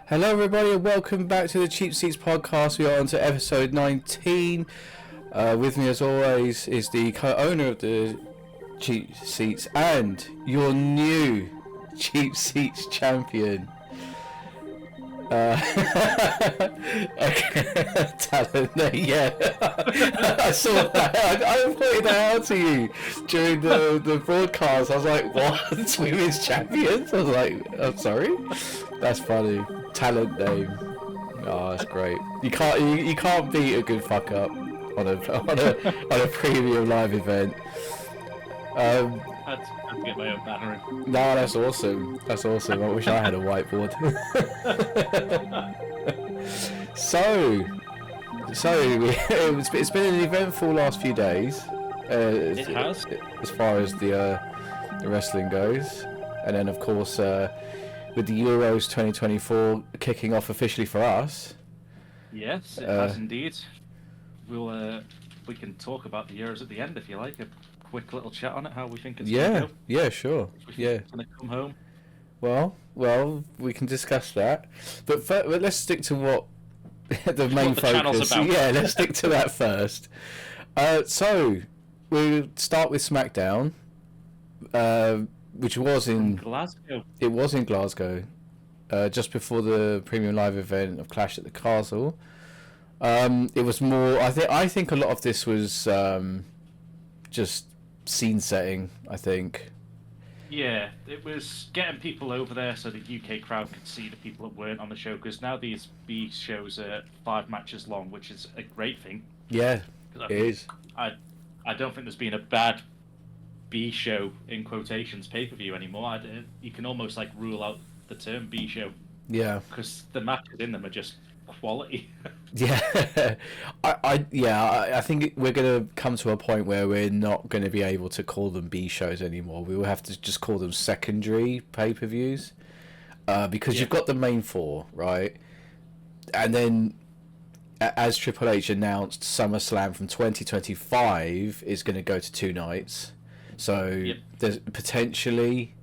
Hello everybody and welcome back to the Cheap Seats podcast. We are on to episode 19. With me as always is the co-owner of the Cheap Seats and your new Cheap Seats champion. Talent, yeah. I saw that. I pointed that out to you during the broadcast. I was like, what? Women's champions? I was like, I'm sorry? That's funny. Talent name. Oh, that's great. You can't beat a good fuck up on a premium live event. I had to get my own banner in. No, that's awesome. That's awesome. I wish I had a whiteboard. So it's been an eventful last few days. It has. As far as the wrestling goes, and then of course with the Euros 2024 kicking off officially for us. Yes, it has indeed. We can talk about the Euros at the end if you like. A quick little chat on it, how we think it's going to go. Yeah, sure. It's going to come home. Well, we can discuss that. But let's stick to what the main focus. Yeah, let's stick to that first. So we'll start with SmackDown, which was in Glasgow. It was in Glasgow, just before the premium live event of Clash at the Castle. It was more. I think a lot of this was just scene setting. I think. Yeah, it was getting people over there so the UK crowd could see the people that weren't on the show, because now these B shows are 5 matches long, which is a great thing. Yeah, it is. I don't think there's been a bad B show in quotations pay-per-view anymore. You can almost like rule out the term B show. Yeah. Because the matches in them are just quality. Yeah. I think we're going to come to a point where we're not going to be able to call them B shows anymore. We will have to just call them secondary pay-per-views. Because you've got the main 4, right? And then as Triple H announced, SummerSlam from 2025 is going to go to 2 nights. So there's potentially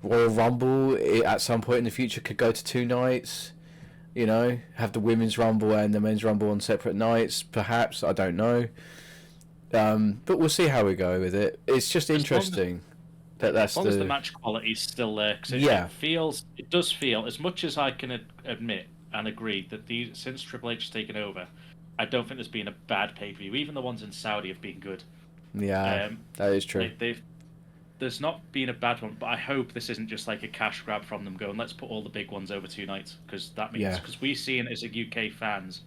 Royal Rumble at some point in the future could go to 2 nights. You know, have the Women's Rumble and the Men's Rumble on separate nights, perhaps. I don't know. But we'll see how we go with it. It's just interesting as long as the match quality is still there. Cause it does feel, as much as I can admit and agree that since Triple H has taken over, I don't think there's been a bad pay-per-view. Even the ones in Saudi have been good. Yeah, that is true. There's not been a bad one, but I hope this isn't just like a cash grab from them going, let's put all the big ones over 2 nights, because that means, because we've seen as a UK fans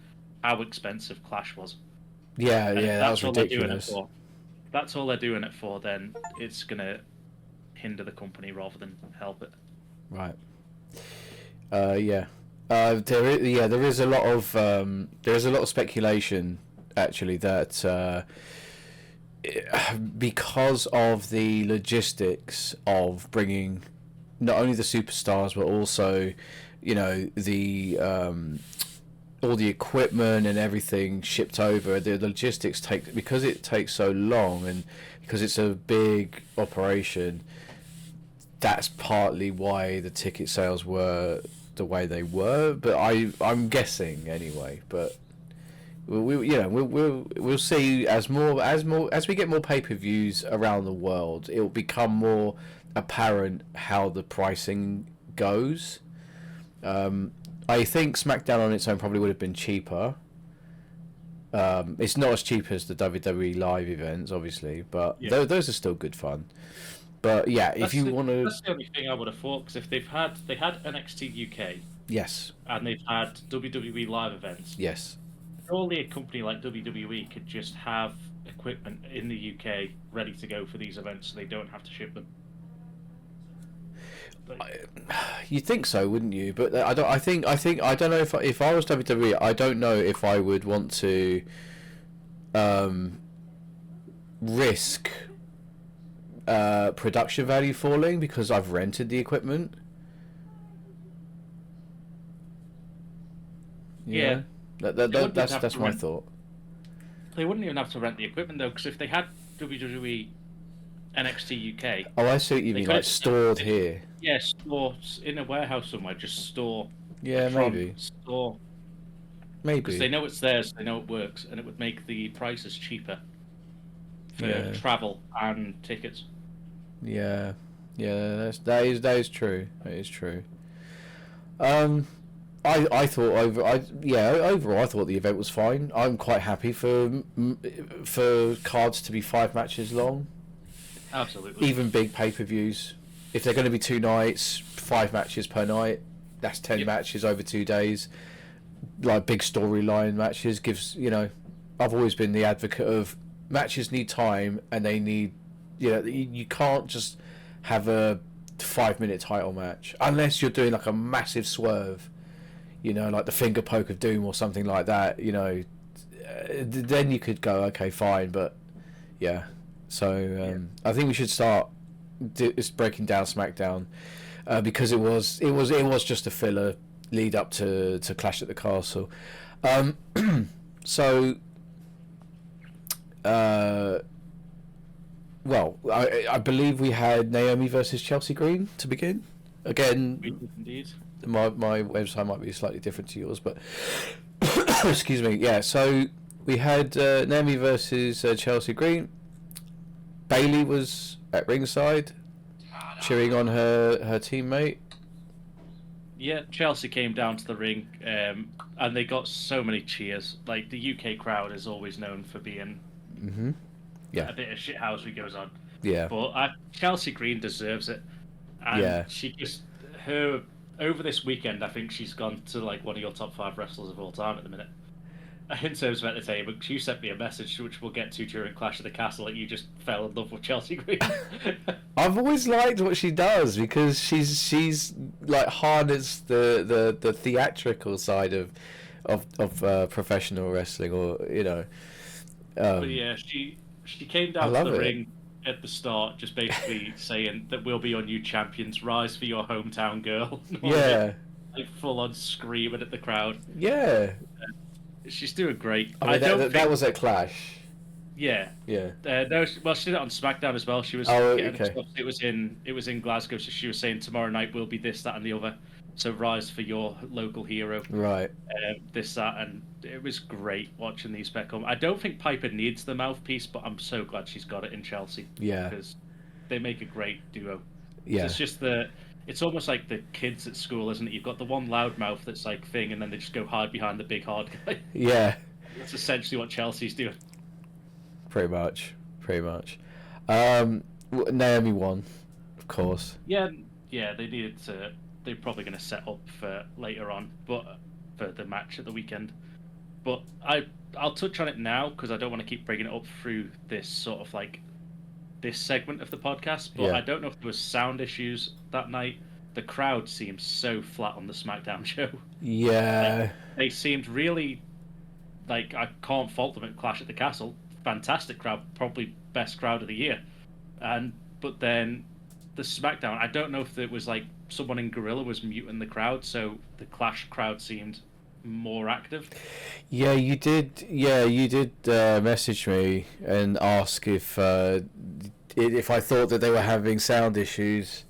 how expensive Clash was. Yeah, that was ridiculous. That's all they're doing it for, then it's going to hinder the company rather than help it. Right. There is a lot of speculation actually that because of the logistics of bringing not only the superstars but also, you know, the all the equipment and everything shipped over, the logistics because it takes so long and because it's a big operation. That's partly why the ticket sales were the way they were, but I'm guessing anyway. But we'll see as we get more pay-per-views around the world, it will become more apparent how the pricing goes. I think SmackDown on its own probably would have been cheaper. It's not as cheap as the WWE live events, obviously, but those are still good fun. But if you want to, that's the only thing I would have thought, because if they had NXT UK, yes, and they've had WWE live events, yes. Surely a company like WWE could just have equipment in the UK ready to go for these events, so they don't have to ship them. You'd think so, wouldn't you? But I don't know if I was WWE, I don't know if I would want to risk production value falling because I've rented the equipment. Yeah. That's my thought. They wouldn't even have to rent the equipment though, because if they had WWE NXT UK. Oh, I see what you mean, like stored here. Yeah, store in a warehouse somewhere. Just store Yeah, maybe. Store. Maybe. Because they know it's theirs, they know it works, and it would make the prices cheaper for travel and tickets. Yeah, that is true. That is true. I thought overall I thought the event was fine. I'm quite happy for cards to be 5 matches long. Absolutely. Even big pay-per-views, if they're going to be 2 nights, 5 matches per night, that's 10 matches over 2 days. Like big storyline matches gives, I've always been the advocate of matches need time and they need, you can't just have a 5-minute title match unless you're doing like a massive swerve, like the finger poke of doom or something like that, then you could go, okay, fine, but yeah. So I think we should start breaking down SmackDown because it was just a filler lead up to Clash at the Castle. So well, I believe we had Naomi versus Chelsea Green to begin. Again, indeed. My website might be slightly different to yours, but excuse me. Yeah, so we had Naomi versus Chelsea Green. Bailey was at ringside, cheering on her teammate. Yeah, Chelsea came down to the ring, and they got so many cheers. Like, the UK crowd is always known for being a bit of shithousey goes on. Yeah. But Chelsea Green deserves it. And she just, over this weekend, I think she's gone to like one of your top 5 wrestlers of all time at the minute. In terms of entertainment, you sent me a message which we'll get to during Clash of the Castle that you just fell in love with Chelsea Green. I've always liked what she does because she's like harnessed the theatrical side of professional wrestling, or but yeah, she came down to the ring at the start, just basically saying that we'll be your new champions. Rise for your hometown girl. Yeah, like full on screaming at the crowd. Yeah. She's doing great. I mean, that was at Clash. Yeah. Yeah. No, well, she did it on SmackDown as well. She was. It was in Glasgow, so she was saying tomorrow night will be this, that, and the other. So rise for your local hero. Right. This, that, and it was great watching these Beckham. I don't think Piper needs the mouthpiece, but I'm so glad she's got it in Chelsea. Yeah. Because they make a great duo. Yeah. It's just it's almost like the kids at school, isn't it? You've got the one loudmouth that's like thing, and then they just go hide behind the big hard guy. Yeah. That's essentially what Chelsea's doing. Pretty much. Naomi won, of course. Yeah, they needed to. They're probably going to set up for later on, but for the match at the weekend. But I'll touch on it now because I don't want to keep bringing it up through this sort of like this segment of the podcast. But I don't know if there was sound issues that night. The crowd seemed so flat on the SmackDown show. Yeah, they seemed really like I can't fault them at Clash at the Castle. Fantastic crowd, probably best crowd of the year. But then the SmackDown, I don't know if it was like someone in Gorilla was muting the crowd, so the Clash crowd seemed more active. Yeah, you did. Yeah, you did message me and ask if I thought that they were having sound issues.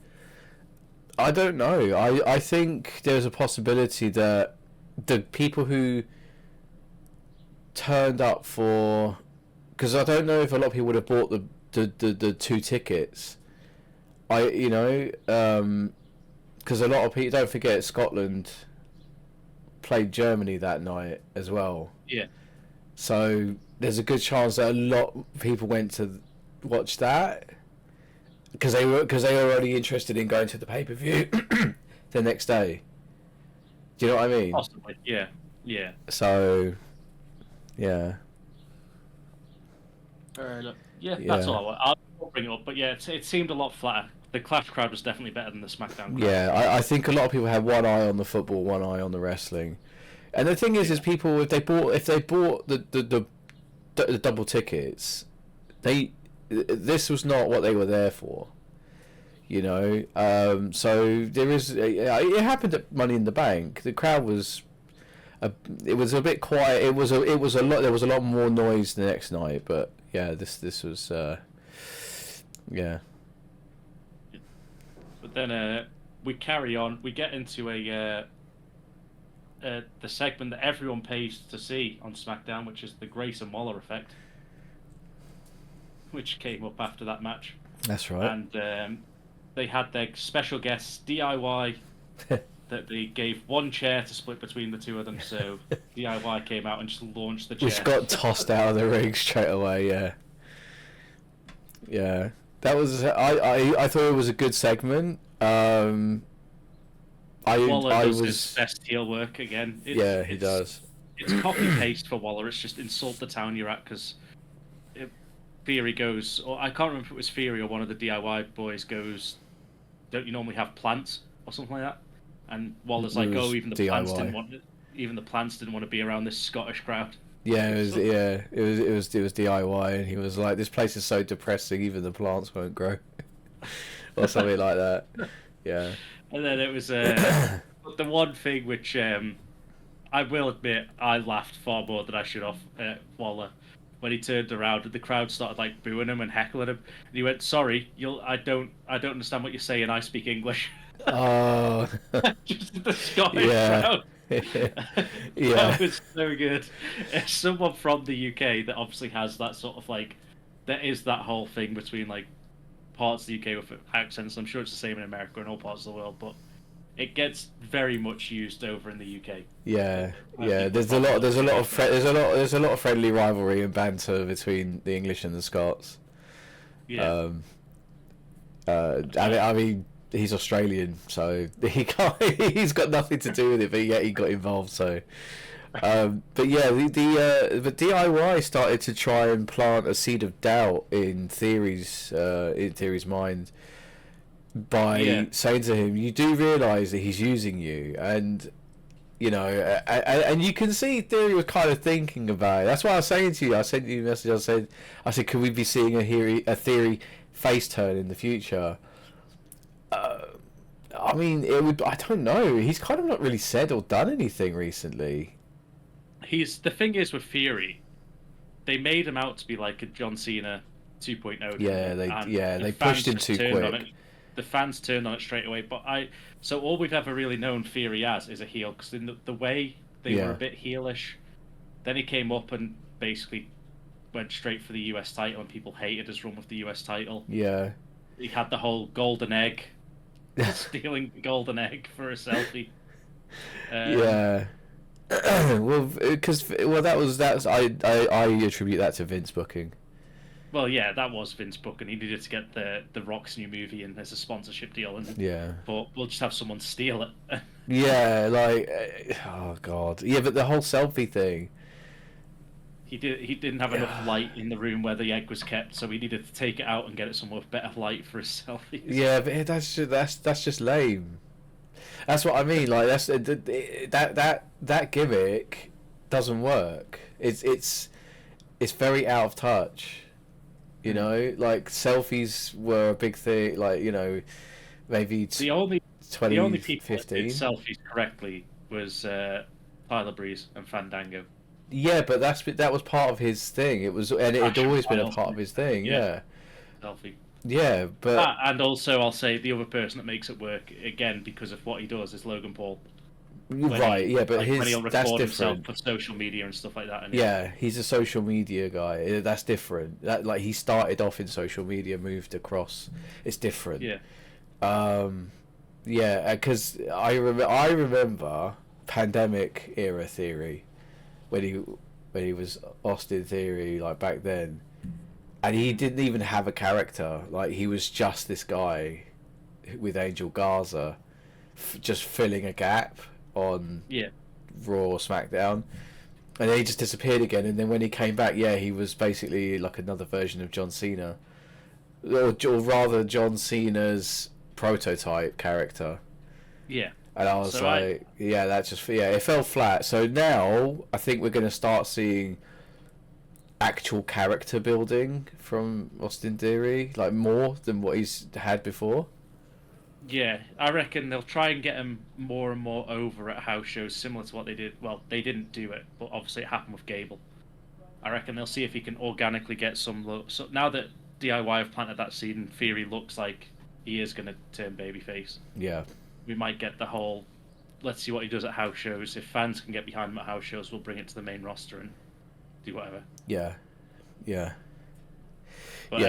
I don't know. I think there's a possibility that the people who turned up for, because I don't know if a lot of people would have bought the 2 tickets. Because a lot of people, don't forget, Scotland played Germany that night as well. Yeah. So there's a good chance that a lot of people went to watch that because they were already interested in going to the pay-per-view the next day. Do you know what I mean? Possibly. Yeah. So, yeah. That's all I want. I'll bring it up, but yeah, it seemed a lot flatter. The Clash crowd was definitely better than the SmackDown crowd. Yeah, I think a lot of people had one eye on the football, one eye on the wrestling, and the thing is people if they bought the double tickets, this was not what they were there for, So there is it happened at Money in the Bank. The crowd was it was a bit quiet. It was a lot. There was a lot more noise the next night, but yeah, this was yeah. But then we carry on. We get into a the segment that everyone pays to see on SmackDown, which is the Grayson Waller effect, which came up after that match. That's right. And they had their special guests DIY that they gave one chair to split between the two of them. So DIY came out and just launched the chair. Which got tossed out of the ring straight away. Yeah. That was I thought it was a good segment. Waller does was his best heel work again. He does. It's copy paste for Waller. It's just insult the town you're at, because Theory goes, or I can't remember if it was Theory or one of the DIY boys goes, "Don't you normally have plants?" or something like that? And Waller's like, "Oh, even the DIY. plants didn't want it. Even the plants didn't want to be around this Scottish crowd." Yeah, it was DIY, and he was like, "This place is so depressing, even the plants won't grow," or something like that. Yeah. And then it was the one thing which I will admit I laughed far more than I should have at Waller when he turned around and the crowd started like booing him and heckling him, and he went, "Sorry, I don't understand what you're saying. I speak English." Oh. Just the Scottish crowd. Yeah. That was so good. As someone from the UK that obviously has that sort of like, there is that whole thing between like parts of the UK with accents. I'm sure it's the same in America and all parts of the world, but it gets very much used over in the UK. Yeah. There's a lot of friendly rivalry and banter between the English and the Scots. Yeah. I mean, he's Australian, so he's got nothing to do with it, but yet he got involved. So, but yeah, the DIY started to try and plant a seed of doubt in Theory's mind by saying to him, "You do realise that he's using you," and you know, and you can see Theory was kind of thinking about it. That's what I was saying to you. I sent you a message. I said, "Could we be seeing a Theory face turn in the future?" I mean, it would. I don't know. He's kind of not really said or done anything recently. The thing is with Theory, they made him out to be like a John Cena 2.0. They pushed him too quick. The fans turned on it straight away. So all we've ever really known Theory as is a heel, because in the way they were a bit heelish. Then he came up and basically went straight for the US title, and people hated his run with the US title. Yeah. He had the whole golden egg, stealing the golden egg for a selfie. Well, I attribute that to Vince booking. Well, yeah, that was Vince booking. He needed to get the Rock's new movie in as a sponsorship deal, but we'll just have someone steal it. Yeah, like, oh god, yeah, but the whole selfie thing. He didn't have enough light in the room where the egg was kept, so he needed to take it out and get it somewhere with better light for his selfies. Yeah, but that's just lame. That's what I mean. Like that gimmick doesn't work. It's very out of touch. You know, like selfies were a big thing. Like, you know, maybe the only people that did selfies correctly was Tyler Breeze and Fandango. Yeah, but that was part of his thing. It was, and it had always been a part of his thing. Yeah. Selfie. Yeah, but and also I'll say the other person that makes it work again because of what he does is Logan Paul. Right, yeah, but when he'll that's record different. himself for social media and stuff like that. Yeah, he's a social media guy. That's different. That, like, he started off in social media, moved across. It's different. Yeah. Yeah, because I remember pandemic era Theory when he was Austin Theory, like, back then, and he didn't even have a character. Like, he was just this guy with Angel Garza, just filling a gap on Raw or SmackDown, and then he just disappeared again. And then when he came back, he was basically like another version of John Cena, or rather John Cena's prototype character. Yeah. And I was it fell flat. So now I think we're going to start seeing actual character building from Austin Theory, like more than what he's had before. Yeah, I reckon they'll try and get him more and more over at house shows, similar to what they did. Well, they didn't do it, but obviously it happened with Gable. I reckon they'll see if he can organically get some look. So now that DIY have planted that seed and Theory looks like he is going to turn babyface. Yeah. We might get the whole let's see what he does at house shows. If fans can get behind him at house shows, we'll bring it to the main roster and do whatever. Yeah. But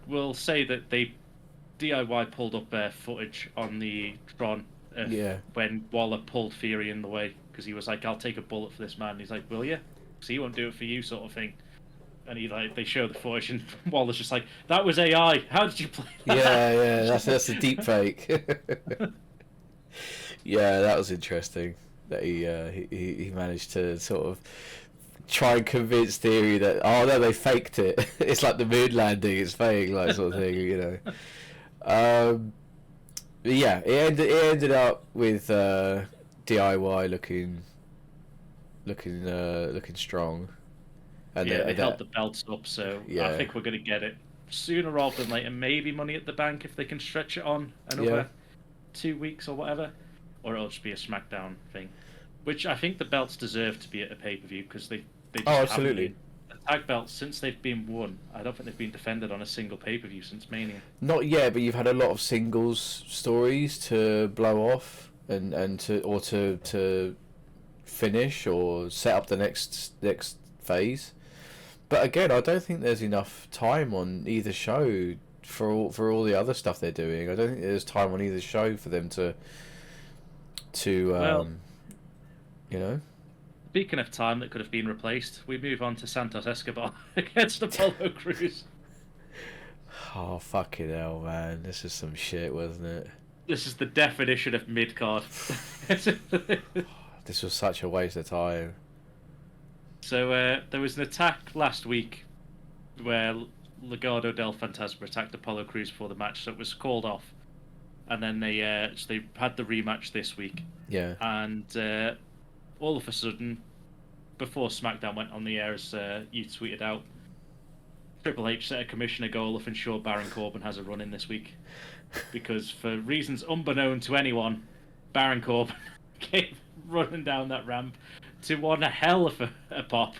we'll say that DIY pulled up footage on the Tron when Waller pulled Theory in the way, because he was like, "I'll take a bullet for this man." And he's like, "Will you? Because he won't do it for you," sort of thing. And they show the footage, and Waller's just like, "That was AI. How did you play that?" Yeah, that's a deep fake. Yeah, that was interesting. That he managed to sort of try and convince Theory that, oh no, they faked it. It's like the moon landing, it's fake, like sort of thing, you know. But yeah, it ended up with DIY looking strong. And they held the belts up, so I think we're going to get it sooner rather than later. Maybe Money at the Bank if they can stretch it on another 2 weeks or whatever, or it'll just be a SmackDown thing. Which I think the belts deserve to be at a pay-per-view, because they just absolutely. The tag belts, since they've been won, I don't think they've been defended on a single pay-per-view since Mania. Not yet, but you've had a lot of singles stories to blow off and to finill or set up the next phase. But again, I don't think there's enough time on either show for all the other stuff they're doing. I don't think there's time on either show for them to you know. Speaking of time that could have been replaced, we move on to Santos Escobar against Apollo Crews. Oh, fucking hell, man. This is some shit, wasn't it? This is the definition of mid-card. This was such a waste of time. So, there was an attack last week where Legado del Fantasma attacked Apollo Crews before the match, so it was called off. And then they had the rematch this week. Yeah. And all of a sudden, before SmackDown went on the air, as you tweeted out, Triple H set a commissioner goal of ensure Baron Corbin has a run-in this week. Because for reasons unbeknown to anyone, Baron Corbin came running down that ramp to one hell of a pop.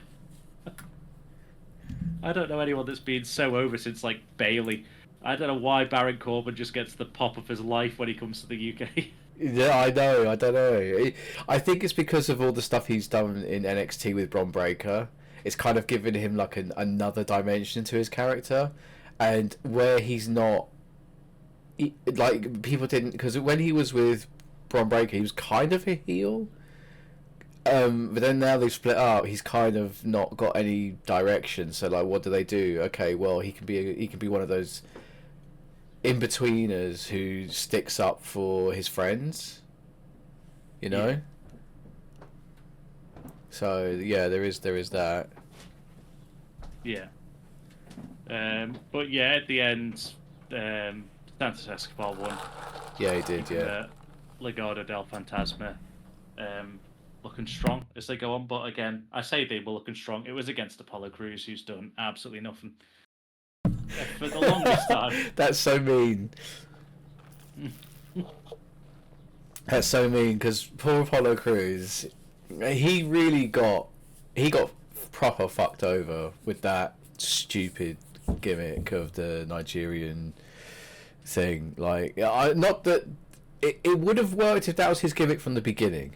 I don't know anyone that's been so over since, like, Bailey. I don't know why Baron Corbin just gets the pop of his life when he comes to the UK. Yeah, I know. I don't know. I think it's because of all the stuff he's done in NXT with Bron Breakker. It's kind of given him like another dimension to his character, and where he's not, like, people didn't, because when he was with Bron Breakker, he was kind of a heel. But then now they've split up. He's kind of not got any direction. So like, what do they do? Okay, well, he can be one of those in-betweeners who sticks up for his friends, you know. Yeah. So yeah, there is that. Yeah. But yeah, at the end, Santos Escobar won. Yeah, he did. Yeah. Legado del Fantasma, looking strong as they go on. But again, I say they were looking strong. It was against Apollo Crews, who's done absolutely nothing. For the longest time. That's so mean. That's so mean, because poor Apollo Crews, he got proper fucked over with that stupid gimmick of the Nigerian thing. Like, not that it would have worked if that was his gimmick from the beginning.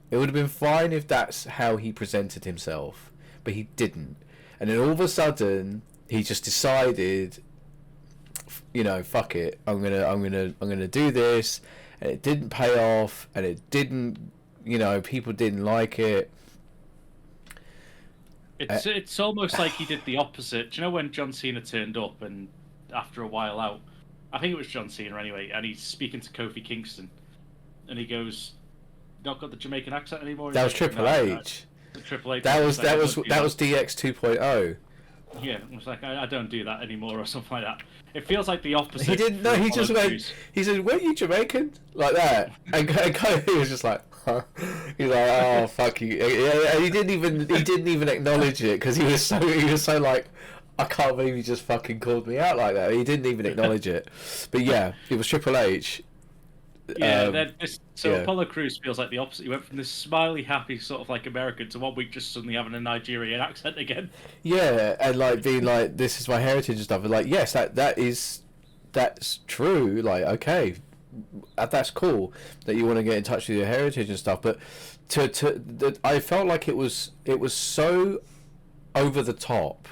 It would have been fine if that's how he presented himself, but he didn't. And then all of a sudden, he just decided, you know, fuck it, I'm gonna do this, and it didn't pay off, and it didn't, you know, people didn't like it. It's almost like he did the opposite. Do you know when John Cena turned up, and after a while out, I think it was John Cena anyway, and he's speaking to Kofi Kingston, and he goes, "Not got the Jamaican accent anymore." That was Triple H. Triple H. That was DX 2.0. Yeah, it was like, I don't do that anymore, or something like that. It feels like the opposite. He didn't. No, he just went. He said, "Weren't you Jamaican?" Like that, and Kofi was just like, huh? He's like, "Oh fuck you!" And he didn't even acknowledge it, because he was so like, "I can't believe you just fucking called me out like that." He didn't even acknowledge it. But yeah, it was Triple H. Yeah, Apollo Crews feels like the opposite. He went from this smiley, happy sort of like American to 1 week just suddenly having a Nigerian accent again. Yeah, and like being like, "This is my heritage" and stuff. And like, yes, that's true. Like, okay, that's cool that you want to get in touch with your heritage and stuff. But I felt like it was so over the top,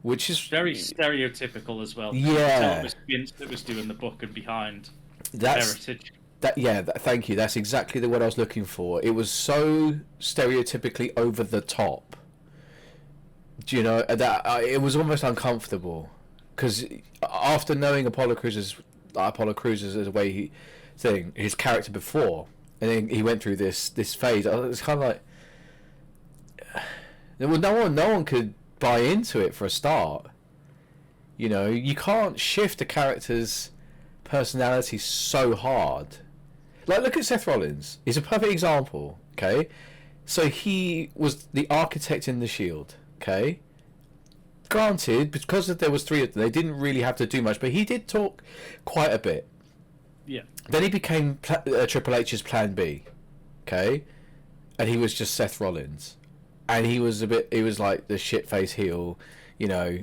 which is very stereotypical as well. Yeah, it was Vince that was doing the book and behind heritage. Thank you. That's exactly the word I was looking for. It was so stereotypically over the top. Do you know that it was almost uncomfortable? Because after knowing Apollo Crews' way his character before, and then he went through this phase. It's kind of like, well, no one could buy into it for a start. You know, you can't shift a character's personality so hard. Like, look at Seth Rollins. He's a perfect example. Okay, so he was the architect in the Shield. Okay. Granted, because there was 3 of them, they didn't really have to do much, but he did talk quite a bit. Yeah. Then he became Triple H's Plan B, okay, and he was just Seth Rollins, and he was like the shit-faced heel, you know,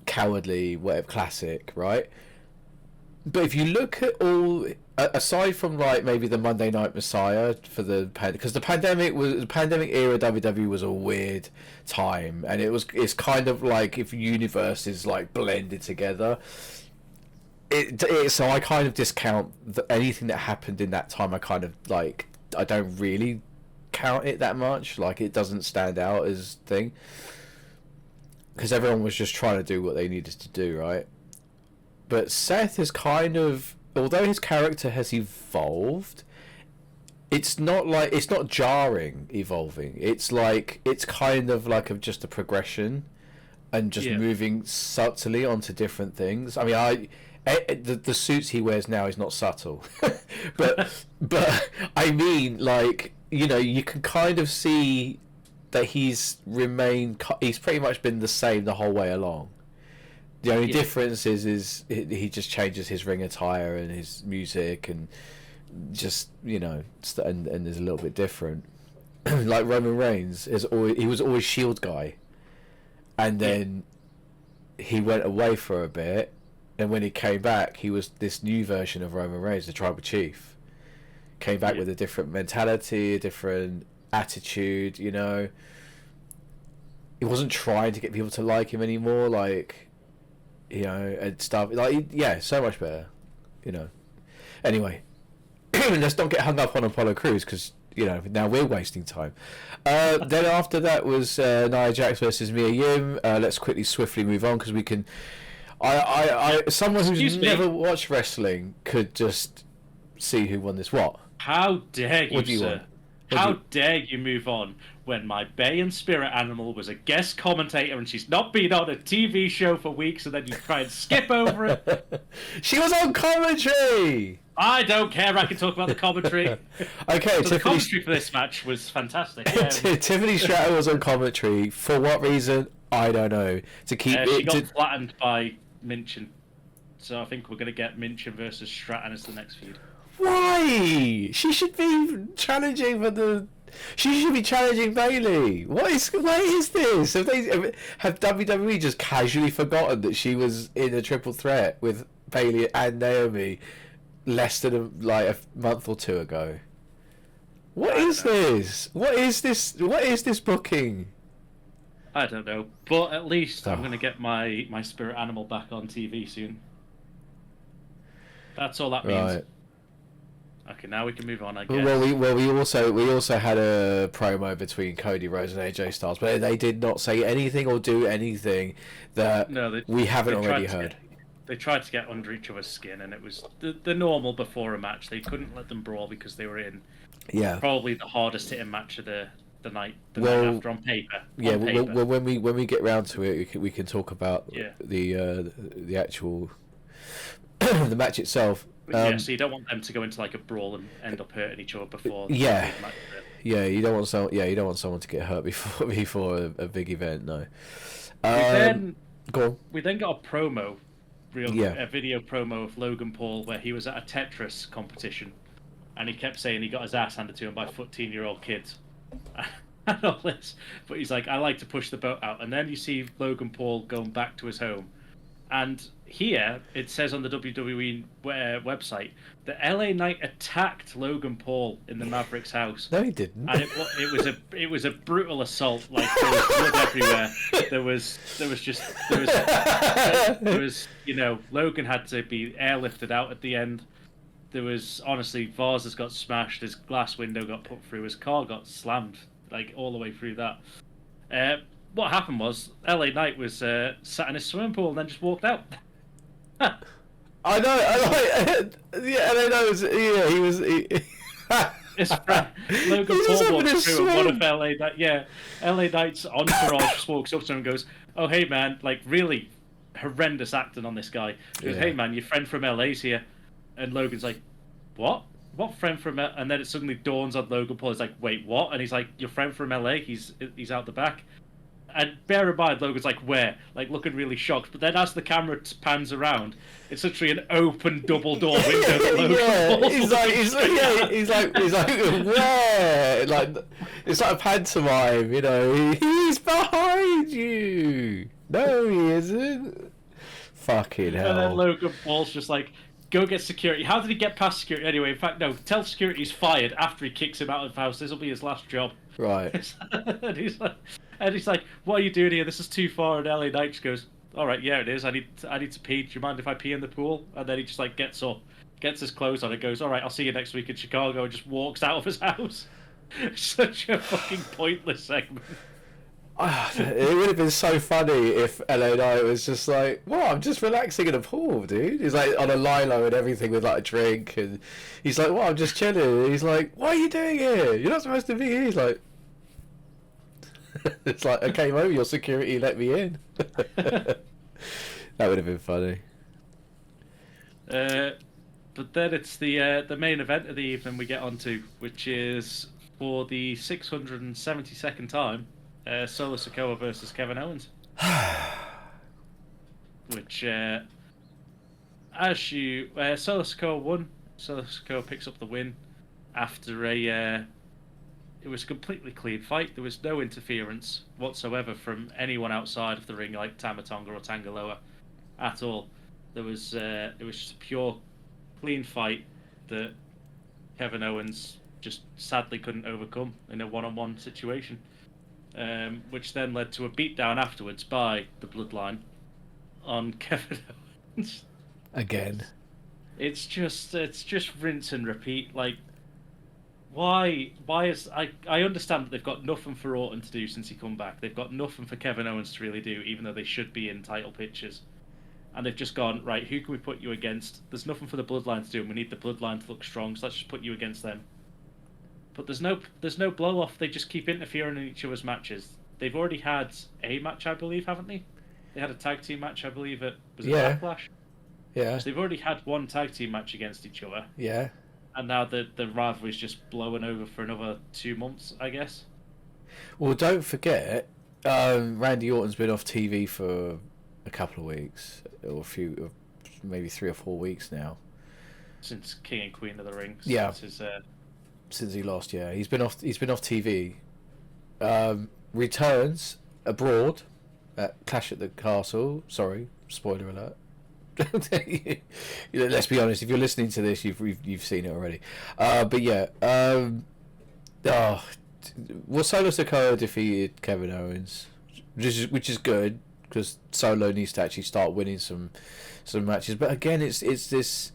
cowardly, whatever, classic, right? But if you look at all, aside from like maybe the Monday Night Messiah for because the pandemic era WWE was a weird time, and it's kind of like if universes like blended together. So I kind of discount anything that happened in that time. I kind of like, I don't really count it that much. Like, it doesn't stand out as thing, because everyone was just trying to do what they needed to do, right? But Seth is kind of, although his character has evolved, it's not jarring evolving. It's kind of like just a progression, and just moving subtly onto different things. I mean, the suits he wears now is not subtle, but I mean, like, you know, you can kind of see that he's pretty much been the same the whole way along. The only difference is he just changes his ring attire and his music, and just, you know, and there's a little bit different. Like Roman Reigns he was always Shield guy, and then he went away for a bit, and when he came back, he was this new version of Roman Reigns, the Tribal Chief. Came back with a different mentality, a different attitude, you know. He wasn't trying to get people to like him anymore, like, you know, and stuff. Like, so much better, you know. Anyway, let's not get hung up on Apollo Crews, because, you know, now we're wasting time. Then after that was Nia Jax versus Mia Yim. Let's swiftly move on, because we can... someone who's never watched wrestling could just see who won this. What? How dare you, sir? How dare you move on when my bay and spirit animal was a guest commentator, and she's not been on a TV show for weeks, and then you try and skip over it? She was on commentary! I don't care, I can talk about the commentary. Okay, so the commentary for this match was fantastic. Tiffany Stratton was on commentary. For what reason? I don't know. To keep she got flattened by Minchin. So I think we're going to get Minchin versus Stratton as the next feud. Why? She should be challenging She should be challenging Bayley. What is this? Have WWE just casually forgotten that she was in a triple threat with Bayley and Naomi less than a month or two ago? What is this? What is this booking? I don't know, but at least I'm going to get my spirit animal back on TV soon. That's all that means. Right. Okay, now we can move on, I guess. We also had a promo between Cody Rhodes and AJ Styles, but they did not say anything or do anything that we haven't already heard. They tried to get under each other's skin, and it was the normal before a match. They couldn't let them brawl because they were in probably the hardest hitting match of the night after on paper. Well, when we get round to it, we can talk about the actual the match itself. So you don't want them to go into like a brawl and end up hurting each other before. You don't want someone to get hurt before a big event. No. We then got a promo, a video promo of Logan Paul where he was at a Tetris competition, and he kept saying he got his ass handed to him by 14-year-old kids. And all this, but he's like, I like to push the boat out, and then you see Logan Paul going back to his home, and here it says on the WWE website that LA Knight attacked Logan Paul in the Mavericks house. No, he didn't. And it was a brutal assault. Like there was blood everywhere. There was Logan had to be airlifted out at the end. There was honestly vases got smashed. His glass window got put through. His car got slammed like all the way through that. What happened was LA Knight was sat in his swimming pool and then just walked out. I know. Yeah, and I know. He was. His friend Logan Paul walks through and one of LA Knight's entourage just walks up to him and goes, "Oh hey man, like really horrendous acting on this guy." He goes, "Hey man, your friend from LA's here," and Logan's like, "What? What friend from?" And then it suddenly dawns on Logan Paul. He's like, "Wait, what?" And he's like, "Your friend from LA? He's out the back." And bear in mind, Logan's like, "Where?" Like looking really shocked. But then as the camera pans around, it's literally an open double door window. That he's like, where? Like it's like a pantomime, He's behind you. No, he isn't. Fucking hell. And then Logan Paul's just like, "Go get security." How did he get past security anyway? In fact, no. Tell security he's fired after he kicks him out of the house. This will be his last job. Right. And he's like, "What are you doing here? This is too far." And LA Knight just goes, "All right, yeah, it is. I need to pee. Do you mind if I pee in the pool?" And then he just like gets up, gets his clothes on, and goes, "All right, I'll see you next week in Chicago," and just walks out of his house. Such a fucking pointless segment. It would have been so funny if LA Knight was just like, "Well, I'm just relaxing in a pool, dude." He's like on a lilo and everything with like a drink, and he's like, "Well, I'm just chilling." And he's like, "What are you doing here? You're not supposed to be here." He's like, "It's like, I came over, your security let me in." That would have been funny. But then it's the main event of the evening we get onto, which is for the 672nd time. Solo Sikoa versus Kevin Owens. Which, Solo Sikoa won. Solo Sikoa picks up the win after it was a completely clean fight. There was no interference whatsoever from anyone outside of the ring, like Tama Tonga or Tangaloa, at all. It was just a pure, clean fight that Kevin Owens just sadly couldn't overcome in a one-on-one situation. Which then led to a beatdown afterwards by the Bloodline on Kevin Owens. Again. It's just rinse and repeat. Like, why is I understand that they've got nothing for Orton to do since he come back. They've got nothing for Kevin Owens to really do, even though they should be in title pictures. And they've just gone, right, who can we put you against? There's nothing for the Bloodline to do, and we need the Bloodline to look strong, so let's just put you against them. But there's no blow off. They just keep interfering in each other's matches. They've already had a match, I believe, haven't they? They had a tag team match, I believe. Was it Backlash? Yeah. So they've already had one tag team match against each other. Yeah. And now the rivalry's just blowing over for another 2 months, I guess. Well, don't forget, Randy Orton's been off TV for a couple of weeks, or maybe 3 or 4 weeks now. Since King and Queen of the Ring. Yeah. Since he lost, yeah, he's been off TV. Returns abroad at Clash at the Castle. Sorry, spoiler alert. Let's be honest. If you're listening to this, you've seen it already. But yeah, Solo Sikoa defeated Kevin Owens, which is good because Solo needs to actually start winning some matches. But again, it's this.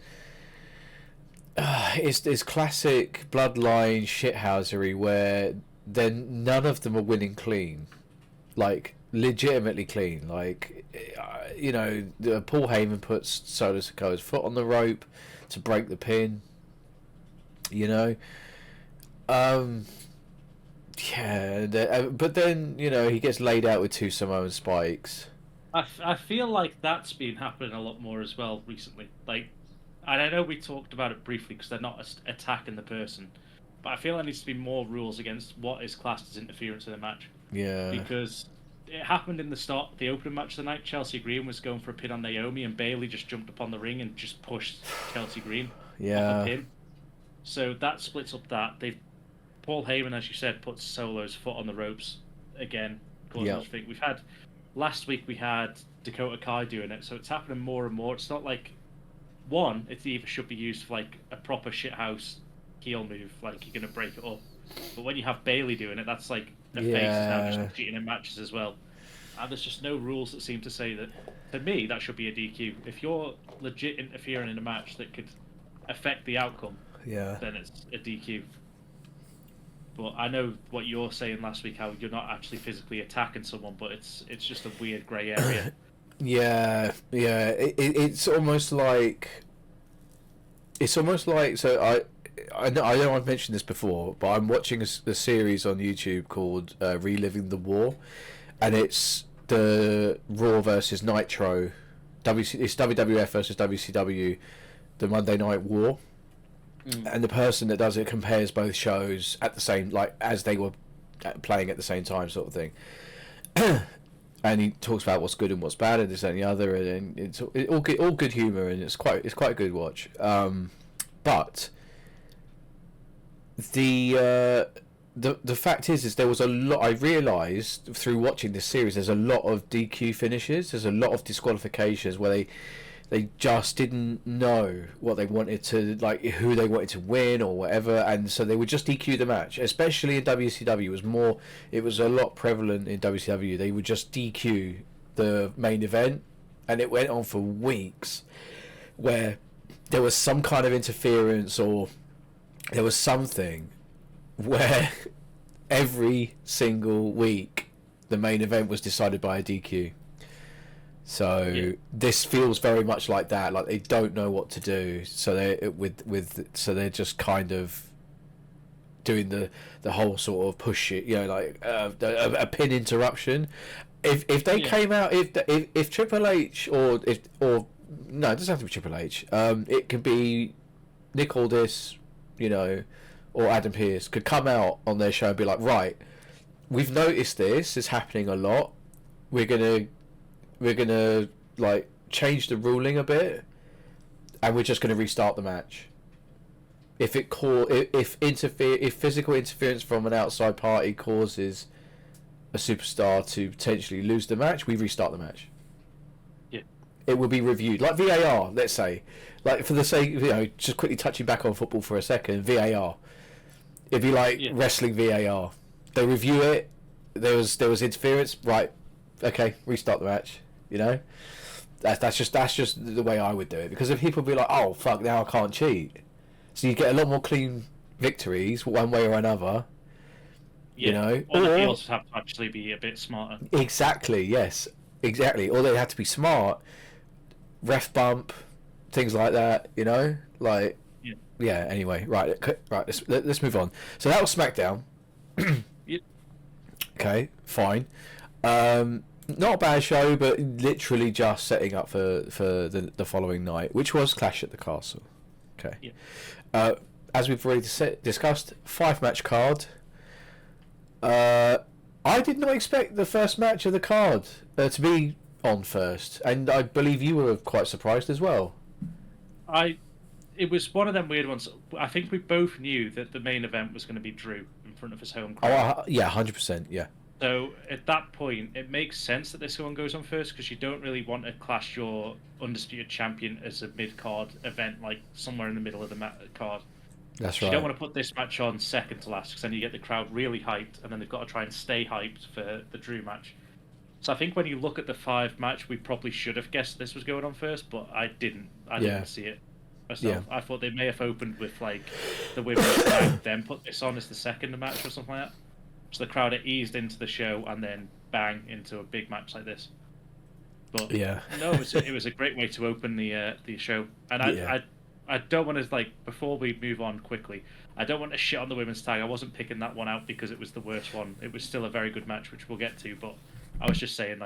It's this classic Bloodline shithousery where then none of them are winning clean, like legitimately clean. Like, Paul Heyman puts Solo Sikoa's foot on the rope to break the pin. But then he gets laid out with 2 Samoan spikes. I feel like that's been happening a lot more as well recently. Like. And I know we talked about it briefly because they're not attacking the person, but I feel there needs to be more rules against what is classed as interference in a match. Yeah. Because it happened in the opening match of the night. Chelsea Green was going for a pin on Naomi, and Bayley just jumped upon the ring and just pushed Chelsea Green off a pin. So that splits up that. Paul Heyman, as you said, puts Solo's foot on the ropes again. We've had last week we had Dakota Kai doing it, so it's happening more and more. It's not like one, it either should be used for like a proper shithouse heel move, like you're gonna break it up. But when you have Bailey doing it, that's like the face is now just cheating in matches as well. And there's just no rules that seem to say that. To me, that should be a DQ. If you're legit interfering in a match that could affect the outcome, then it's a DQ. But I know what you're saying last week, how you're not actually physically attacking someone, but it's just a weird grey area. It's almost like so. I know I've mentioned this before, but I'm watching a series on YouTube called Reliving the War, and it's the Raw versus Nitro, it's WWF versus WCW, the Monday Night War, and the person that does it compares both shows at the same, like as they were playing at the same time, sort of thing. And he talks about what's good and what's bad and this and the other, and it's all good humour, and it's quite a good watch. But the fact is there was a lot. I realised through watching this series, there's a lot of DQ finishes. There's a lot of disqualifications where they just didn't know what they wanted to, like who they wanted to win or whatever, and so they would just DQ the match. Especially in WCW, it was a lot prevalent in WCW. They would just DQ the main event, and it went on for weeks, where there was some kind of interference or there was something where every single week the main event was decided by a DQ. So this feels very much like that. Like they don't know what to do, so they're just kind of doing the whole sort of push it, like a pin interruption. If they came out, if Triple H or no, it doesn't have to be Triple H. It could be Nick Aldis, or Adam Pearce could come out on their show and be like, right, we've noticed this is happening a lot. We're gonna like change the ruling a bit, and we're just gonna restart the match. If physical interference from an outside party causes a superstar to potentially lose the match, we restart the match. Yeah, it will be reviewed like VAR. Let's say, like for the sake, just quickly touching back on football for a second, VAR. It'd be like wrestling VAR. They review it. There was interference. Right. Okay. Restart the match. That's just the way I would do it, because if people be like, oh fuck, now I can't cheat, so you get a lot more clean victories one way or another. Or the heels have to actually be a bit smarter. Exactly. Yes. Exactly. Or they have to be smart. Ref bump, things like that. Like. Yeah. Anyway, right. Let's move on. So that was SmackDown. Yep. Okay. Fine. Not a bad show, but literally just setting up for the following night, which was Clash at the Castle. Okay. Yep. As we've already discussed, 5-match card. I did not expect the first match of the card to be on first, and I believe you were quite surprised as well. It was one of them weird ones. I think we both knew that the main event was going to be Drew in front of his home crowd. Oh, yeah, 100%, yeah. So at that point, it makes sense that this one goes on first, because you don't really want to clash your undisputed champion as a mid-card event, like somewhere in the middle of the card. That's right. You don't want to put this match on second to last, because then you get the crowd really hyped, and then they've got to try and stay hyped for the Drew match. So I think when you look at the 5-match, we probably should have guessed this was going on first, but I didn't. I didn't see it myself. I thought they may have opened with like the women's tag, then put this on as the second match or something like that. So the crowd had eased into the show and then bang into a big match like this. But no, it was a great way to open the show. And I don't want to, before we move on quickly, I don't want to shit on the women's tag. I wasn't picking that one out because it was the worst one. It was still a very good match, which we'll get to. But I was just saying,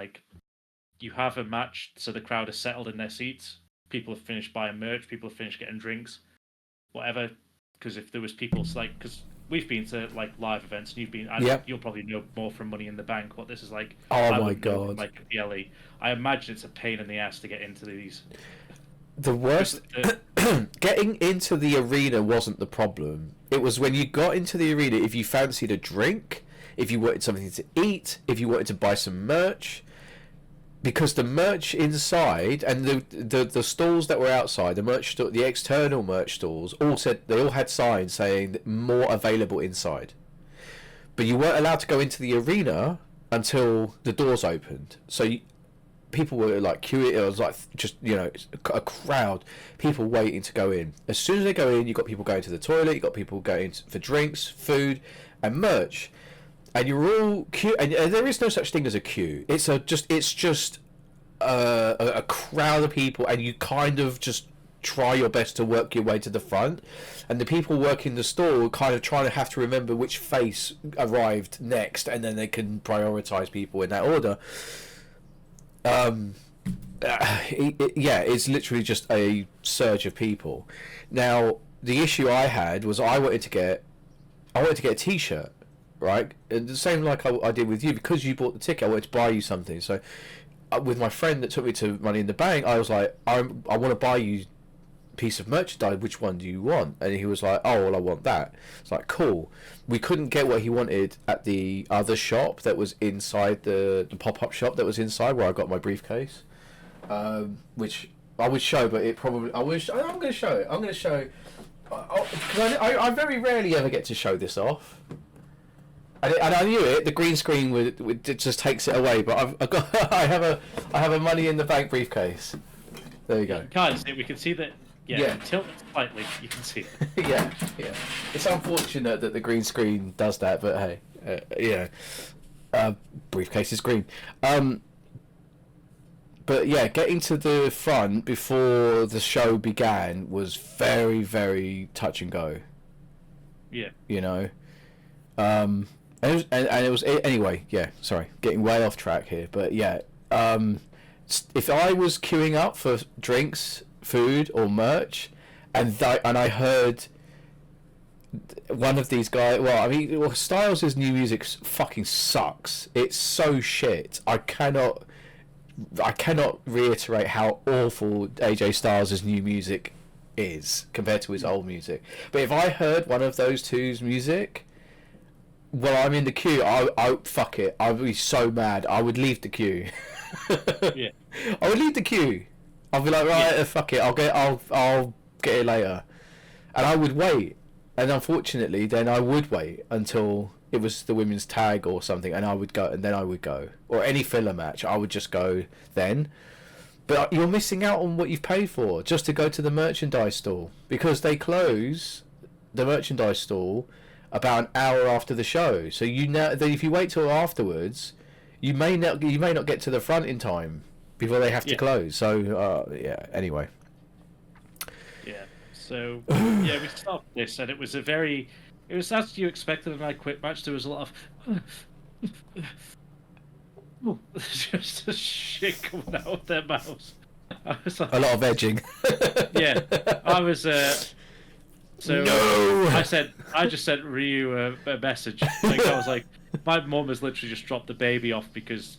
you have a match, so the crowd is settled in their seats. People have finished buying merch. People have finished getting drinks, whatever. Because if there was people, because we've been to live events, and you've been. You'll probably know more from Money in the Bank what this is like. Oh my god! Like a PLE, I imagine it's a pain in the ass to get into these. The worst. Getting into the arena wasn't the problem. It was when you got into the arena. If you fancied a drink, if you wanted something to eat, if you wanted to buy some merch, because the merch inside and the stalls that were outside, the external merch stalls, they all had signs saying more available inside. But you weren't allowed to go into the arena until the doors opened. So people were like queuing. It was like just, you know, a crowd, people waiting to go in. As soon as they go in, you got people going to the toilet. You got people going for drinks, food, and merch. And you're all queue, and there is no such thing as a queue. It's just a crowd of people, and you kind of just try your best to work your way to the front. And the people working the store kind of trying to have to remember which face arrived next, and then they can prioritize people in that order. It's literally just a surge of people. Now, the issue I had was I wanted to get a T-shirt, right? And the same like I did with you, because you bought the ticket. I wanted to buy you something. So, with my friend that took me to Money in the Bank, I was like, I want to buy you piece of merchandise, which one do you want? And he was like, oh well, I want that. It's like, cool. We couldn't get what he wanted at the other shop that was inside the pop-up shop that was inside where I got my briefcase, which I would show, but I'm going to show it. I'm going to show, because I very rarely ever get to show this off. And I knew it. The green screen it just takes it away. But I have a Money in the Bank briefcase. There you go. Can't see it. We can see that. Yeah. Tilt it slightly. You can see it. yeah. It's unfortunate that the green screen does that, but hey, briefcase is green. But yeah, getting to the front before the show began was very, very touch and go. Yeah. You know. And it was anyway. Yeah, sorry, getting way off track here, but yeah. If I was queuing up for drinks, food, or merch, and I heard one of these guys. Well, I mean, Styles' new music fucking sucks. It's so shit. I cannot reiterate how awful AJ Styles' new music is compared to his old music. But if I heard one of those two's music, well, I'm in the queue. I fuck it. I would be so mad. I would leave the queue. Yeah. I would leave the queue. I'll be like, right, fuck it. I'll get it later, and I would wait. And unfortunately, then I would wait until it was the women's tag or something, and I would go, and then I would go, or any filler match. I would just go then. But you're missing out on what you've paid for just to go to the merchandise stall, because they close the merchandise stall about an hour after the show. So if you wait till afterwards, you may not get to the front in time before they have to close. So anyway. Yeah. So we stopped this, and it was as you expected in my quit match. There was a lot of just a shit coming out of their mouths. I was like, a lot of edging. Yeah, I was. So no! I just sent Ryu a message. Like, I was like, my mum has literally just dropped the baby off because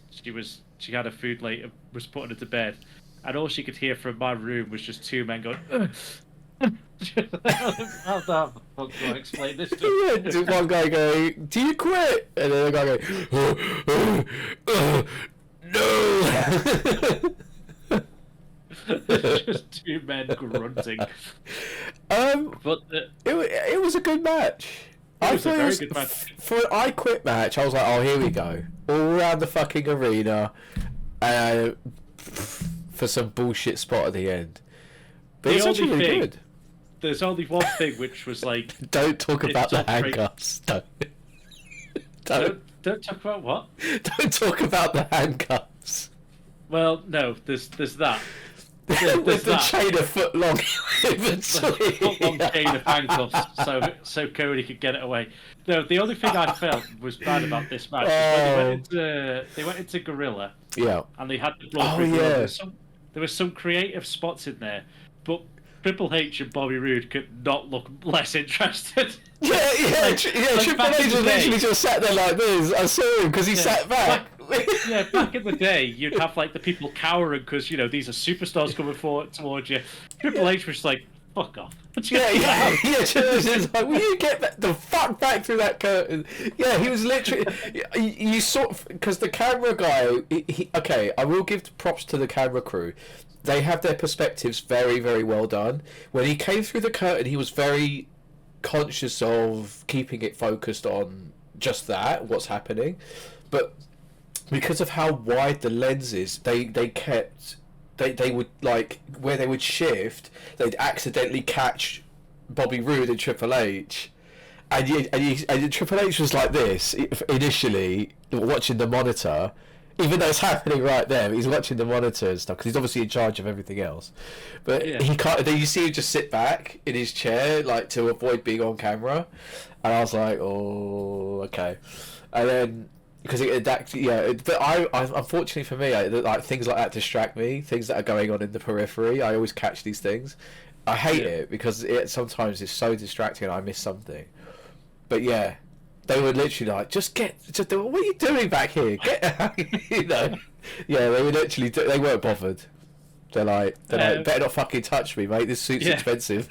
she had her food late and was putting her to bed, and all she could hear from my room was just two men going. How the fuck do I explain this to you? One guy going, "Do you quit?" And the other guy going, "No." Just two men grunting. But it was a good match. It was a very good match. For an I Quit match, I was like, oh, here we go. All around the fucking arena, for some bullshit spot at the end. But it's actually really good. There's only one thing, which was like... Don't talk about the handcuffs. Don't talk about what? Don't talk about the handcuffs. Well, no, there's that. With the chain of foot long chain of handcuffs, so Cody could get it away. No, the only thing I felt was bad about this match was when they went into Gorilla. Yeah. And they had the blood. Yeah. There were some creative spots in there, but Triple H and Bobby Roode could not look less interested. Yeah. Triple H was literally just sat there like this. I saw him because he sat back. Back in the day, you'd have like the people cowering because these are superstars coming forward towards you. Triple H was like, fuck off. Yeah. Just like, will you get the fuck back through that curtain? Yeah, he was literally. You sort of, because the camera guy. Okay, I will give props to the camera crew. They have their perspectives very, very well done. When he came through the curtain, he was very conscious of keeping it focused on just that, what's happening. But because of how wide the lens is, they kept. They would, like, where they would shift, they'd accidentally catch Bobby Roode and Triple H, and Triple H was like this initially, watching the monitor, even though it's happening right there. He's watching the monitor and stuff because he's obviously in charge of everything else. But he can't. Then you see him just sit back in his chair, like, to avoid being on camera, and I was like, oh, okay, and then. Because but I unfortunately for me, like, things like that distract me. Things that are going on in the periphery, I always catch these things. I hate it because sometimes it's so distracting and I miss something. But yeah, they were literally like, what are you doing back here? You know, yeah, they were literally, they weren't bothered. They're like, better not fucking touch me, mate. This suit's expensive.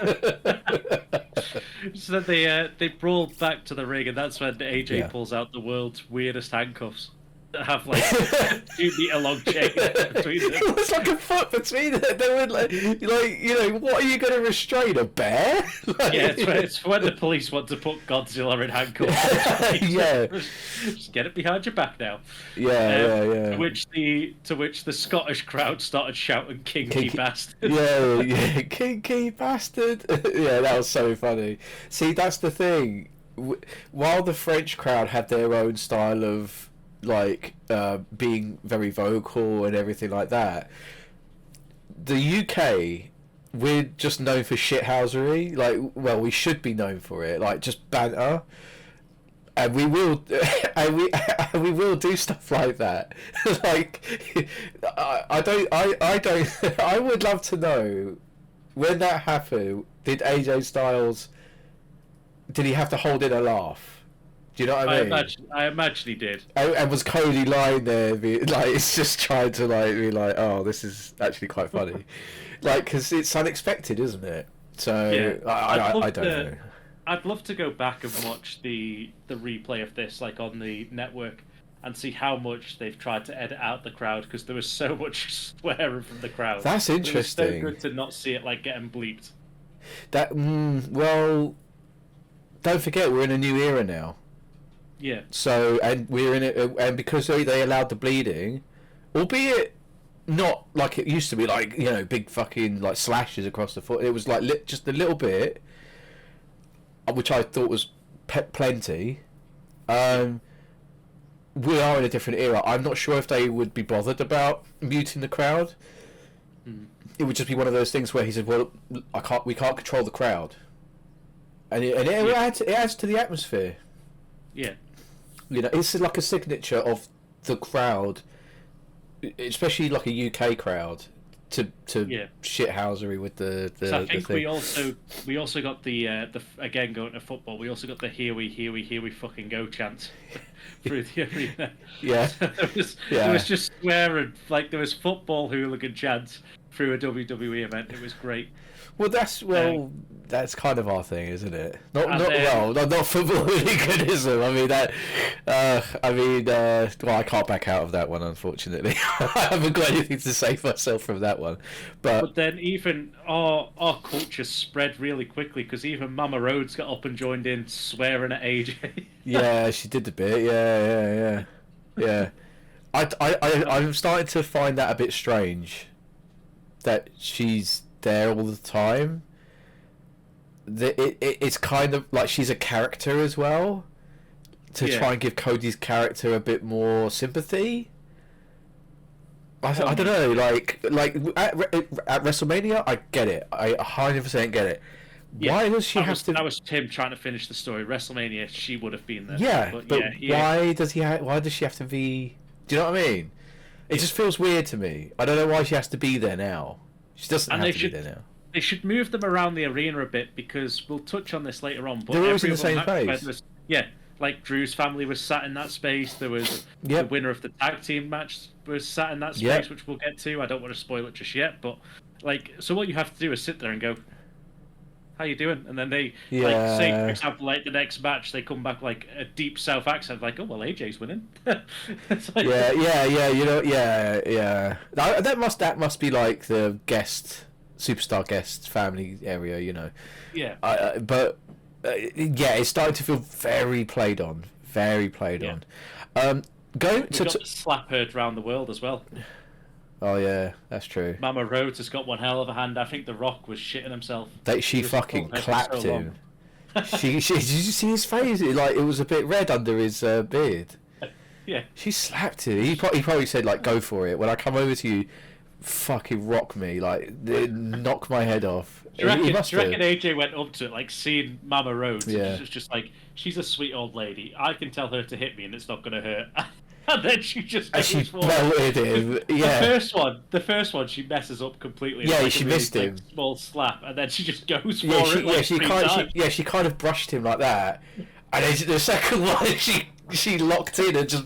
So they brawled back to the ring, and that's when AJ pulls out the world's weirdest handcuffs that have like 2-meter long chain between them. It was like a foot between them. They were like, you know, what are you going to restrain, a bear? Like... Yeah, it's when the police want to put Godzilla in handcuffs. Yeah, just get it behind your back now. Yeah. To which the Scottish crowd started shouting, "Kinky bastard!" Yeah, kinky bastard. Yeah, that was so funny. See, that's the thing. While the French crowd had their own style of, like, being very vocal and everything like that, the UK, we're just known for shithousery. Like, well, we should be known for it, like, just banter, and we will we will do stuff like that. Like, I would love to know, when that happened, did AJ Styles, did he have to hold in a laugh? Do you know what I mean? I imagine he did. And was Cody lying there, it's just trying to, like, be like, oh, this is actually quite funny, like, because it's unexpected, isn't it? So yeah. I don't know. I'd love to go back and watch the replay of this, like, on the network, and see how much they've tried to edit out the crowd, because there was so much swearing from the crowd. That's interesting. It was so good to not see it, like, getting bleeped. That well, don't forget, we're in a new era now. Yeah. So, and we're in it, and because they allowed the bleeding, albeit not like it used to be, like, you know, big fucking, like, slashes across the foot. It was like just a little bit, which I thought was plenty. We are in a different era. I'm not sure if they would be bothered about muting the crowd. It would just be one of those things where he said, "Well, we can't control the crowd," and it adds to the atmosphere. Yeah. You know, it's like a signature of the crowd, especially like a UK crowd, to shithousery with the so I think thing. we also got the again, going to football, we also got the here we fucking go chant through the arena. Yeah. There was just swearing, like, there was football hooligan chants through a WWE event. It was great. Well, that's kind of our thing, isn't it? Not football hooliganism. I mean well, I can't back out of that one, unfortunately. I haven't got anything to save myself from that one. But then even our culture spread really quickly, because even Mama Rhodes got up and joined in, swearing at AJ. Yeah, she did a bit. Yeah. I'm starting to find that a bit strange, that she's there all the time. It's kind of like she's a character as well, to try and give Cody's character a bit more sympathy. I don't know, like at WrestleMania, I get it. I 100% get it. Yeah, why does she have to? That was him trying to finish the story. WrestleMania, she would have been there. Yeah, but why does she have to be? Do you know what I mean? It just feels weird to me. I don't know why she has to be there now. She doesn't have to be there now. They should move them around the arena a bit, because we'll touch on this later on. But they're always in the same place. Like Drew's family was sat in that space. There was the winner of the tag team match was sat in that space, which we'll get to. I don't want to spoil it just yet, but, like, so what you have to do is sit there and go, how you doing? And then they like say, for example, like the next match, they come back like a deep South accent, like, oh well, AJ's winning. It's like, That must be like the superstar guest family area, you know. Yeah. It's starting to feel very played on, Going to slap heard around the world as well. Oh yeah, that's true. Mama Rhodes has got one hell of a hand. I think The Rock was shitting himself. She fucking clapped him. Did you see his face? It was a bit red under his beard. Yeah. She slapped him. He probably said like, "Go for it. When I come over to you, fucking rock me, like knock my head off." Do you reckon AJ went up to it, like seeing Mama Rhodes? Yeah. It's just like, she's a sweet old lady. I can tell her to hit me and it's not going to hurt. And then she just belted him. Yeah. The first one, she messes up completely. Yeah, like she missed him. Like, small slap, and then she just goes for it. She kind of brushed him like that, and then the second one, she locked in and just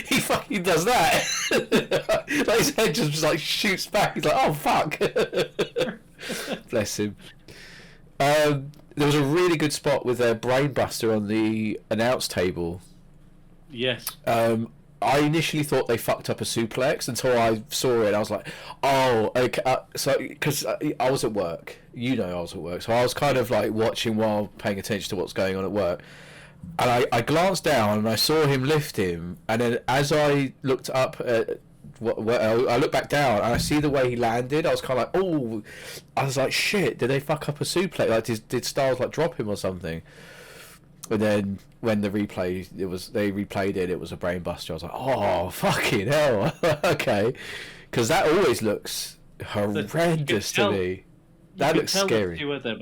he fucking does that. Like his head just like shoots back. He's like, oh fuck. Bless him. There was a really good spot with a brainbuster on the announce table. Yes. I initially thought they fucked up a suplex until I saw it. I was like, oh, okay. So, because I was at work. You know I was at work. So I was kind of like watching while paying attention to what's going on at work. And I glanced down and I saw him lift him. And then as I looked up at I look back down and I see the way he landed. I was kind of like, oh, I was like, shit, did they fuck up a suplex? Like, did Styles like drop him or something? And then when they replayed it, it was a brainbuster. I was like, oh, fucking hell, okay, because that always looks horrendous to me. That looks scary. The two of them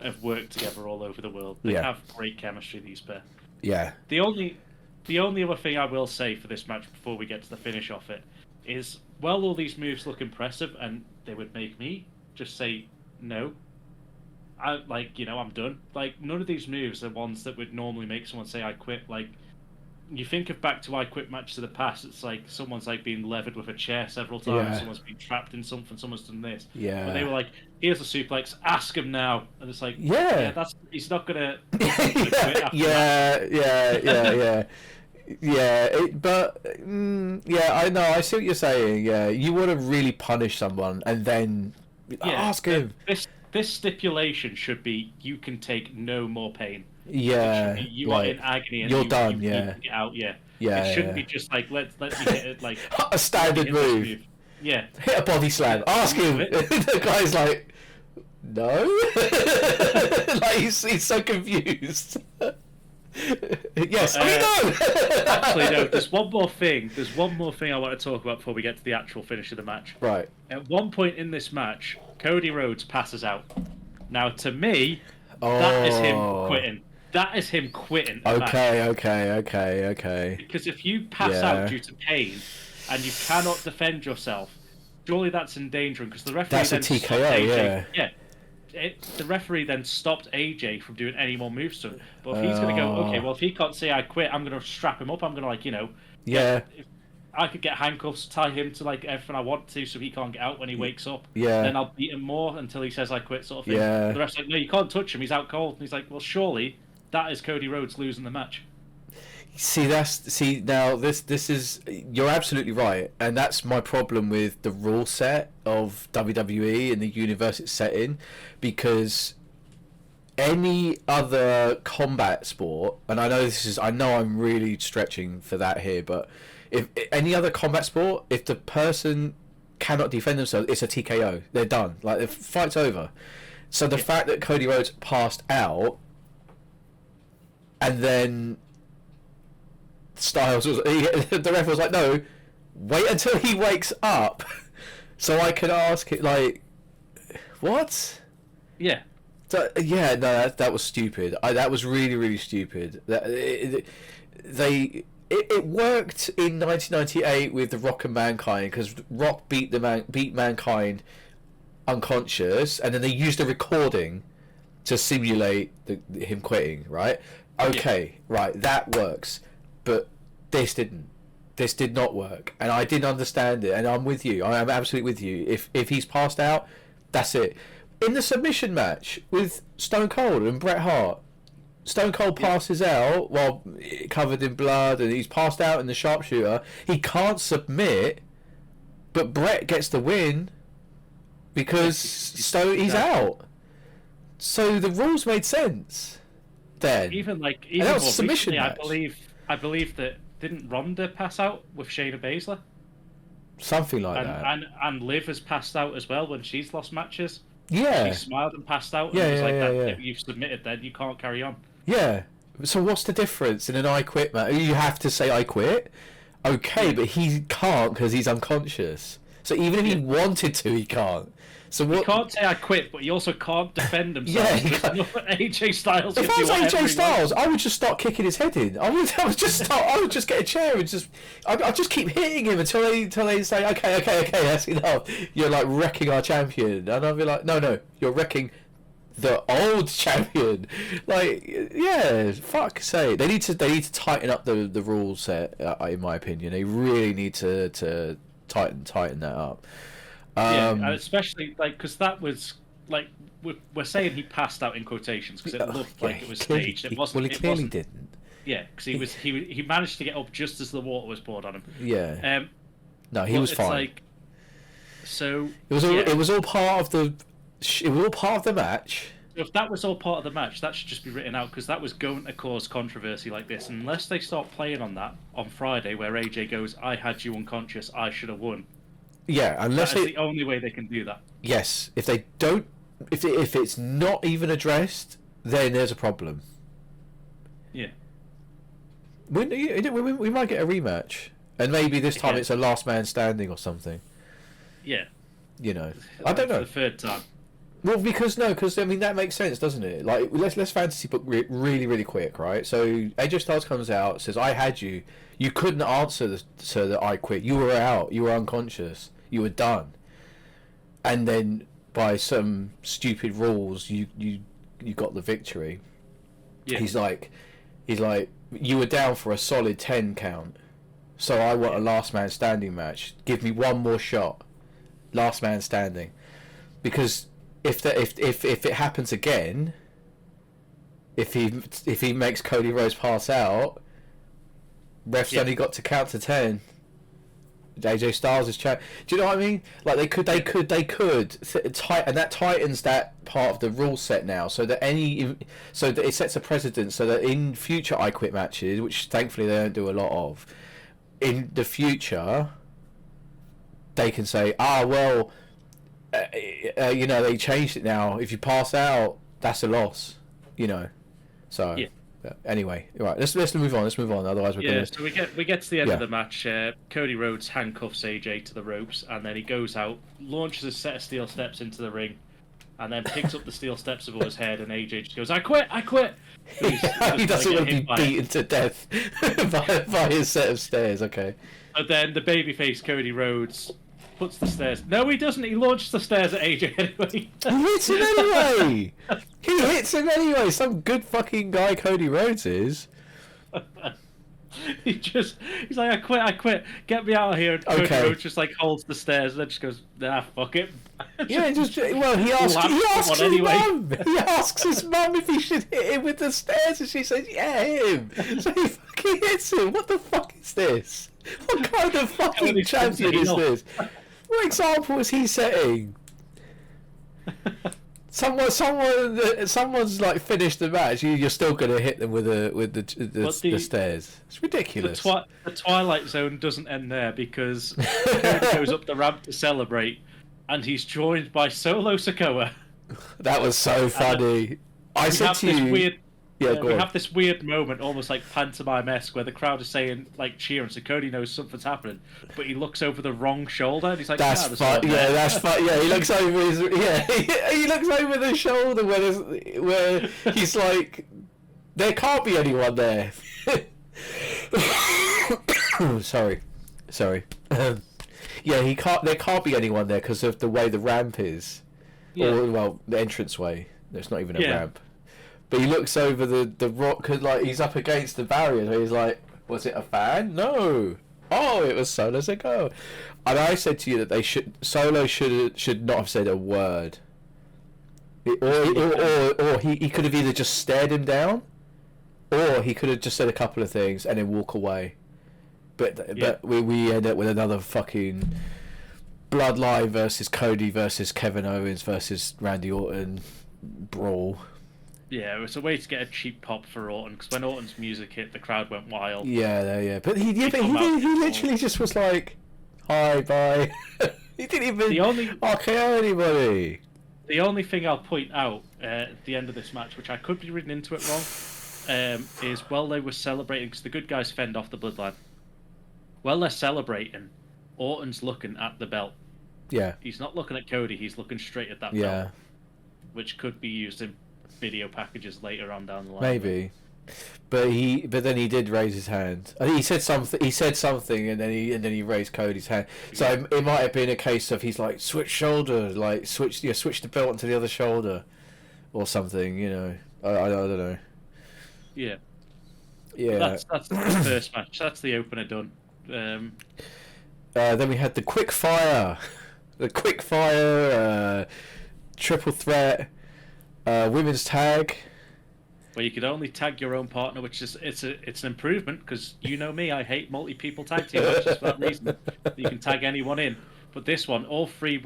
have worked together all over the world. They have great chemistry, these pair. Yeah. The only other thing I will say for this match before we get to the finish of it is, well, all these moves look impressive and they would make me just say no. I'm done. Like, none of these moves are ones that would normally make someone say I quit. Like, you think of back to I quit matches of the past, it's like someone's like being levered with a chair several times, someone's been trapped in something, someone's done this. Yeah. But they were like, here's a suplex, ask him now. And it's like, he's not gonna quit after that. I know, I see what you're saying. Yeah, you want to really punish someone and then ask him. This stipulation should be you can take no more pain. Yeah, you are in agony and you're You done. get out. It shouldn't be just like let me hit it like a standard move. Yeah, hit a body slam. Ask him. The guy's like, no. Like he's so confused. Yes, no. Actually, no. There's one more thing. I want to talk about before we get to the actual finish of the match. Right. At one point in this match, Cody Rhodes passes out. Now, to me, that is him quitting. That is him quitting. Okay. Because if you pass out due to pain and you cannot defend yourself, surely that's endangering. Because the referee that's then a TKO. The referee then stopped AJ from doing any more moves to him. But if he's going to go, okay, well, if he can't say I quit, I'm going to strap him up. I'm going to, if I could get handcuffs, tie him to like everything I want to, so he can't get out when he wakes up. Yeah. Then I'll beat him more until he says I quit, sort of thing. Yeah. But the ref's like, no, you can't touch him. He's out cold. And he's like, well, surely that is Cody Rhodes losing the match. Now this is, you're absolutely right, and that's my problem with the rule set of WWE and the universe it's set in, because any other combat sport, and I know I'm really stretching for that here, but if any other combat sport, if the person cannot defend themselves, it's a TKO. They're done. Like the fight's over. So the fact that Cody Rhodes passed out, and then Styles the ref was like, no, wait until he wakes up so I can ask it, like, what? Yeah. So, no, that was stupid. That was really, really stupid. It worked in 1998 with The Rock and Mankind, because Rock beat Mankind unconscious, and then they used a recording to simulate him quitting, right? Okay, right, that works. But this didn't. This did not work, and I didn't understand it. And I'm with you. I am absolutely with you. If he's passed out, that's it. In the submission match with Stone Cold and Bret Hart, Stone Cold passes out while covered in blood, and he's passed out in the sharpshooter. He can't submit, but Bret gets the win because he's out. So the rules made sense then. Even that was a submission match. I believe that didn't Ronda pass out with Shayna Baszler? Something like that. And Liv has passed out as well when she's lost matches. Yeah. She smiled and passed out. And it was that you've submitted, then you can't carry on. Yeah. So what's the difference in an I quit match? You have to say I quit. Okay, but he can't because he's unconscious. So even if he wanted to, he can't. So what? He can't say I quit, but he also can't defend himself. Yeah, AJ Styles. If I was AJ Styles, I would just start kicking his head in. I would just get a chair and I'd just keep hitting him until they say okay, that's enough. You're like wrecking our champion, and I'd be like, no, you're wrecking the old champion. Like, yeah, fuck say. They need to tighten up the rule set. In my opinion, they really need to tighten that up. And especially because that was we're saying he passed out in quotations because it looked like it was staged. It wasn't. Well, he clearly didn't. Yeah, because he managed to get up just as the water was poured on him. Yeah. No, he was fine. It was all part of the match. If that was all part of the match, that should just be written out because that was going to cause controversy like this. Unless they start playing on that on Friday, where AJ goes, "I had you unconscious. I should have won." Yeah, unless that's the only way they can do that. Yes, if they don't, if it's not even addressed, then there's a problem. Yeah. We might get a rematch, and maybe this time it's a last man standing or something. Yeah. You know, I don't know. For the third time. Well, because I mean that makes sense, doesn't it? Like let's fantasy book really quick, right? So AJ Styles comes out, says, "I had you. You couldn't answer so that I quit. You were out. You were unconscious. You were done." And then by some stupid rules, you got the victory. Yeah. He's like, you were down for a solid 10 count, so I want a last man standing match. Give me one more shot, last man standing, because if it happens again, if he makes Cody Rhodes pass out, ref's only got to count to 10. AJ Styles is champ. Do you know what I mean? Like they could and that tightens that part of the rule set now, so that it sets a precedent, so that in future I Quit matches, which thankfully they don't do a lot of, in the future, they can say, they changed it now. If you pass out, that's a loss. So. Yeah. Anyway, right. Let's move on. Otherwise, we're gonna. So we get to the end of the match. Cody Rhodes handcuffs AJ to the ropes, and then he goes out, launches a set of steel steps into the ring, and then picks up the steel steps above his head, and AJ just goes, "I quit." He doesn't want to be beaten to death by his set of stairs. Okay. But then the babyface Cody Rhodes puts the stairs. No, he doesn't. He launches the stairs at AJ anyway. He hits him anyway. Some good fucking guy Cody Rhodes is. He's like, I quit. Get me out of here. And Cody Rhodes just holds the stairs and then just goes, nah, fuck it. He asks his mum. He asks his mum if he should hit him with the stairs, and she says, yeah, hit him. So he fucking hits him. What the fuck is this? What kind of fucking champion is this? What example is he setting? Someone's finished the match. You're still gonna hit them with the stairs. It's ridiculous. The Twilight Zone doesn't end there because Cody goes up the ramp to celebrate, and he's joined by Solo Sikoa. That was so funny. I said to you. We have this weird moment, almost like pantomime-esque, where the crowd is saying, cheering, so Cody knows something's happening, but he looks over the wrong shoulder, and he's like, that's fun. Yeah, that's fun. Yeah, he looks over he looks over the shoulder where he's like, there can't be anyone there. Sorry. There can't be anyone there because of the way the ramp is. Yeah. Or, the entranceway. There's not even a ramp. But he looks over the rock because he's up against the barrier. So he's like, "Was it a fan? No, Oh, it was Solo's ago. And I said to you that Solo should not have said a word. Or he could have either just stared him down, or he could have just said a couple of things and then walk away. But we end up with another fucking Bloodline versus Cody versus Kevin Owens versus Randy Orton brawl. Yeah, it was a way to get a cheap pop for Orton, because when Orton's music hit, the crowd went wild. Yeah. But he literally just was like, "Hi, bye." He didn't even RKO anybody. The only thing I'll point out at the end of this match, which I could be reading into it wrong, is while they were celebrating, because the good guys fend off the Bloodline. While they're celebrating, Orton's looking at the belt. Yeah. He's not looking at Cody, he's looking straight at that belt. Which could be used in video packages later on down the line. Maybe. But then he did raise his hand. I think he said something and then he raised Cody's hand. So it might have been a case of he's like switch shoulder, like switch the belt onto the other shoulder or something, you know. I don't know. Yeah. Yeah. That's the first match. That's the opener done. Then we had the quick fire, triple threat, women's tag. Well, you could only tag your own partner, which is it's an improvement, because you know me, I hate multi-people tag team matches for that reason. You can tag anyone in, but this one, all three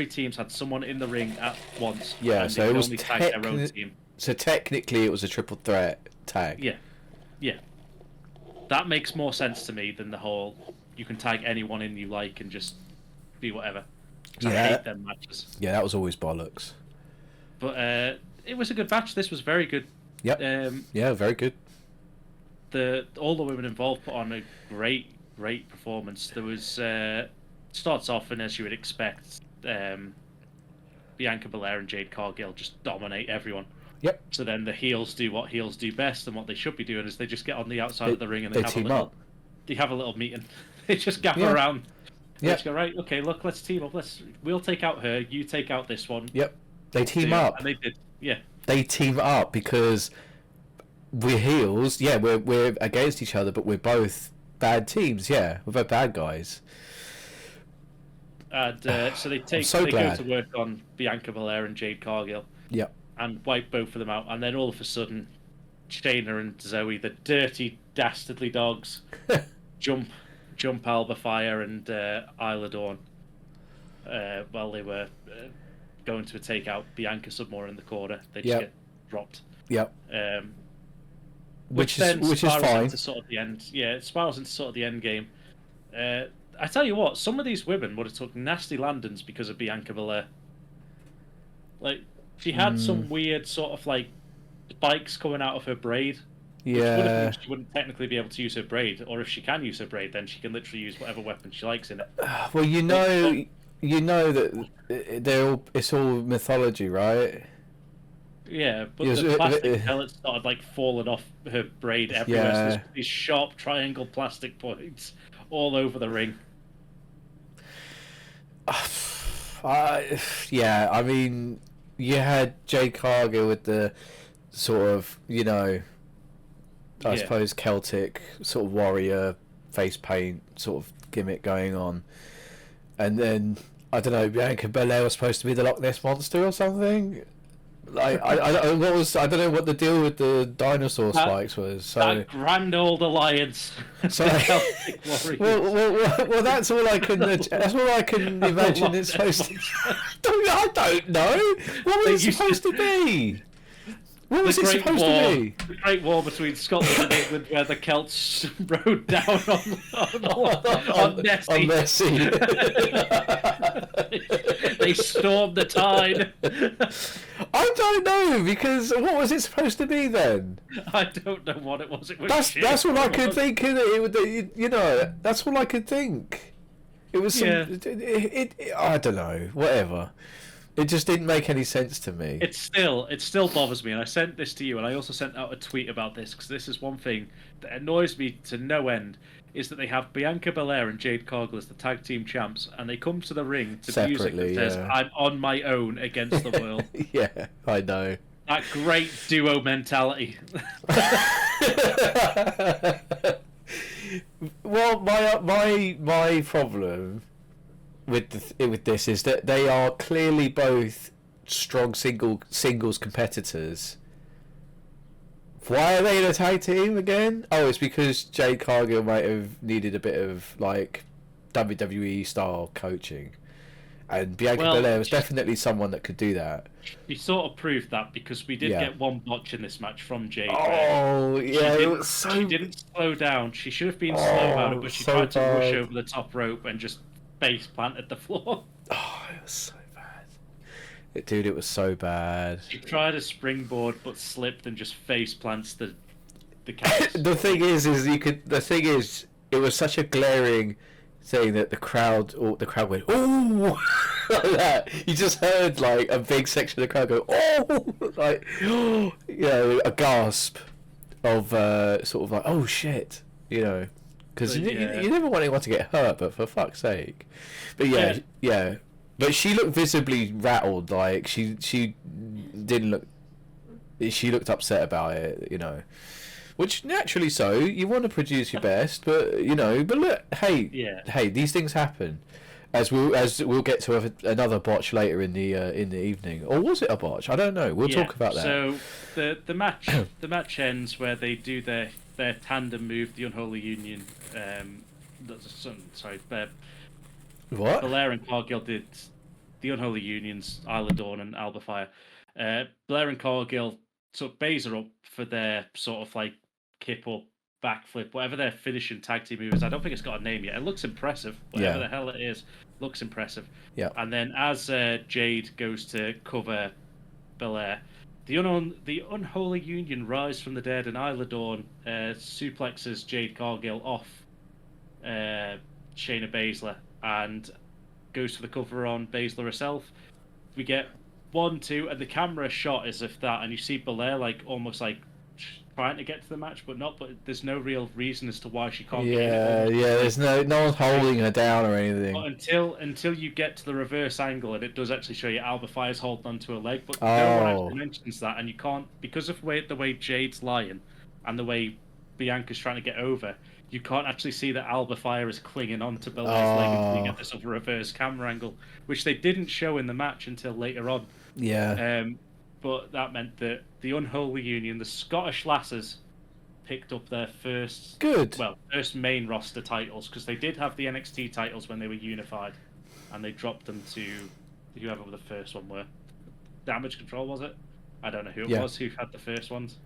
teams had someone in the ring at once. Yeah, and so it was only tag their own team. So technically, it was a triple threat tag. Yeah. That makes more sense to me than the whole you can tag anyone in you like and just be whatever. I hate them matches. Yeah, that was always bollocks. But it was a good match. This was very good. Yep. Yeah, very good. All the women involved put on a great performance. There was starts off, and as you would expect, Bianca Belair and Jade Cargill just dominate everyone. Yep. So then the heels do what heels do best, and what they should be doing is they just get on the outside of the ring and they team up. They have a little meeting. They just gather around. They just go, right, okay, look, let's team up. We'll take out her. You take out this one. Yep. They team up. And they did. Yeah. They team up because we're heels. Yeah, we're against each other, but we're both bad teams. Yeah, we're both bad guys. And so they go to work on Bianca Belair and Jade Cargill. Yep. And wipe both of them out, and then all of a sudden, Shayna and Zoe, the dirty, dastardly dogs, jump Alba Fire and Isla Dawn while they were going to take out Bianca somewhere in the corner. They just get dropped. Yep. Which is fine. Into sort of the end. Yeah, it spirals into sort of the end game. I tell you what, some of these women would have took nasty landings because of Bianca Belair. Like, she had some weird sort of like spikes coming out of her braid. Yeah. She wouldn't technically be able to use her braid, or if she can use her braid, then she can literally use whatever weapon she likes in it. Well, you know that it's all mythology, right? Yeah, but the plastic pellets started like falling off her braid everywhere. Yeah. So there's these sharp triangle plastic points all over the ring. Yeah, I mean, you had Jade Cargill with the sort of, you know, I suppose Celtic sort of warrior face paint sort of gimmick going on, and then I don't know, Bianca Belair was supposed to be the Loch Ness monster or something. Like I don't know what the deal with the dinosaur spikes was. So that grand old alliance. So well, that's all I can. That's all I can imagine. It's supposed to. I don't know. What was it supposed to be? What was it supposed to be? The Great War between Scotland and England, where the Celts rode down on Nessie. They stormed the tide. I don't know, because what was it supposed to be then? I don't know what it was. That's what I could think. You know, that's all I could think. It was some. I don't know. Whatever. It just didn't make any sense to me. It still bothers me, and I sent this to you, and I also sent out a tweet about this, because this is one thing that annoys me to no end, is that they have Bianca Belair and Jade Cargill as the tag team champs, and they come to the ring to music that says, I'm on my own against the world. Yeah, I know. That great duo mentality. Well, my problem with this is that they are clearly both strong singles competitors. Why are they in a tag team again? Oh, it's because Jade Cargill might have needed a bit of like WWE style coaching, and Bianca Belair was definitely someone that could do that. She sort of proved that because we did get one botch in this match from Jade. Oh, yeah, it was so... She didn't slow down. She should have been slow about it, but she tried to rush over the top rope and just face planted the floor. Oh, it was so bad. Dude, it was so bad. She tried a springboard but slipped and just face plants the cast. The thing is it was such a glaring thing that the crowd went, "Oh!" like that. You just heard like a big section of the crowd go, "Oh!" like, you know, a gasp of sort of like, "Oh shit," you know, because you never want anyone to get hurt, but for fuck's sake. But yeah. But she looked visibly rattled. Like she didn't look. She looked upset about it, you know. Which naturally so. You want to produce your best, but you know. But look, hey, these things happen. As we'll get to another botch later in the evening, or was it a botch? I don't know. We'll talk about that. So the match ends where they do their tandem move, the Unholy Union. What? Belair and Cargill did the Unholy Unions, Isla Dawn and Alba Fire. Blair and Cargill sort of base her up for their sort of like kip up, backflip, whatever their finishing tag team move is. I don't think it's got a name yet. It looks impressive. Whatever the hell it is, looks impressive. Yeah. And then as Jade goes to cover Belair, the Unholy Union rise from the dead, and Isla Dawn suplexes Jade Cargill off Shayna Baszler and goes for the cover on Baszler herself. We get 1-2, and the camera shot as if that, and you see Belair like almost like trying to get to the match, but there's no real reason as to why she can't. There's no one's holding her down or anything. But until you get to the reverse angle, and it does actually show you Alba Fire's holding onto her leg, but no one actually mentions that, and you can't, because of the way Jade's lying and the way Bianca's trying to get over. You can't actually see that Alba Fire is clinging onto Belair's leg until you get this other reverse camera angle, which they didn't show in the match until later on. Yeah. But that meant that the Unholy Union, the Scottish Lasses, picked up their first main roster titles, because they did have the NXT titles when they were unified, and they dropped them to whoever the first one were. Damage Control, was it? I don't know who it was who had the first ones.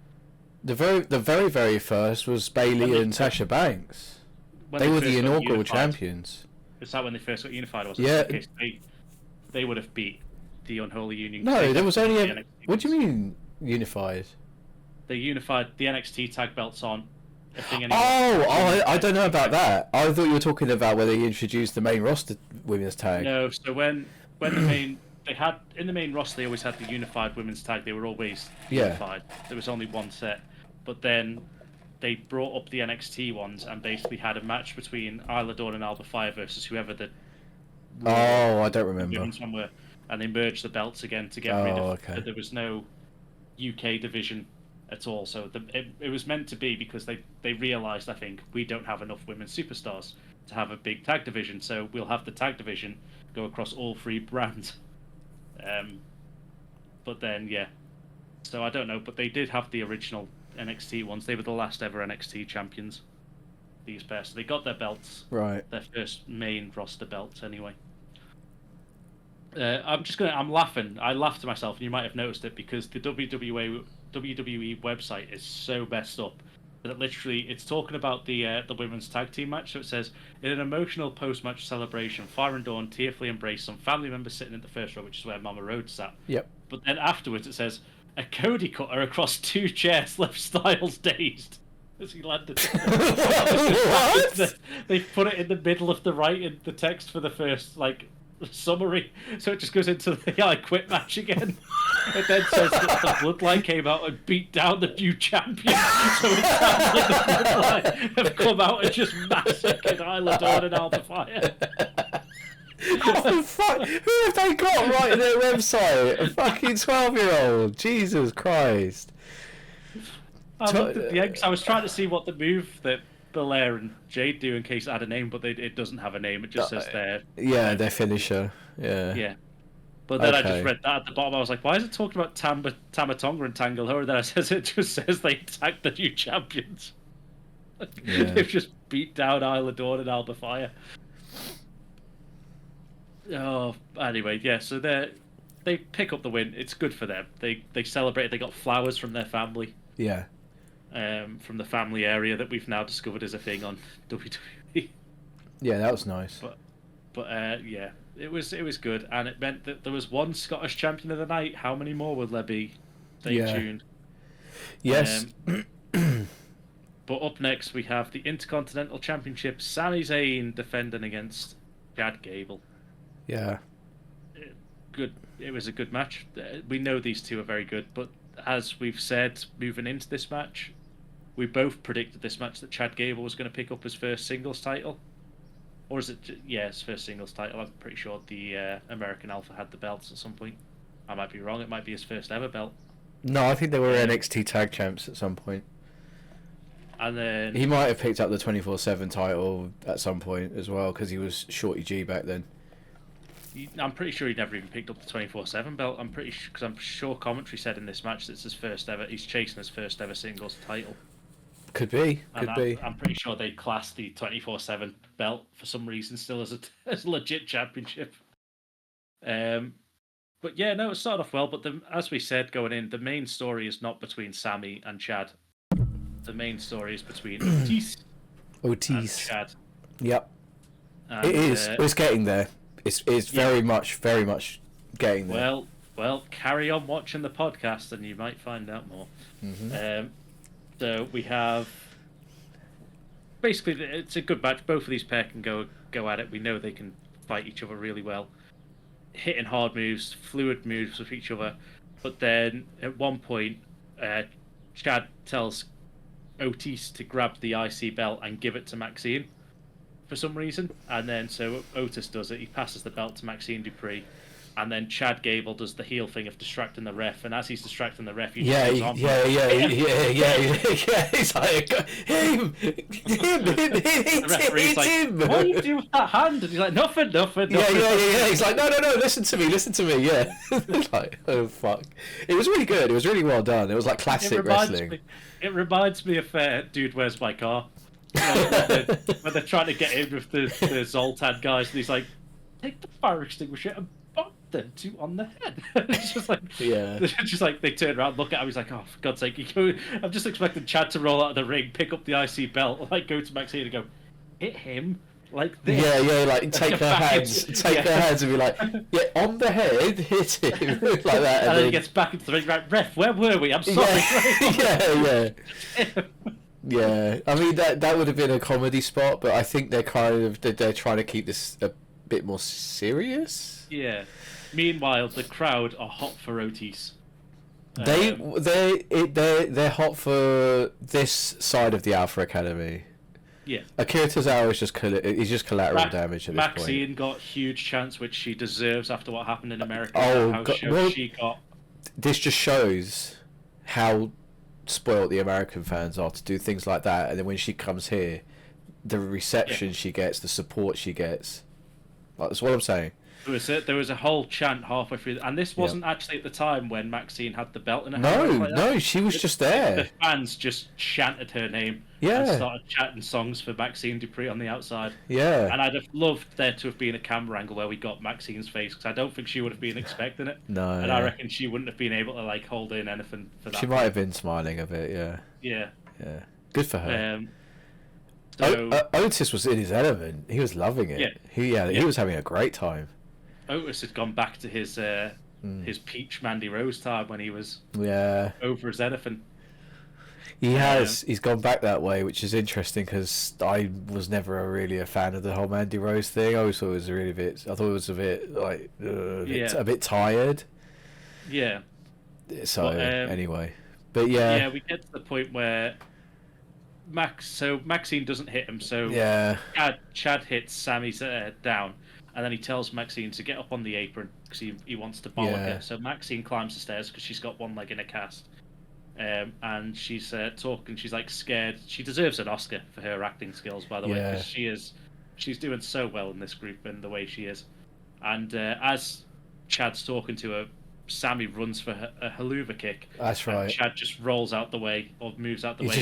The very first was Bayley and Sasha Banks. They were the inaugural champions. Is that when they first got unified? Was it? Yeah. Okay, so they would have beat the Unholy Union. No, there was only What do you mean unified? They unified the NXT tag belts on. I don't know about that. I thought you were talking about where they introduced the main roster women's tag. No, so when in the main roster, they always had the unified women's tag. They were always unified. There was only one set. But then they brought up the NXT ones and basically had a match between Isla Dawn and Alba Fire versus whoever the I don't remember. Women's one were, and they merged the belts again to get rid of. Okay. There was no UK division at all, so it was meant to be because they realised, I think, we don't have enough women's superstars to have a big tag division, so we'll have the tag division go across all three brands. But then so I don't know, but they did have the original NXT ones. They were the last ever NXT champions, these pairs. So they got their belts, right? Their first main roster belts, anyway. I'm laughing. I laughed to myself, and you might have noticed it because the WWE website is so messed up that it's talking about the women's tag team match. So it says, in an emotional post-match celebration, Fire and Dawn tearfully embraced some family members sitting in the first row, which is where Mama Rhodes sat. Yep. But then afterwards it says, a Cody cutter across two chairs left Styles dazed as he landed. What? They put it in the middle of the text for the first summary, so it just goes into the I Quit match again. It then says that the Bloodline came out and beat down the new champion. So it sounds like the Bloodline have come out and just massacred Isla Dawn and Alba Fire. What the fuck? Who have they got writing their website? A fucking 12-year-old. Jesus Christ. I looked at the eggs. I was trying to see what the move that Belair and Jade do in case it had a name, but it doesn't have a name. It just says their their finisher. Yeah. Yeah. But then I just read that at the bottom. I was like, why is it talking about Tama Tonga and Tangle Ho? And then it just says they attacked the new champions. They've just beat down Isla Dawn and Alba Fire. Oh, anyway, yeah. So they pick up the win. It's good for them. They celebrated. They got flowers from their family. Yeah. From the family area that we've now discovered is a thing on WWE. Yeah, that was nice. But yeah, it was good, and it meant that there was one Scottish champion of the night. How many more will there be? Stay tuned. Yes. But up next we have the Intercontinental Championship. Sami Zayn defending against Chad Gable. Yeah. Good. It was a good match. We know these two are very good, but as we've said, moving into this match, we both predicted this match that Chad Gable was going to pick up his first singles title. Or is it... Yeah, his first singles title. I'm pretty sure the American Alpha had the belts at some point. I might be wrong. It might be his first ever belt. No, I think they were NXT tag champs at some point. And then... He might have picked up the 24/7 title at some point as well, because he was Shorty G back then. I'm pretty sure he never even picked up the 24/7 belt. I'm pretty sure, because I'm sure commentary said in this match that it's his first ever. He's chasing his first ever singles title. Could be. I'm pretty sure they classed the 24/7 belt for some reason still as a legit championship. But yeah, no, it started off well. But as we said going in, the main story is not between Sami and Chad. The main story is between Otis and Chad. Yep. And, it is. It's getting there. It's very much getting there. Well, carry on watching the podcast and you might find out more. Mm-hmm. So we have... Basically, it's a good match. Both of these pair can go at it. We know they can fight each other really well. Hitting hard moves, fluid moves with each other. But then, at one point, Chad tells Otis to grab the IC belt and give it to Maxine for some reason. And then, so Otis does it. He passes the belt to Maxine Dupree. And then Chad Gable does the heel thing of distracting the ref, and as he's distracting the ref, yeah. He's like, him. The referee's like, him. what do you do with that hand? And he's like, nothing. Yeah. He's like, no, listen to me. Yeah. Like, oh fuck. It was really good. It was really well done. It was like classic wrestling. It reminds me of Dude, Where's My Car? You know, when they're trying to get in with the Zoltan guys, and he's like, take the fire extinguisher and them two on the head. It's just like, just like they turn around, look at him. He's like, oh, for God's sake! I'm just expecting Chad to roll out of the ring, pick up the IC belt, like go to Maxine and go, hit him like this. Yeah, like take her hands, and be like, yeah, on the head, hit him like that, and then he gets back into the ring. Right, ref, where were we? I'm sorry. Yeah. I mean that would have been a comedy spot, but I think they're trying to keep this a bit more serious. Yeah. Meanwhile, the crowd are hot for Otis. They're hot for this side of the Alpha Academy. Yeah. Akira Tozawa is just collateral damage at this point. Maxine got a huge chance, which she deserves after what happened in America. She got. This just shows how spoiled the American fans are to do things like that, and then when she comes here, the reception she gets, the support she gets. That's what I'm saying. There was a whole chant halfway through, and this wasn't actually at the time when Maxine had the belt in her hand. No, she was just there. The fans just chanted her name and started chanting songs for Maxine Dupree on the outside. Yeah. And I'd have loved there to have been a camera angle where we got Maxine's face, because I don't think she would have been expecting it. No. And I reckon she wouldn't have been able to like hold in anything for that. She might have been smiling a bit, Yeah. Good for her. Otis was in his element. He was loving it. He was having a great time. Otis had gone back to his peach Mandy Rose time when he was over as anything. He's gone back that way, which is interesting because I was never really a fan of the whole Mandy Rose thing. I always thought it was a bit like a bit tired. Yeah. So anyway, but we get to the point where Maxine doesn't hit him, so Chad hits Sami's down. And then he tells Maxine to get up on the apron because he wants to bollock her. So Maxine climbs the stairs because she's got one leg in a cast. and she's talking. She's like scared. She deserves an Oscar for her acting skills, by the way, because she's doing so well in this group and the way she is. And as Chad's talking to her, Sammy runs for a haluva kick. That's right. And Chad just rolls out the way or moves out the way.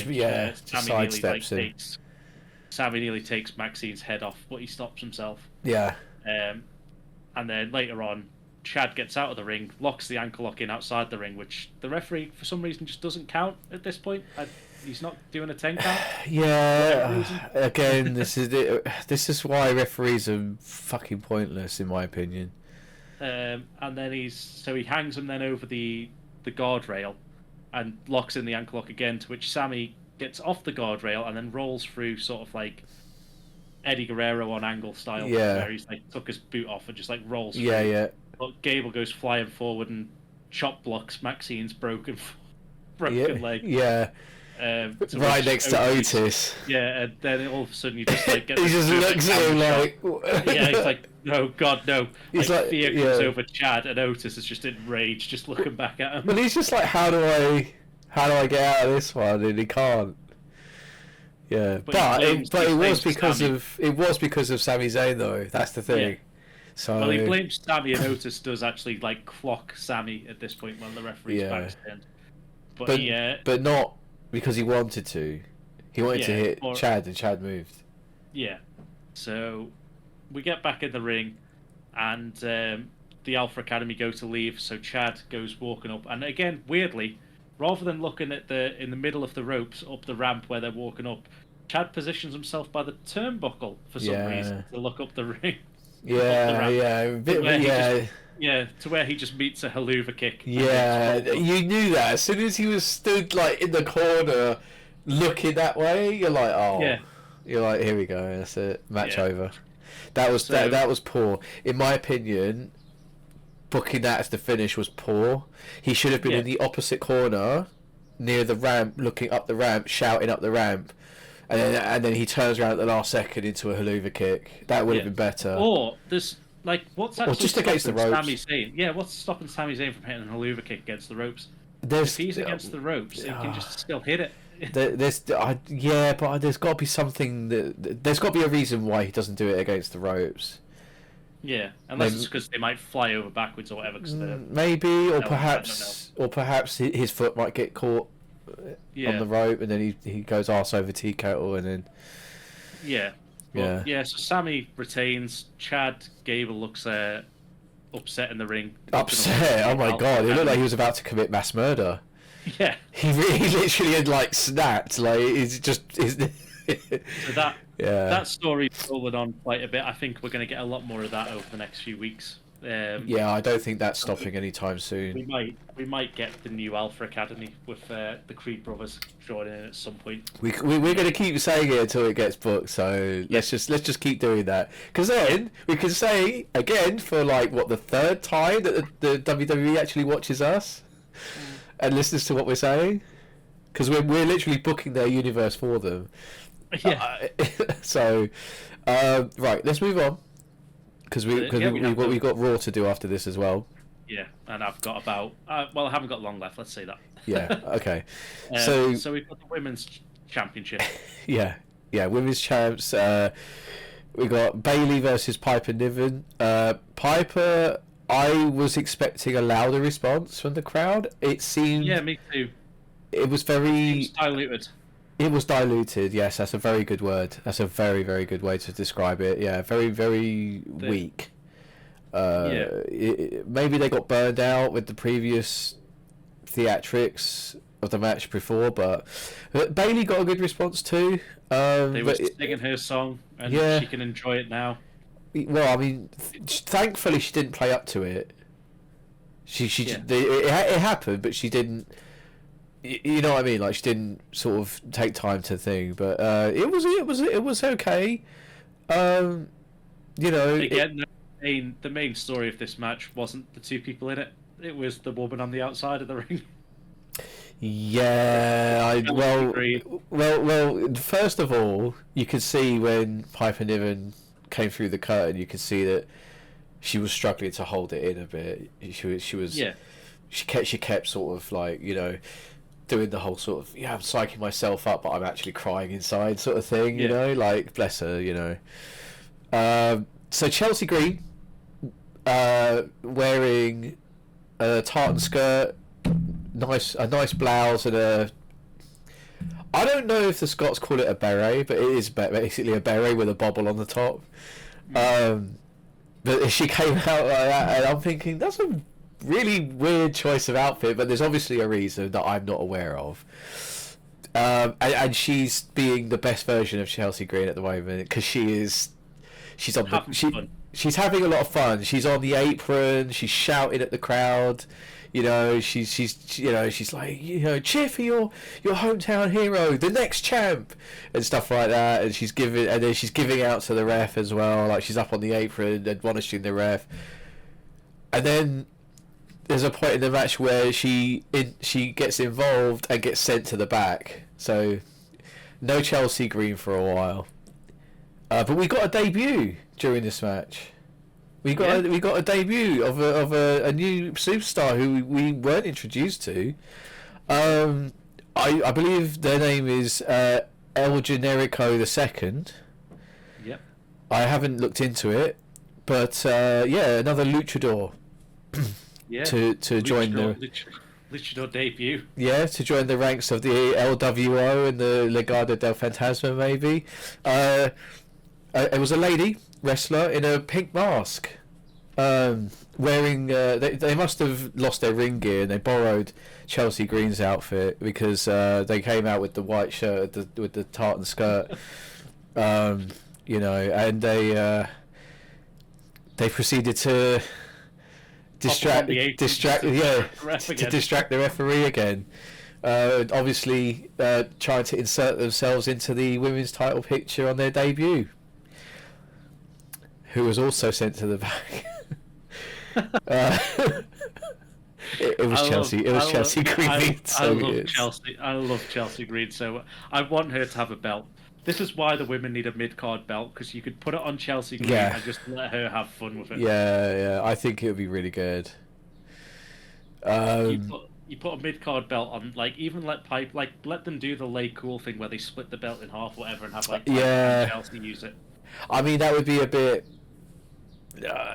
Sammy nearly takes Maxine's head off, but he stops himself. Yeah. And then later on, Chad gets out of the ring, locks the ankle lock in outside the ring, which the referee, for some reason, just doesn't count at this point. He's not doing a 10 count. Yeah. Again, this is why referees are fucking pointless, in my opinion. And then he hangs him then over the guardrail and locks in the ankle lock again, to which Sammy gets off the guardrail and then rolls through sort of like Eddie Guerrero on Angle style, where he's like took his boot off and just like rolls through. Yeah. But Gable goes flying forward and chop blocks Maxine's broken leg. Yeah. Right next to Otis. Yeah, and then all of a sudden you just like get. He just looks at him like. Yeah, he's like, no, God, no. He's like fear comes over Chad, and Otis is just in rage, just looking back at him. But he's just like, how do I get out of this one? And he can't. Yeah, but it was because of Sami Zayn though. That's the thing. Yeah. So he blames Sammy, and Otis does actually like clock Sammy at this point when the referee's back stand. But not because he wanted to. He wanted to hit Chad, and Chad moved. Yeah. So we get back in the ring, and the Alpha Academy go to leave. So Chad goes walking up, and again, weirdly, rather than looking at in the middle of the ropes up the ramp where they're walking up, Chad positions himself by the turnbuckle for some reason to look up the ring. To where he just meets a haluva kick. Yeah, you knew that as soon as he was stood like in the corner, looking that way. You're like, you're like, here we go. That's it. Match over. That was poor, in my opinion. Booking that as the finish was poor. He should have been in the opposite corner, near the ramp, looking up the ramp, shouting up the ramp. And then he turns around at the last second into a haluva kick. That would have been better. Or there's like what's actually just against the ropes. Sami Zayn? Yeah, what's stopping Sami Zayn from hitting a haluva kick against the ropes? If he's against the ropes, he can just still hit it. But there's got to be something there's got to be a reason why he doesn't do it against the ropes. Yeah, unless it's because they might fly over backwards or whatever. Maybe, or perhaps his foot might get caught on the rope, and then he goes arse over tea kettle, and then so Sammy retains. Chad Gable looks upset in the ring. Upset? Oh my god! It looked like he was about to commit mass murder. Yeah, he literally had like snapped. Like he's just. So that story rolling on quite a bit. I think we're going to get a lot more of that over the next few weeks. I don't think that's stopping anytime soon. We might get the new Alpha Academy with the Creed brothers joining in at some point. We're going to keep saying it until it gets booked. So let's just keep doing that, because then we can say again for like the third time that the WWE actually watches us and listens to what we're saying, because we're literally booking their universe for them. Yeah. So, right, let's move on, because we've got Raw to do after this as well. Yeah, and I've got about I haven't got long left. Let's say that. Yeah. Okay. So we've got the women's championship. Yeah, women's champs. We got Bayley versus Piper Niven. Piper, I was expecting a louder response from the crowd. It seemed. Yeah, me too. It was very diluted. It was diluted, yes, that's a very good word. That's a very, very good way to describe it. Yeah, very, very weak. Maybe they got burned out with the previous theatrics of the match before, but Bayley got a good response too. They were singing her song, and she can enjoy it now. Well, I mean, thankfully she didn't play up to it. It happened, but she didn't. You know what I mean? Like, she didn't sort of take time to think, but it was okay. Again, the main story of this match wasn't the two people in it. It was the woman on the outside of the ring. Yeah, well. First of all, you could see when Piper Niven came through the curtain, you could see that she was struggling to hold it in a bit. She was. Yeah. She kept sort of like doing the whole sort of I'm psyching myself up, but I'm actually crying inside sort of thing. You know, like bless her. You know. So Chelsea Green, wearing a tartan skirt, a nice blouse, and I don't know if the Scots call it a beret, but it is basically a beret with a bobble on the top. But she came out like that, and I'm thinking that's a really weird choice of outfit, but there's obviously a reason that I'm not aware of. And she's being the best version of Chelsea Green at the moment because she's having a lot of fun. She's on the apron, she's shouting at the crowd. You know, she's like, cheer for your hometown hero, the next champ, and stuff like that. And she's giving out to the ref as well. Like she's up on the apron admonishing the ref. And then there's a point in the match where she gets involved and gets sent to the back. So no Chelsea Green for a while. But we got a debut during this match. We got a debut of a new superstar who we weren't introduced to. I believe their name is El Generico II. Yep. I haven't looked into it, but another luchador. to join the luchador debut. Yeah, to join the ranks of the LWO and the Legado del Fantasma, maybe. It was a lady wrestler in a pink mask, wearing. They must have lost their ring gear and they borrowed Chelsea Green's outfit because they came out with the white shirt with the tartan skirt, and they proceeded to distract the referee again. Obviously, trying to insert themselves into the women's title picture on their debut. Who was also sent to the back. It was Chelsea Green. I love Chelsea Green. So I want her to have a belt. This is why the women need a mid-card belt, because you could put it on Chelsea Green and just let her have fun with it. Yeah. I think it would be really good. You put a mid-card belt on, even let them do the Lay Cool thing where they split the belt in half, or whatever, and have Chelsea use it. I mean, that would be a bit.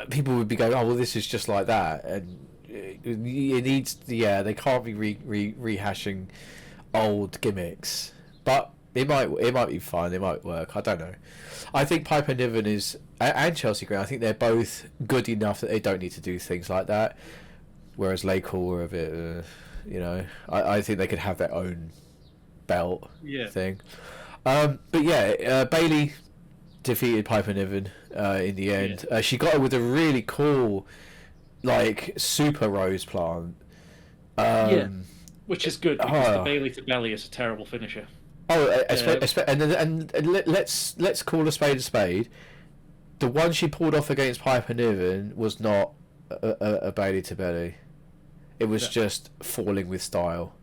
People would be going, oh well, this is just like that, and it needs. They can't be rehashing old gimmicks, but it might be fun. It might work. I don't know. I think Piper Niven and Chelsea Green. I think they're both good enough that they don't need to do things like that. Whereas Lay Cool were a bit, I think they could have their own belt thing. But Bailey defeated Piper Niven in the end. She got her with a really cool, super rose plant. Which is good because the Bailey to belly is a terrible finisher. And let's call a spade. The one she pulled off against Piper Niven was not a Bailey to belly. It was just falling with style.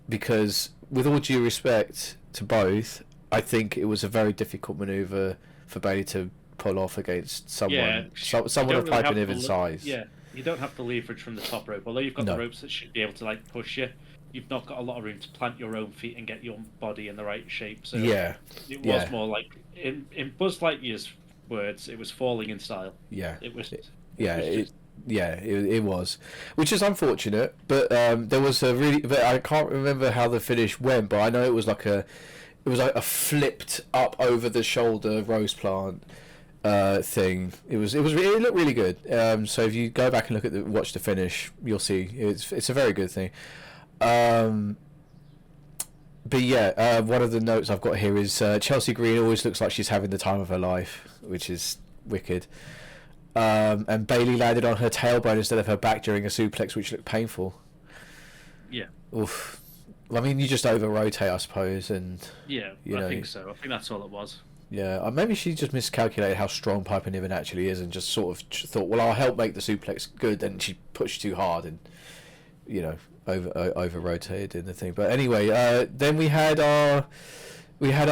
Because with all due respect to both, I think it was a very difficult maneuver for Bailey to pull off against someone of Piper Niven's size. Yeah, you don't have the leverage from the top rope. Although you've got the ropes that should be able to push you, you've not got a lot of room to plant your own feet and get your body in the right shape. So it was more like in Buzz Lightyear's words, it was falling in style. Yeah, it was. It was, which is unfortunate. But there was but I can't remember how the finish went. But I know it was like a flipped up over the shoulder rose plant thing. It looked really good. So if you go back and watch the finish, you'll see it's a very good thing. But one of the notes I've got here is Chelsea Green always looks like she's having the time of her life, which is wicked. And Bailey landed on her tailbone instead of her back during a suplex, which looked painful. Yeah. Oof. I mean, you just over-rotate, I suppose, and... Yeah, I think so. I think that's all it was. Yeah, maybe she just miscalculated how strong Piper Niven actually is and just sort of thought, well, I'll help make the suplex good, and she pushed too hard and, over-rotated in the thing. But anyway, then we had our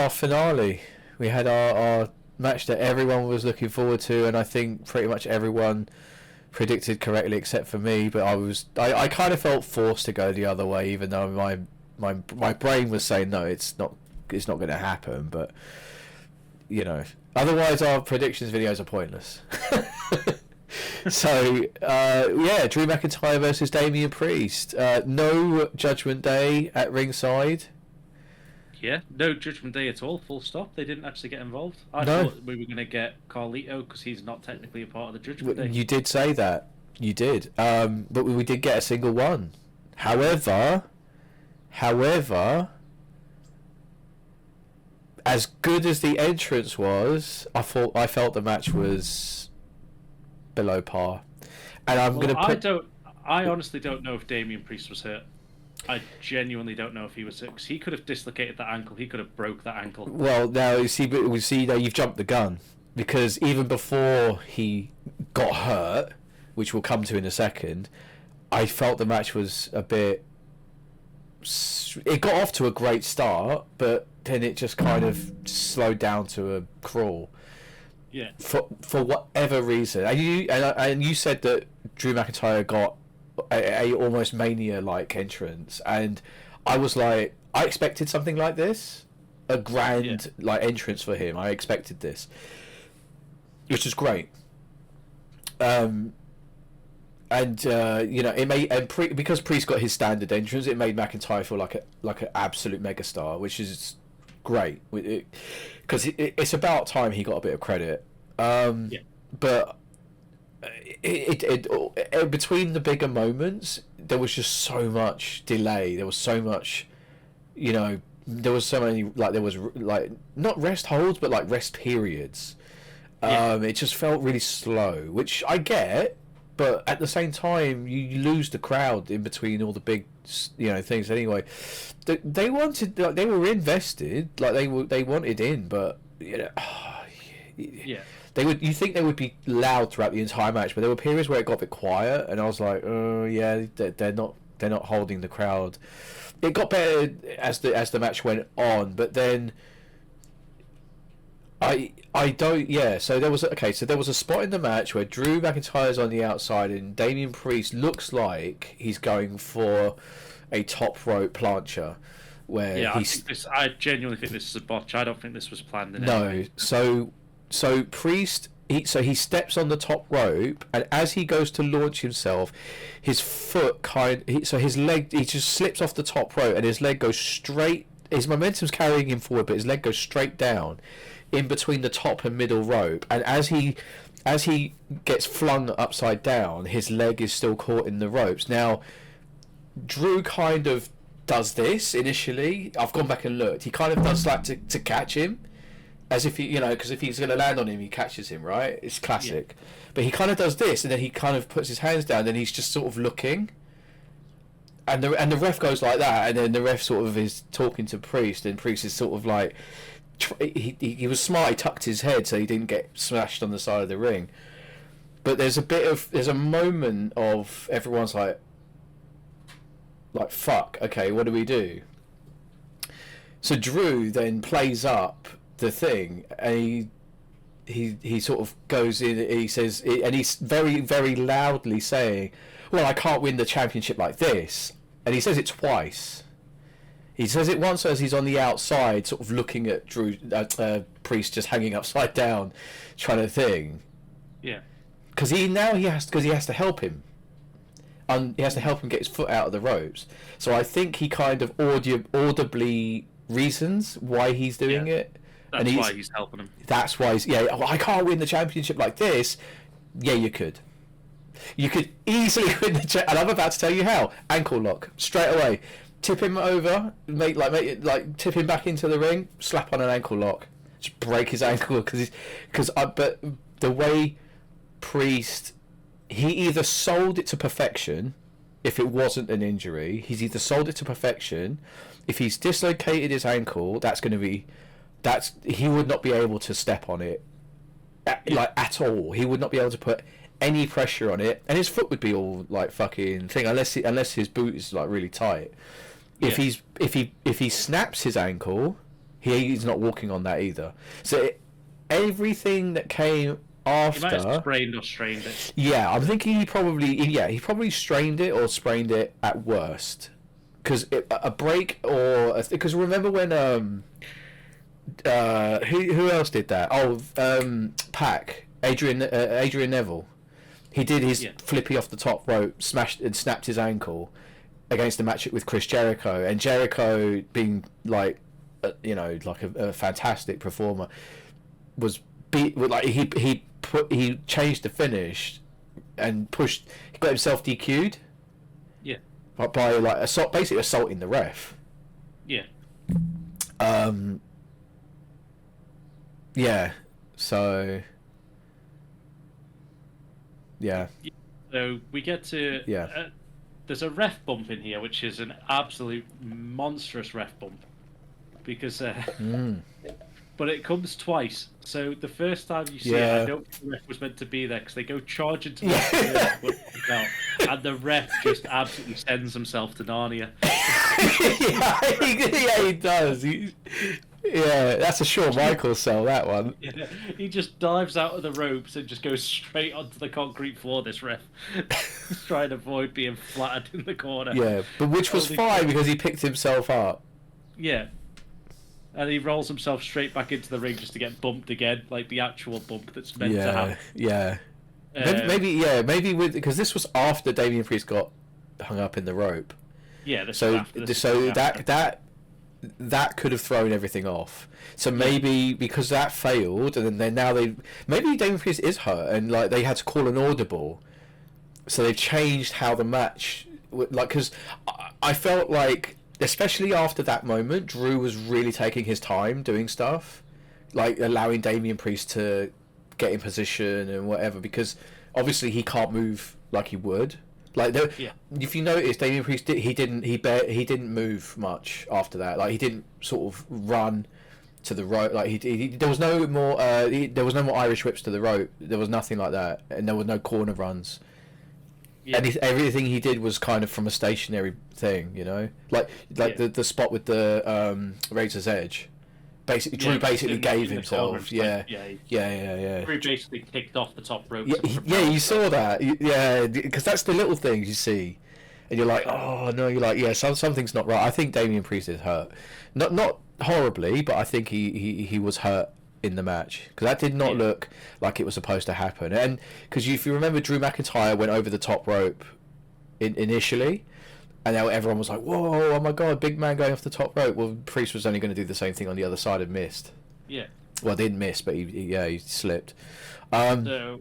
finale. We had our match that everyone was looking forward to, and I think pretty much everyone predicted correctly, except for me. But I kind of felt forced to go the other way, even though my brain was saying no, it's not going to happen. But otherwise our predictions videos are pointless. So Drew McIntyre versus Damian Priest. No Judgment Day at ringside. Yeah, no Judgment Day at all, full stop. They didn't actually get involved. I thought we were going to get Carlito because he's not technically a part of the Judgment Day. You did say that. You did. But we did get a single one. However, as good as the entrance was, I felt the match was below par. And I honestly don't know if Damian Priest was hurt. I genuinely don't know if he was hurt, because he could have dislocated that ankle. He could have broke that ankle. Well, now you see now you've jumped the gun, because even before he got hurt, which we'll come to in a second, I felt the match was a bit. It got off to a great start, but then it just kind of slowed down to a crawl. Yeah. For whatever reason, and you said that Drew McIntyre got a almost Mania-like entrance, and I was like, I expected something like this, a grand like entrance for him. I expected this, which is great. It made because Priest got his standard entrance, it made McIntyre feel like an absolute megastar, which is great. Because it's about time he got a bit of credit. But it between the bigger moments, there was just so much delay. There was so much, there was so many there was not rest holds, but like rest periods. It just felt really slow, which I get. But at the same time, you lose the crowd in between all the big, things. Anyway, they wanted, they were invested, they wanted in, but you think they would be loud throughout the entire match, but there were periods where it got a bit quiet, and I was like, they're not holding the crowd. It got better as the match went on, but then. So there was a spot in the match where Drew McIntyre's on the outside and Damian Priest looks like he's going for a top rope plancher, where I genuinely think this is a botch. I don't think this was planned in any way. So Priest he steps on the top rope, and as he goes to launch himself, his foot his leg, he just slips off the top rope and his leg goes straight. His momentum's carrying him forward, but his leg goes straight down in between the top and middle rope, and as he gets flung upside down, his leg is still caught in the ropes. Now, Drew kind of does this initially. I've gone back and looked. He kind of does that to catch him, as if he, because if he's going to land on him, he catches him, right? It's classic. Yeah. But he kind of does this, and then he kind of puts his hands down, and he's just sort of looking. And the ref goes like that, and then the ref sort of is talking to Priest, and Priest is sort of like, he was smart. He tucked his head so he didn't get smashed on the side of the ring. But there's a moment of everyone's like fuck, okay, what do we do? So Drew then plays up the thing, and he sort of goes in, and he says, and he's very, very loudly saying, well, I can't win the championship like this. And he says it twice. He says it once as he's on the outside, sort of looking at Priest just hanging upside down, trying to thing. Yeah. Because he has to help him. He has to help him get his foot out of the ropes. So I think he kind of audibly reasons why he's doing it. That's why he's helping him. That's why I can't win the championship like this. Yeah, you could. You could easily win the and I'm about to tell you how. Ankle lock straight away. Tip him over, tip him back into the ring. Slap on an ankle lock, just break his ankle but the way Priest, he either sold it to perfection. If it wasn't an injury, he's either sold it to perfection. If he's dislocated his ankle, he would not be able to step on it, at all. He would not be able to put any pressure on it, and his foot would be all fucking thing unless his boot is really tight. If he snaps his ankle, he's not walking on that either. So everything that came He might have after. sprained or strained it. Yeah, I'm thinking he probably strained it or sprained it at worst. Because a break or because remember when who else did that? Oh, Pac, Adrian Neville. He did his flippy off the top rope, smashed and snapped his ankle against the match with Chris Jericho, and Jericho being like, like a fantastic performer, was he changed the finish and he got himself DQ'd. Yeah. By like basically assaulting the ref. Yeah. Yeah. So. Yeah. So we get to. Yeah. There's a ref bump in here, which is an absolute monstrous ref bump, because. But it comes twice. So the first time you see it, I don't think the ref was meant to be there because they go charging to the and the ref just absolutely sends himself to Narnia. yeah, he does. That's a Shawn Michaels cell, that one. Yeah, he just dives out of the ropes and just goes straight onto the concrete floor, this ref. He's trying to avoid being flattered in the corner. Yeah, but which was fine because he picked himself up. Yeah. And he rolls himself straight back into the ring just to get bumped again, like the actual bump that's meant to happen. Yeah. Maybe because this was after Damian Priest got hung up in the rope. Yeah. So that could have thrown everything off. So maybe because that failed, and then now maybe Damian Priest is hurt, and like they had to call an audible. So they've changed how the match, like, because I felt like, especially after that moment, Drew was really taking his time doing stuff, like allowing Damian Priest to get in position and whatever, because obviously he can't move like he would. Like, if you notice, Damian Priest didn't move much after that. Like, he didn't sort of run to the rope. Like there was no more Irish whips to the rope. There was nothing like that, and there were no corner runs. Yeah. And everything he did was kind of from a stationary thing, like the spot with the Razor's Edge. Basically, Drew basically gave himself. Drew basically kicked off the top rope. You saw that. Yeah, because that's the little things you see, and you're like, oh no, you're like, something's not right. I think Damian Priest is hurt, not horribly, but I think he was hurt in the match, because that did not look like it was supposed to happen. And because if you remember, Drew McIntyre went over the top rope initially, and now everyone was like, whoa, oh my god, big man going off the top rope. Well, Priest was only going to do the same thing on the other side and missed. Yeah. Well, didn't miss, but he slipped. So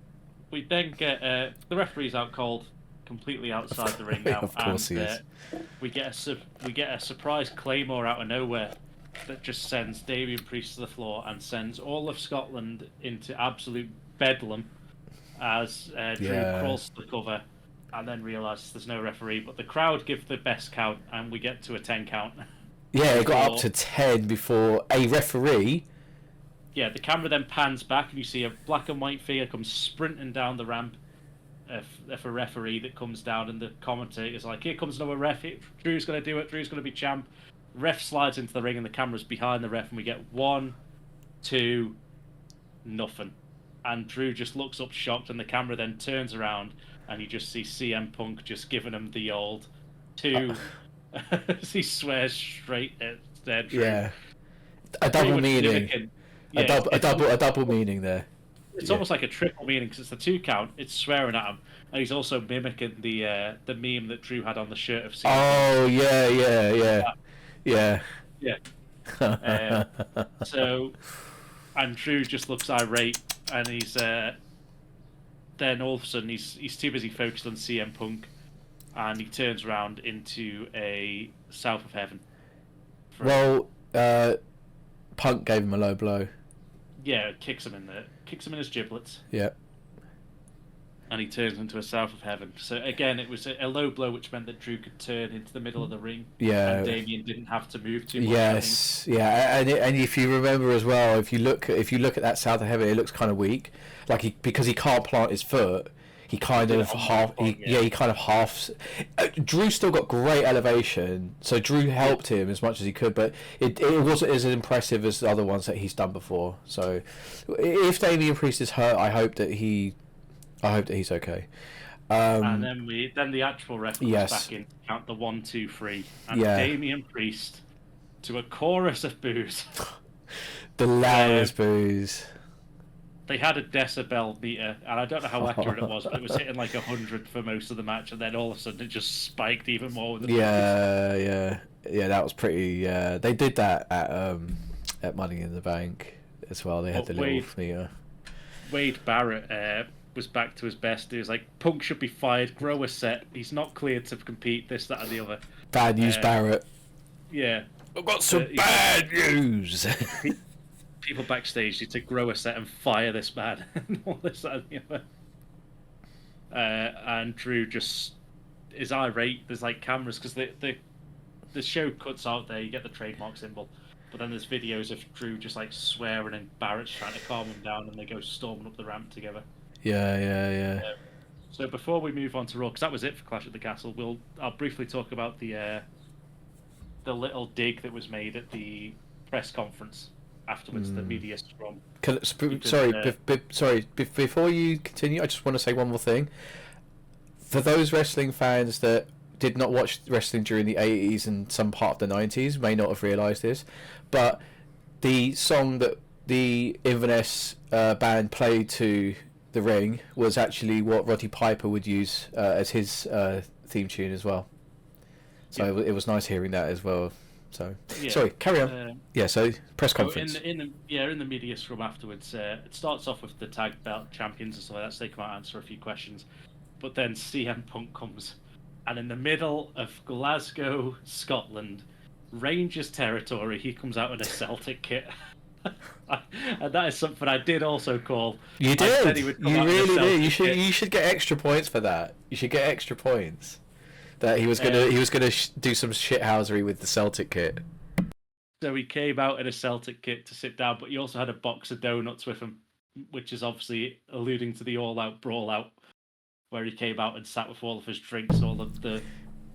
we then get the referee's out cold, completely outside the ring now. Of course he is. We get a surprise Claymore out of nowhere that just sends Damian Priest to the floor and sends all of Scotland into absolute bedlam as Drew crawls to the cover and then realises there's no referee, but the crowd give the best count and we get to a 10 count. Yeah, it got up to 10 before a referee. Yeah, the camera then pans back and you see a black and white figure come sprinting down the ramp of a referee that comes down, and the commentator's like, here comes another ref, Drew's going to do it, Drew's going to be champ. Ref slides into the ring and the camera's behind the ref, and we get 1, 2, nothing. And Drew just looks up shocked, and the camera then turns around and you just see CM Punk just giving him the old 2 he swears straight at Drew. Yeah. A double meaning. A double meaning there. It's almost like a triple meaning, because it's the 2 count, it's swearing at him, and he's also mimicking the meme that Drew had on the shirt of CM Punk. Oh, yeah. So, and Drew just looks irate, and he's then all of a sudden he's too busy focused on CM Punk, and he turns around into a South of Heaven. Punk gave him a low blow. Yeah, kicks him in his giblets. Yeah. And he turns into a South of Heaven. So again, it was a low blow, which meant that Drew could turn into the middle of the ring. Yeah. And Damien didn't have to move too much. Yes. Yeah. And if you remember as well, if you look at that South of Heaven, it looks kind of weak. Like because he can't plant his foot, he kind of half. He kind of half. Drew still got great elevation, so Drew helped him as much as he could, but it wasn't as impressive as the other ones that he's done before. So, if Damian Priest is hurt, I hope that he's okay. And then the actual ref comes back in, count the 1, 2, 3, and Damian Priest to a chorus of boos. The loudest boos. They had a decibel meter, and I don't know how accurate it was, but it was hitting like 100 for most of the match, and then all of a sudden it just spiked even more. With the that was pretty. They did that at Money in the Bank as well. They had the little meter. Wade Barrett was back to his best. He was like, Punk should be fired, grow a set. He's not cleared to compete, this, that, and the other. Bad news, Barrett. Yeah. I've got some bad news. People backstage need to grow a set and fire this man and all this, that, and the other. And Drew just is irate. There's like cameras because the show cuts out there. You get the trademark symbol, but then there's videos of Drew just like swearing and Barrett's trying to calm him down, and they go storming up the ramp together. Yeah. So before we move on to Raw, because that was it for Clash at the Castle, I'll briefly talk about the little dig that was made at the press conference afterwards, the media scrum. Before you continue, I just want to say one more thing. For those wrestling fans that did not watch wrestling during the 80s and some part of the 90s, may not have realised this, but the song that the Inverness band played to the ring was actually what Roddy Piper would use as his theme tune as well. So it was nice hearing that as well. So sorry, carry on. So press conference. In the media scrum afterwards, it starts off with the tag belt champions and stuff like that. So they come out and answer a few questions, but then CM Punk comes, and in the middle of Glasgow, Scotland, Rangers territory, he comes out in a Celtic kit. And that is something I did also call. You did. You really did. You should get extra points for that. You should get extra points. That he was gonna do some shithousery with the Celtic kit. So he came out in a Celtic kit to sit down, but he also had a box of donuts with him, which is obviously alluding to the all-out brawl-out, where he came out and sat with all of his drinks, all of the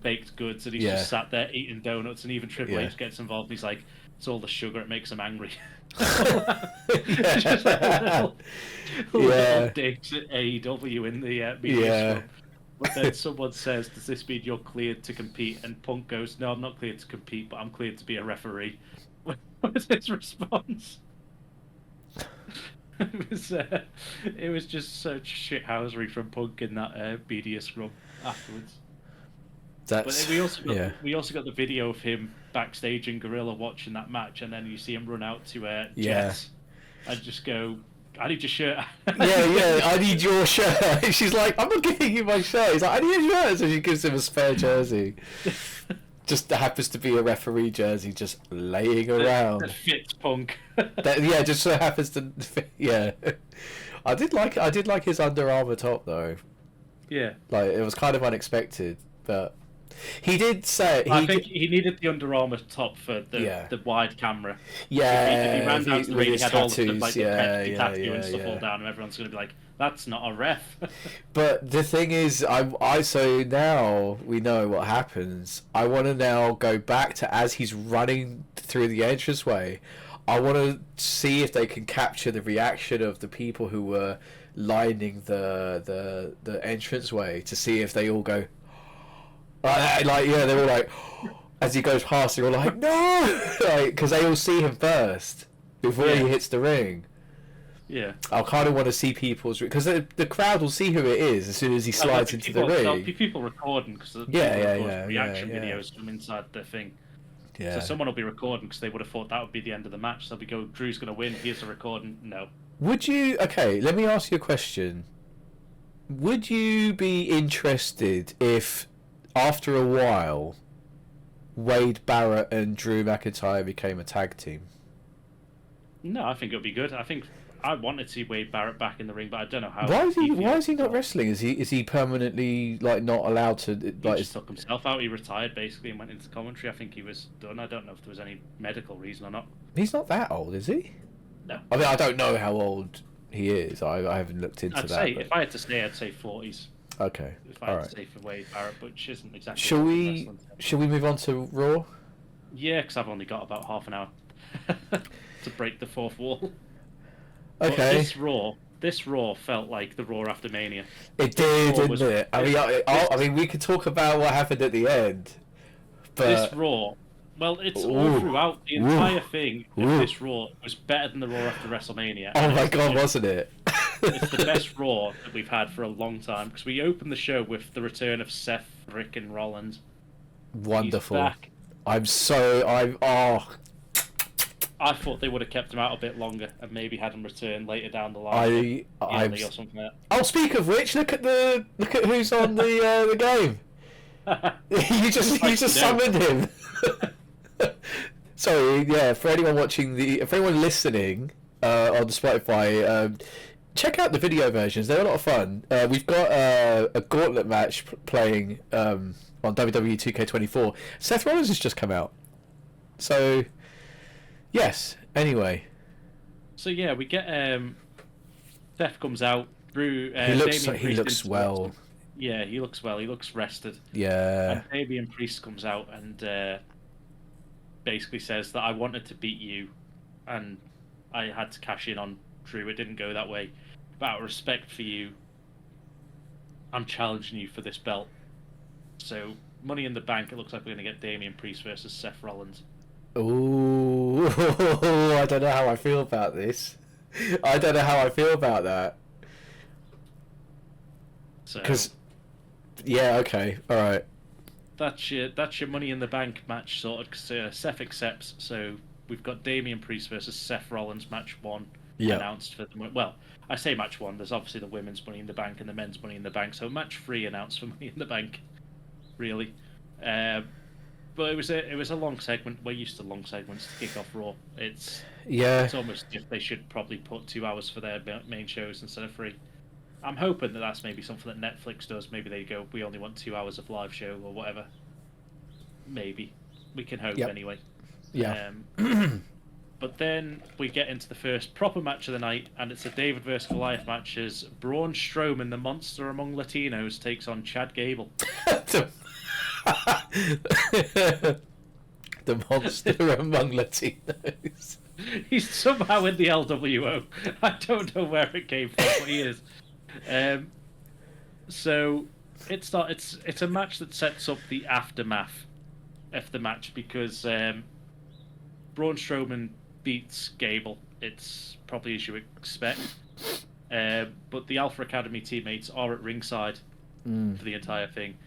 baked goods, and he's just sat there eating donuts. And even Triple H gets involved. And he's like, "It's all the sugar; it makes him angry." Just like little digs at AEW in the media scrum. But then someone says, "Does this mean you're cleared to compete?" And Punk goes, "No, I'm not cleared to compete, but I'm cleared to be a referee." What was his response? It was just such shithousery from Punk in that media scrum afterwards. But we also got the video of him backstage in Gorilla watching that match, and then you see him run out to Jess and just go, "I need your shirt." I need your shirt. She's like, "I'm not giving you my shirt." He's like, "I need your shirt." So she gives him a spare jersey. Just happens to be a referee jersey, just laying around. That fits Punk. Just so happens to fit. Yeah, I did like his Under Armour top though. Yeah, like it was kind of unexpected, but he did say I think he needed the Under Armour top for the wide camera. Yeah, if he ran down to the ring, he had all the like the tattoo and stuff all down, and everyone's going to be like, "That's not a ref." But the thing is, so now we know what happens. I want to now go back to as he's running through the entranceway. I want to see if they can capture the reaction of the people who were lining the entranceway to see if they all go. They're all like, as he goes past, they're all like, "No!" Because they all see him first before he hits the ring. Yeah. I kind of want to see people's... Because the crowd will see who it is as soon as he slides into the ring. There'll be people recording, because reaction videos from inside the thing. Yeah. So someone will be recording, because they would have thought that would be the end of the match. So we go, Drew's going to win, here's the recording. No. Would you... Okay, let me ask you a question. Would you be interested if... After a while, Wade Barrett and Drew McIntyre became a tag team? No, I think it would be good. I think I wanted to see Wade Barrett back in the ring, but I don't know how. Why is he not wrestling? Is he permanently not allowed to? He just took himself out. He retired basically and went into commentary. I think he was done. I don't know if there was any medical reason or not. He's not that old, is he? No. I mean, I don't know how old he is. I haven't looked into I'd that. say if I had to say, I'd say 40s. Okay. If I had to say for Wade Barrett, but she isn't exactly. Shall we move on to Raw? Yeah, because I've only got about half an hour to break the fourth wall. Okay. But this Raw felt like the Raw after Mania. It did, didn't it? I mean, we could talk about what happened at the end, but this Raw, well, it's all throughout the entire thing. This Raw was better than the Raw after WrestleMania. Oh my god, wasn't it? It's the best Raw that we've had for a long time, because we opened the show with the return of Seth frickin' Rollins. Wonderful. He's back. I thought they would have kept him out a bit longer and maybe had him return later down the line. Or something like that. Oh, speak of which, look at who's on the game. you just summoned him. Sorry, yeah. For anyone listening on Spotify, check out the video versions. They're a lot of fun. We've got a gauntlet match playing on WWE 2K24. Seth Rollins has just come out. So, yes. Anyway. So yeah, we get Seth comes out. Drew. He looks well. Yeah, he looks well. He looks rested. Yeah. And Damian Priest comes out and basically says that I wanted to beat you, and I had to cash in on Drew. It didn't go that way. But out of respect for you, I'm challenging you for this belt. So, Money in the Bank, it looks like we're going to get Damian Priest versus Seth Rollins. Ooh, I don't know how I feel about this. I don't know how I feel about that. Because, yeah, okay, all right. That's your Money in the Bank match sorted, because Seth accepts. So we've got Damian Priest versus Seth Rollins, match 1 announced for the. Well, I say match 1. There's obviously the women's Money in the Bank and the men's Money in the Bank. So match 3 announced for Money in the Bank, really. But it was a long segment. We're used to long segments to kick off Raw. It's almost as if they should probably put 2 hours for their main shows instead of 3. I'm hoping that that's maybe something that Netflix does. Maybe they go, we only want 2 hours of live show or whatever. Maybe. We can hope anyway. Yeah. But then we get into the first proper match of the night, and it's a David versus Goliath match as Braun Strowman, the monster among Latinos, takes on Chad Gable. The monster among Latinos. He's somehow in the LWO. I don't know where it came from, but he is. So it's a match that sets up the aftermath of the match, because Braun Strowman beats Gable. It's probably as you expect. But the Alpha Academy teammates are at ringside for the entire thing.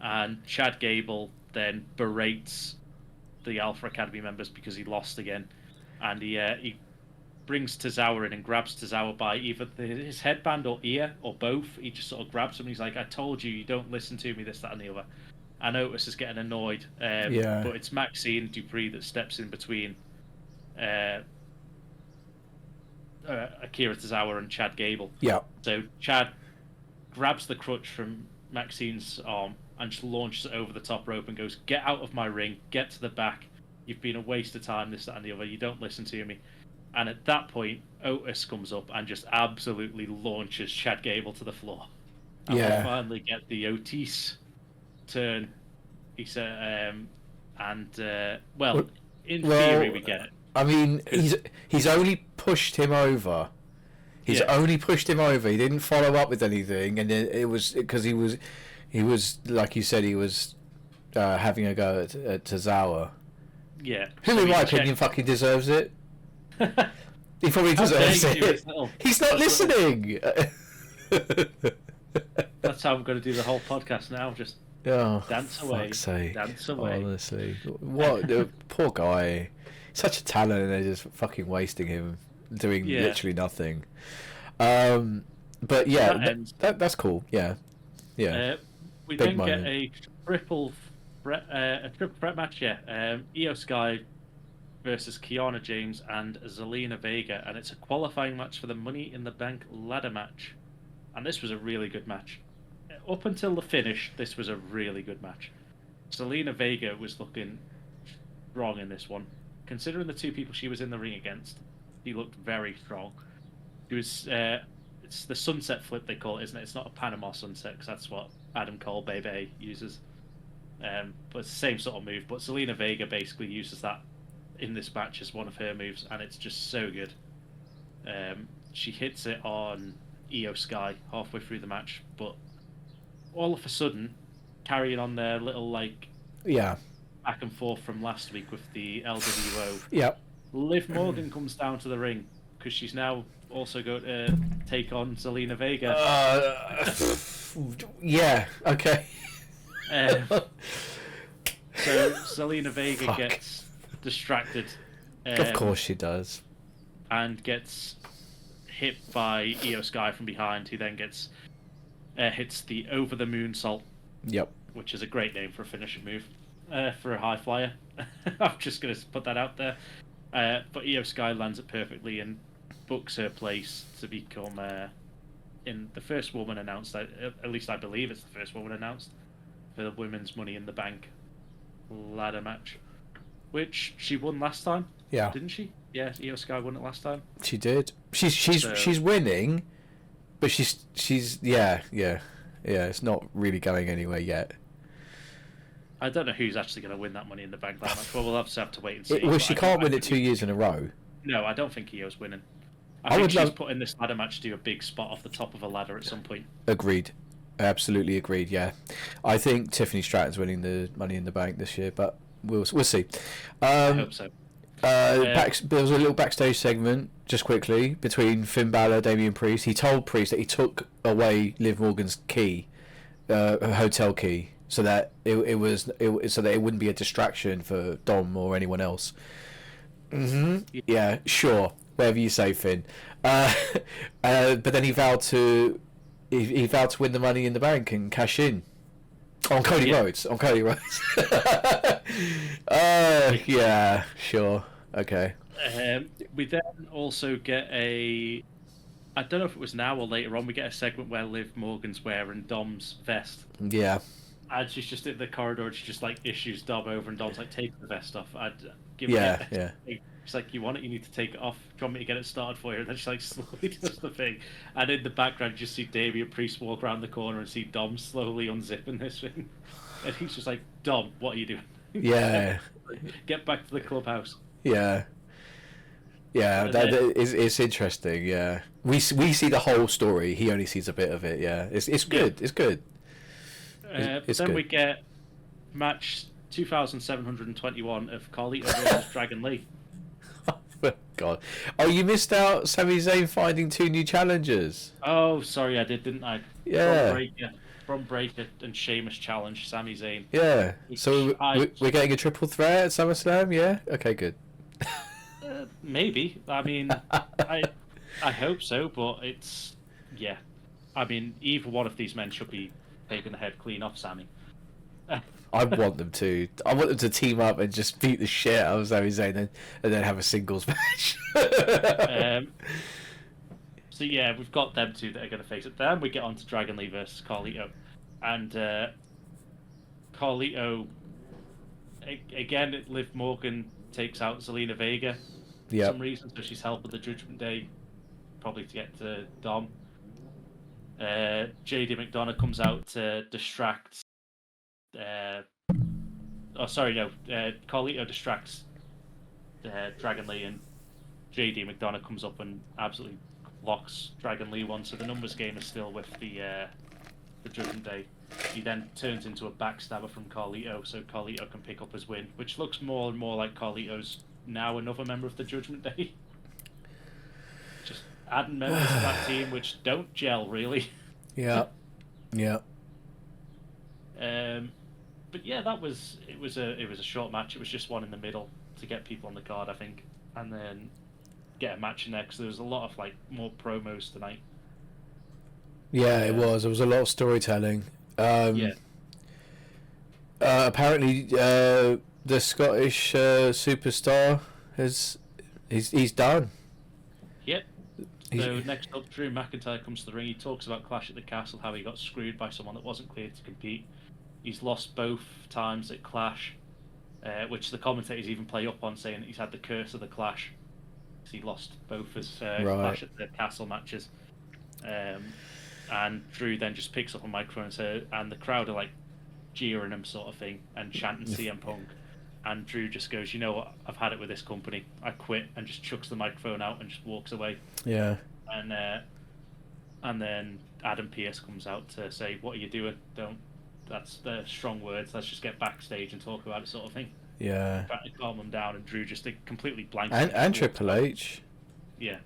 And Chad Gable then berates the Alpha Academy members because he lost again. And he brings Tozawa in and grabs Tozawa by either his headband or ear, or both. He just sort of grabs him and he's like, I told you don't listen to me, this, that, and the other. And Otis is getting annoyed. But it's Maxine Dupree that steps in between Akira Tozawa and Chad Gable. Yeah. So Chad grabs the crutch from Maxine's arm and just launches it over the top rope and goes, get out of my ring, get to the back. You've been a waste of time, this, that, and the other. You don't listen to me. And at that point, Otis comes up and just absolutely launches Chad Gable to the floor. And we finally get the Otis turn. He said, in theory, we get it. I mean, he's only pushed him over. He didn't follow up with anything, and it was because he was like you said, he was having a go at Tozawa. Yeah. Who, in my opinion, fucking deserves it. He probably deserves it. He's not listening. That's how I'm going to do the whole podcast now. Just dance away. Dance away. Honestly, what the poor guy. Such a talent, and they're just fucking wasting him, doing literally nothing. But yeah, that's cool. Yeah. We then get a triple threat match. Io Sky versus Kiana James and Zelina Vega, and it's a qualifying match for the Money in the Bank ladder match. And this was a really good match. Up until the finish, this was a really good match. Zelina Vega was looking strong in this one. Considering the 2 people she was in the ring against, she looked very strong. It was it's the sunset flip they call it, isn't it? It's not a Panama sunset because that's what Adam Cole Bebe uses. But it's the same sort of move. But Zelina Vega basically uses that in this match as one of her moves, and it's just so good. She hits it on Io Sky halfway through the match, but all of a sudden, carrying on their little back and forth from last week with the LWO. Yep. Liv Morgan comes down to the ring because she's now also going to take on Zelina Vega. Yeah. Okay. So Zelina Vega gets distracted. Of course she does. And gets hit by Io Sky from behind, who then gets hits the over the moonsault. Yep. Which is a great name for a finishing move for a high flyer. I'm just going to put that out there. But Io Sky lands it perfectly and books her place to become in the first woman announced. At least I believe it's the first woman announced for the women's Money in the Bank ladder match, which she won last time. Yeah, didn't she? Yeah, Io Sky won it last time. She did. She's winning, but she's yeah. It's not really going anywhere yet. I don't know who's actually going to win that Money in the Bank ladder match. Well, we'll have to wait and see. Well, she can't win it 2 years in a row. No, I don't think Io's winning. I think she's putting this ladder match to do a big spot off the top of a ladder at some point. Agreed. Absolutely agreed, yeah. I think Tiffany Stratton's winning the Money in the Bank this year, but we'll see. I hope so. There was a little backstage segment, just quickly, between Finn Balor, Damian Priest. He told Priest that he took away Liv Morgan's key, her hotel key, so that it wouldn't be a distraction for Dom or anyone else. Yeah, sure. Whatever you say, Finn. But then he vowed to win the Money in the Bank and cash in on Cody Rhodes. Yeah, sure. Okay. We then also get I don't know if it was now or later on, we get a segment where Liv Morgan's wearing Dom's vest. Yeah. And she's just in the corridor and she just like issues Dom over and Dom's like, take the vest off. Yeah. She's like, you want it? You need to take it off. Do you want me to get it started for you? And then she like slowly does the thing. And in the background, you just see Damian Priest walk around the corner and see Dom slowly unzipping this thing. And he's just like, Dom, what are you doing? Yeah. Get back to the clubhouse. Yeah. Yeah, it's interesting. Yeah, we see the whole story. He only sees a bit of it. Yeah, it's good. Yeah. It's good. Then good. We get match 2,721 of Carlito versus Dragon Lee. Oh, God. Oh, you missed out Sami Zayn finding 2 new challengers. Oh, sorry, I did, didn't I? Yeah. From Breaker and Sheamus challenge Sami Zayn. Yeah. So we're getting a triple threat at SummerSlam. Yeah. Okay. Good. Maybe. I mean, I hope so, but it's I mean, either one of these men should be taking the head clean off Sami. I want them to. I want them to team up and just beat the shit out of Sami Zayn and then have a singles match. So yeah, we've got them two that are going to face it. Then we get on to Dragon Lee versus Carlito, and Carlito again. Liv Morgan takes out Zelina Vega for some reason, so she's helping the Judgment Day, probably to get to Dom. JD McDonough comes out to distract. Carlito distracts Dragon Lee, and JD McDonough comes up and absolutely locks Dragon Lee one. So the numbers game is still with the Judgment Day. He then turns into a backstabber from Carlito, so Carlito can pick up his win, which looks more and more like Carlito's now another member of the Judgment Day. Just adding members to that team which don't gel really. Yeah. But yeah, it was a short match. It was just one in the middle to get people on the card, I think, and then get a match next. There was a lot of like more promos tonight. Yeah, it was. There was a lot of storytelling. Apparently, the Scottish superstar he's done. Yep. So next up, Drew McIntyre comes to the ring. He talks about Clash at the Castle, how he got screwed by someone that wasn't cleared to compete. He's lost both times at Clash, which the commentators even play up on, saying that he's had the curse of the Clash. because he lost both his Clash at the Castle matches. And Drew then just picks up a microphone and the crowd are like jeering him sort of thing and chanting CM Punk. And Drew just goes, you know what, I've had it with this company. I quit, and just chucks the microphone out and just walks away. Yeah. And then Adam Pearce comes out to say, what are you doing? That's the strong words. Let's just get backstage and talk about it sort of thing. Yeah. Trying to calm them down, and Drew just completely blanks. And Triple H. Yeah.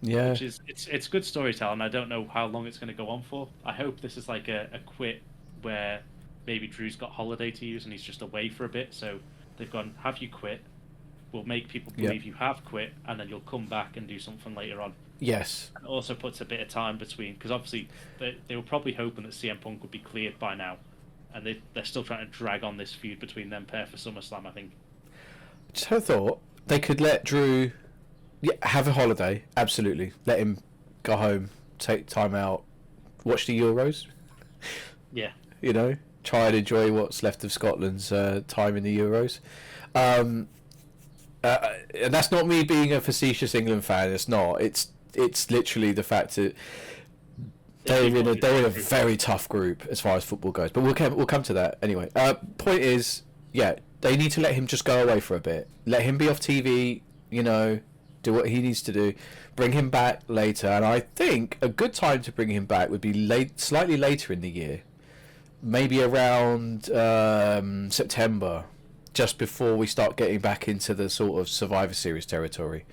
Yeah. Which is, it's good storytelling. I don't know how long it's going to go on for. I hope this is like a quit where maybe Drew's got holiday to use and he's just away for a bit. So they've gone, have you quit? We'll make people believe you have quit, and then you'll come back and do something later on. Yes. And it also puts a bit of time between, because obviously they were probably hoping that CM Punk would be cleared by now, and they're still trying to drag on this feud between them pair for SummerSlam, I think. Just had a thought. They could let Drew have a holiday, absolutely. Let him go home, take time out, watch the Euros. Yeah. You know, try and enjoy what's left of Scotland's time in the Euros. And that's not me being a facetious England fan. It's not. It's literally the fact that they're in a very tough group as far as football goes. But we'll come to that anyway. Point is, they need to let him just go away for a bit. Let him be off TV. You know, do what he needs to do. Bring him back later. And I think a good time to bring him back would be slightly later in the year, maybe around September. Just before we start getting back into the sort of Survivor Series territory.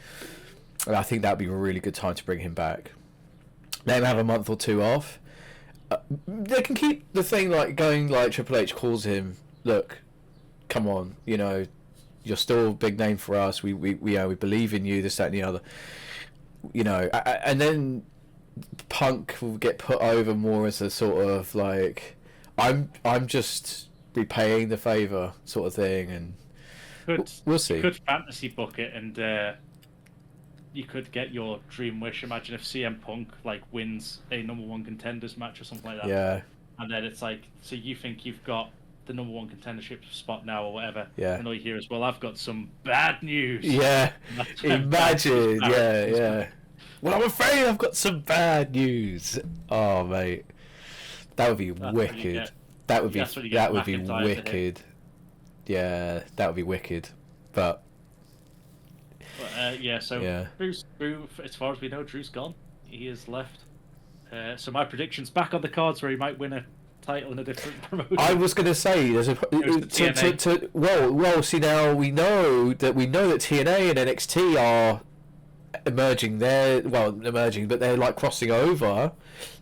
And I think that would be a really good time to bring him back. Let him have a month or two off. They can keep the thing like going, like Triple H calls him, look, come on, you know, you're still a big name for us. We believe in you, this, that and the other. You know, and then Punk will get put over more as a sort of like, I'm just repaying the favour sort of thing, and we'll see. You could fantasy book it, and you could get your dream wish. Imagine if CM Punk like wins a number one contenders match or something like that. Yeah. And then it's like, so you think you've got the number one contendership spot now or whatever. Yeah. And all you hear is, well, I've got some bad news. Yeah. Imagine. Yeah. Well, I'm afraid I've got some bad news. Oh, mate. That would be wicked. That would be wicked. Yeah, that would be wicked. But Drew, as far as we know, Drew's gone. He is left. So my prediction's back on the cards where he might win a title in a different promotion. I was going to say there's see, now we know that TNA and NXT are emerging. But they're like crossing over.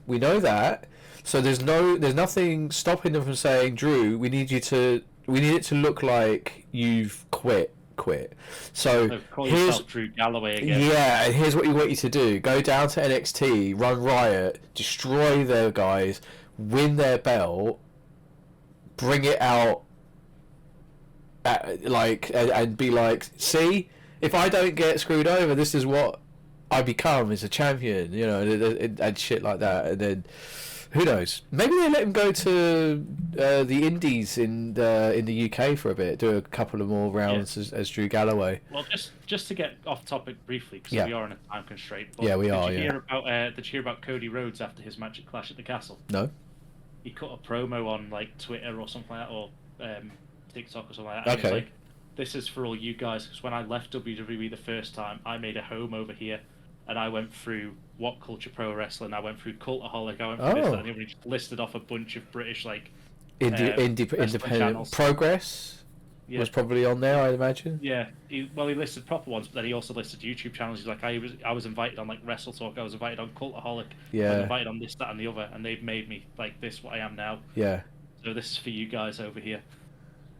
We know that. So there's nothing stopping them from saying, Drew, we need it to look like you've quit. So call yourself Drew Galloway again. Yeah, and here's what we want you to do: go down to NXT, run riot, destroy their guys, win their belt, bring it out, and be like, see, if I don't get screwed over, this is what I become as a champion, you know, and shit like that, and then. Who knows? Maybe they let him go to the Indies in the UK for a bit, do a couple of more rounds as Drew Galloway. Well, just to get off topic briefly, because we are on a time constraint. But we are. Did you hear about Cody Rhodes after his match at Clash at the Castle? No. He cut a promo on like Twitter or something like that, or TikTok or something like that. Okay. And he was like, this is for all you guys, because when I left WWE the first time, I made a home over here. And I went through What Culture Pro Wrestling, I went through Cultaholic, I went through this, and he just listed off a bunch of British independent channels. Progress was probably on there, I'd imagine. Yeah, he listed proper ones, but then he also listed YouTube channels. He's like, I was invited on like Wrestle Talk, I was invited on Cultaholic, I was invited on this, that, and the other, and they've made me like this, what I am now. Yeah. So this is for you guys over here.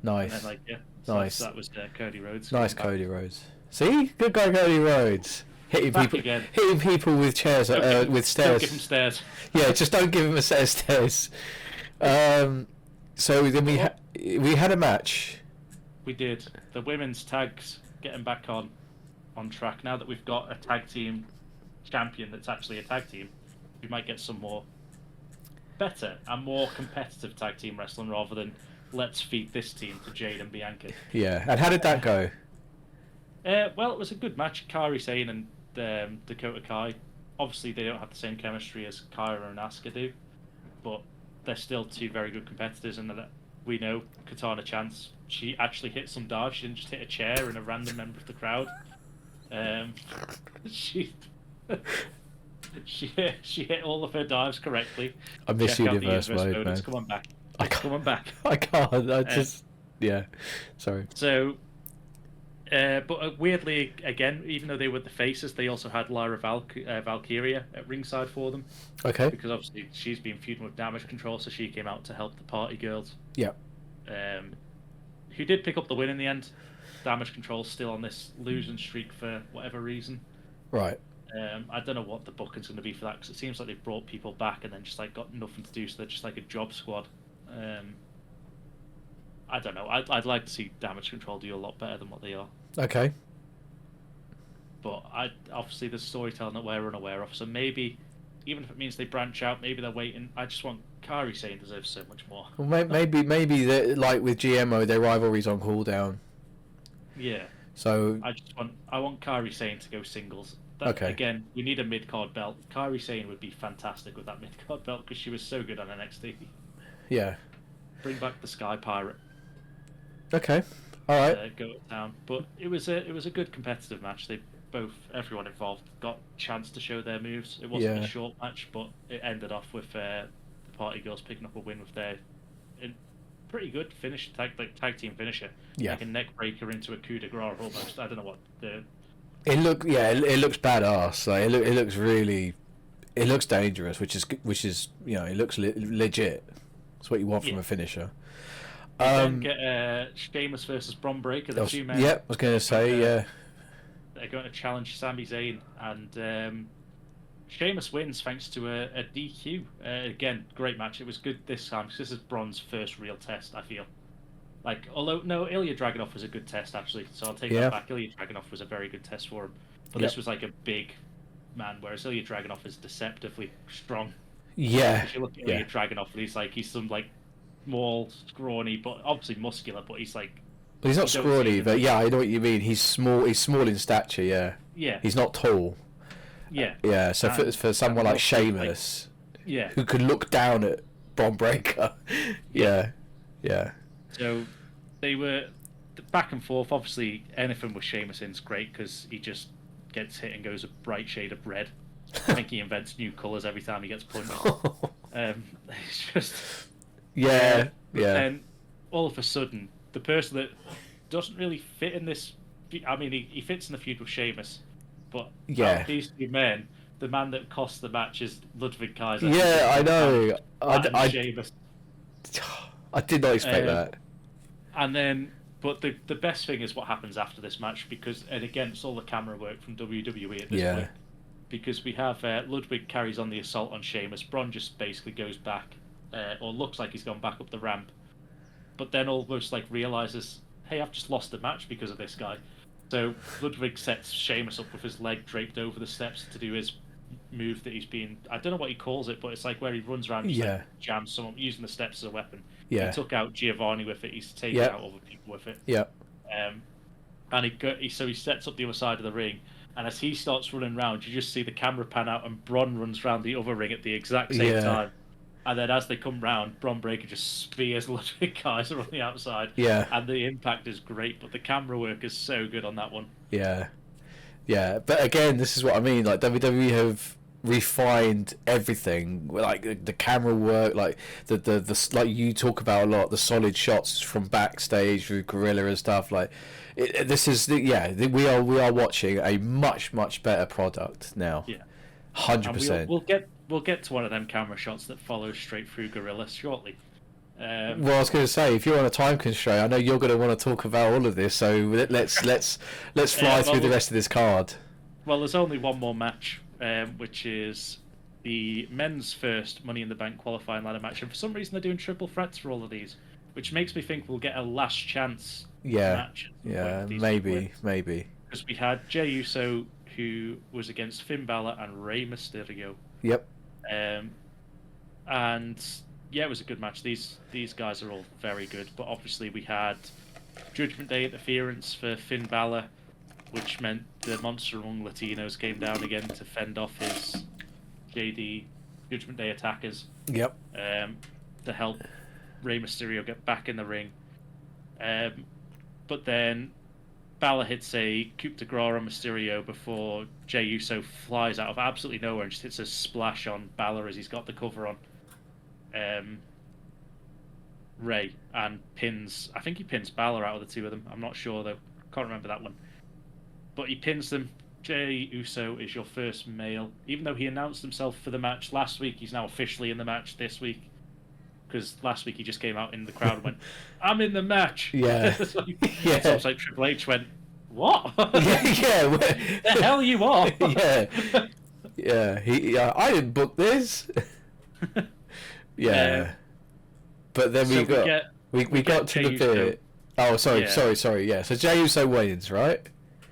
Nice. And then, nice. So that was Cody Rhodes. Nice, Cody Rhodes. See, good guy, Cody Rhodes. Hitting people with chairs, with stairs. Don't give him stairs. Yeah, just don't give him a set of stairs. So then we had a match. We did. The women's tags getting back on track. Now that we've got a tag team champion that's actually a tag team, we might get some more better and more competitive tag team wrestling rather than let's feed this team to Jade and Bianca. Yeah, and how did that go? Well, it was a good match. Kairi Sane and Dakota Kai. Obviously, they don't have the same chemistry as Kyra and Asuka do, but they're still two very good competitors. And we know Katana Chance. She actually hit some dives. She didn't just hit a chair and a random member of the crowd. She she hit all of her dives correctly. I miss universe mode, man. Come on back. Come on back. I can't. I just yeah. Sorry. So. But weirdly, again, even though they were the faces, they also had Lyra Valkyria at ringside for them. Okay. Because obviously she's been feuding with Damage Control, so she came out to help the party girls. Yeah. Who did pick up the win in the end. Damage Control still on this losing streak for whatever reason. Right. I don't know what the booking's going to be for that, because it seems like they've brought people back and then just like got nothing to do, so they're just like a job squad. I don't know. I'd like to see Damage Control do a lot better than what they are. Okay. But obviously there's storytelling that we're unaware of, so maybe, even if it means they branch out, maybe they're waiting. I just want Kairi Sane deserves so much more. Well, maybe like with GMO, their rivalry's on cooldown. Yeah. So I want Kairi Sane to go singles. Okay. Again, we need a mid-card belt. Kairi Sane would be fantastic with that mid-card belt because she was so good on NXT. Yeah. Bring back the Sky Pirate. Okay. All right. Go it down. But it was a good competitive match. Everyone involved got a chance to show their moves. It wasn't a short match, but it ended off with the party girls picking up a win with their pretty good finish, tag team finisher. Yeah. Like a neck breaker into a coup de grace almost. I don't know what the. It looks badass. Like it looks dangerous, which is it looks legit. That's what you want from a finisher. Then get Sheamus versus Bron Breakker, the two men. Yeah, I was going to say, They're going to challenge Sami Zayn, and Sheamus wins thanks to a DQ. Again, great match. It was good this time because this is Bron's first real test, I feel. Ilya Dragunov was a good test, actually, so I'll take that back. Ilya Dragunov was a very good test for him. But this was like a big man, whereas Ilya Dragunov is deceptively strong. Yeah. If you look at Ilya Dragunov, he's some like small, scrawny, but obviously muscular, but he's like... Well, he's not scrawny, but yeah, I know what you mean. He's small in stature, yeah. Yeah. He's not tall. Yeah. Yeah, so for someone like Sheamus, who could look down at Bron Breakker, yeah. So they were back and forth. Obviously, anything with Sheamus in is great because he just gets hit and goes a bright shade of red. I think he invents new colours every time he gets punched. It's just... Yeah. And all of a sudden, the person that doesn't really fit in this... I mean, he fits in the feud with Sheamus, but out of these two men, the man that cost the match is Ludwig Kaiser. Yeah, I know. Sheamus. I did not expect that. And then, but the best thing is what happens after this match, because, and again, it's all the camera work from WWE at this point. Because we have Ludwig carries on the assault on Sheamus. Bron just basically goes back, or looks like he's gone back up the ramp, but then almost like realizes, hey, I've just lost the match because of this guy. So Ludwig sets Sheamus up with his leg draped over the steps to do his move that he's been... I don't know what he calls it, but it's like where he runs around and just like jams someone using the steps as a weapon. Yeah. He took out Giovanni with it. He's taken out other people with it. Yeah. And he sets up the other side of the ring, and as he starts running around, you just see the camera pan out, and Bron runs around the other ring at the exact same time. And then as they come round, Bron Breakker just spears Ludwig Kaiser on the outside. Yeah. And the impact is great, but the camera work is so good on that one. Yeah. Yeah. But again, this is what I mean. Like, WWE have refined everything. Like, the camera work, like, the like you talk about a lot, the solid shots from backstage with Gorilla and stuff. Like, we are watching a much, much better product now. Yeah. 100%. We'll get to one of them camera shots that follows straight through Gorilla shortly. Well, I was going to say, if you're on a time constraint, I know you're going to want to talk about all of this. So let's fly through the rest of this card. Well, there's only one more match, which is the men's first Money in the Bank qualifying ladder match. And for some reason, they're doing triple threats for all of these, which makes me think we'll get a last chance match. Yeah, maybe. Because we had Jey Uso, who was against Finn Balor and Rey Mysterio. Yep. And yeah, it was a good match. These guys are all very good, but obviously we had Judgment Day interference for Finn Balor. which meant the Monster Among Latinos came down again to fend off his JD Judgment Day attackers. Yep. To help Rey Mysterio get back in the ring. But then Balor hits a coup de grace on Mysterio before Jey Uso flies out of absolutely nowhere and just hits a splash on Balor as he's got the cover on Rey and pins. I think he pins Balor out of the two of them. I'm not sure though. Can't remember that one. But he pins them. Jey Uso is your first male. Even though he announced himself for the match last week, he's now officially in the match this week. Because last week he just came out in the crowd and went, "I'm in the match." Yeah. So Yeah. it's like Triple H went, "What? Yeah. The hell you are?" Yeah. I didn't book this. Yeah. But then we got to the bit. Oh, sorry. Yeah. So Jey Uso wins, right?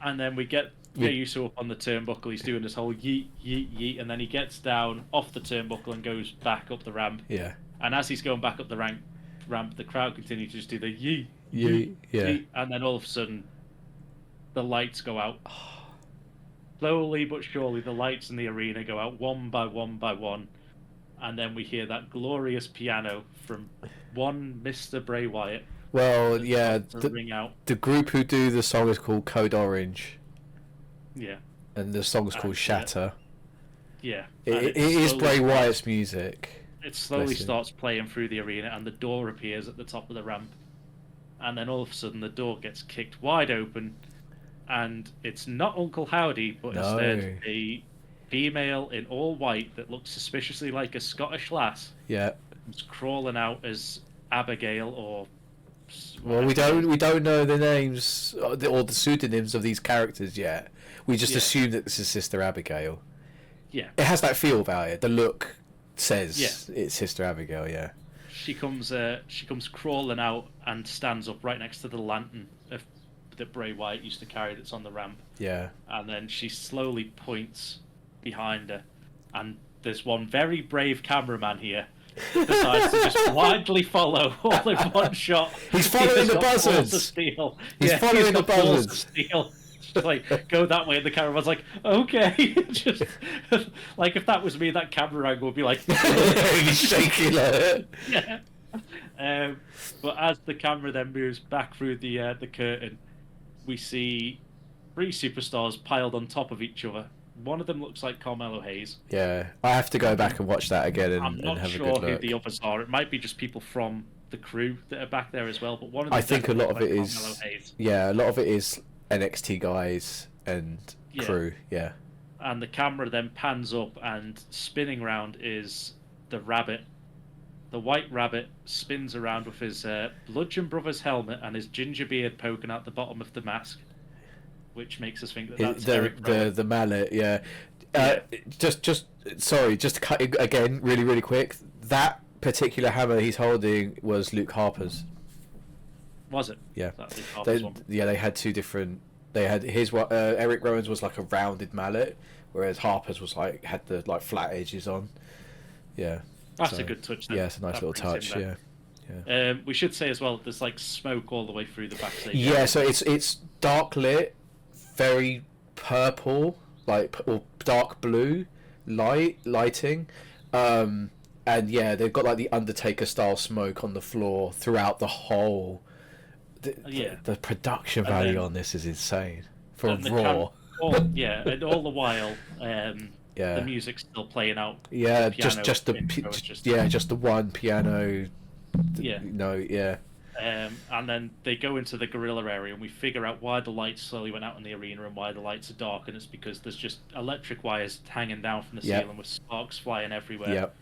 And then we get Jey Uso up on the turnbuckle. He's doing this whole yeet, yeet, yeet, and then he gets down off the turnbuckle and goes back up the ramp. Yeah. And as he's going back up the ramp, the crowd continue to just do the yeet, yeet, yeet, and then all of a sudden, the lights go out. Slowly but surely, the lights in the arena go out one by one by one, and then we hear that glorious piano from one Mr. Bray Wyatt. Well, yeah, ring out. The group who do the song is called Code Orange. Yeah. And the song is called Shatter. Yeah. It is Bray Wyatt's music. It slowly starts playing through the arena, and the door appears at the top of the ramp. And then all of a sudden, the door gets kicked wide open, and it's not Uncle Howdy, but instead a female in all white that looks suspiciously like a Scottish lass. Yeah. Who's crawling out as Abigail or. Well, we don't know the names or the pseudonyms of these characters yet. We just assume that this is Sister Abigail. Yeah. It has that feel about it. The look says it's Sister Abigail. Yeah. She comes crawling out and stands up right next to the lantern that Bray Wyatt used to carry that's on the ramp. Yeah. And then she slowly points behind her, and there's one very brave cameraman here decides to just blindly follow all in one shot. He's following the buzzards. He's following the buzzards. Just like, go that way, and the cameraman's like, okay. Just like, if that was me, that camera angle would be like, he's shaking like it. Yeah. But as the camera then moves back through the curtain, we see 3 superstars piled on top of each other. One of them looks like Carmelo Hayes. Yeah, I have to go back and watch that again and have a good look. I'm not sure who the others are. It might be just people from the crew that are back there as well. But one of them I think a lot of it is. Carmelo Hayes. Yeah, a lot of it is NXT guys and crew. Yeah. And the camera then pans up, and spinning round is the rabbit. The white rabbit spins around with his Bludgeon Brothers helmet and his ginger beard poking out the bottom of the mask, which makes us think that that's the mallet. Yeah. Just to cut it again really, really quick. That particular hammer he's holding was Luke Harper's. Was it? Yeah. One. Yeah, they had 2 different. They had his Eric Rowan's was like a rounded mallet, whereas Harper's was like had the like flat edges on. Yeah. That's a good touch. Then. Yeah, it's a nice little touch. Yeah. Yeah. We should say as well, there's like smoke all the way through the backstage. Yeah, so it's dark lit, very purple, or dark blue lighting, and yeah, they've got like the Undertaker style smoke on the floor throughout the whole. The production value on this is insane for Raw. And all the while, the music's still playing out. Yeah, just the one piano. And then they go into the gorilla area, and we figure out why the lights slowly went out in the arena and why the lights are dark, and it's because there's just electric wires hanging down from the ceiling with sparks flying everywhere. Yep.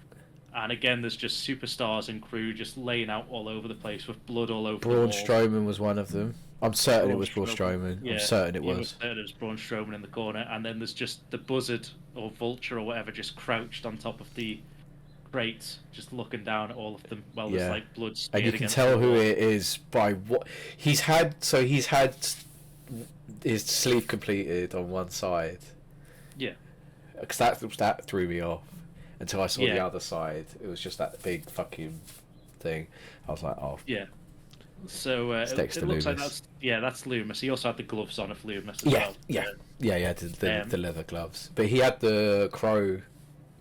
And again, there's just superstars and crew just laying out all over the place with blood all over Braun the wall. Strowman was one of them. I'm certain it was Braun Strowman. Yeah, I'm certain it was. Certain it was Braun Strowman in the corner, and then there's just the buzzard or vulture or whatever just crouched on top of the crates, just looking down at all of them while there's like blood smeared. And you can tell who it is by what he's had. So he's had his sleeve completed on one side. Yeah. Because that threw me off until I saw the other side. It was just that big fucking thing. I was like, oh. Yeah. So it looks like that's Loomis. He also had the gloves on of Loomis as well. Yeah, he had the leather gloves, but he had the crow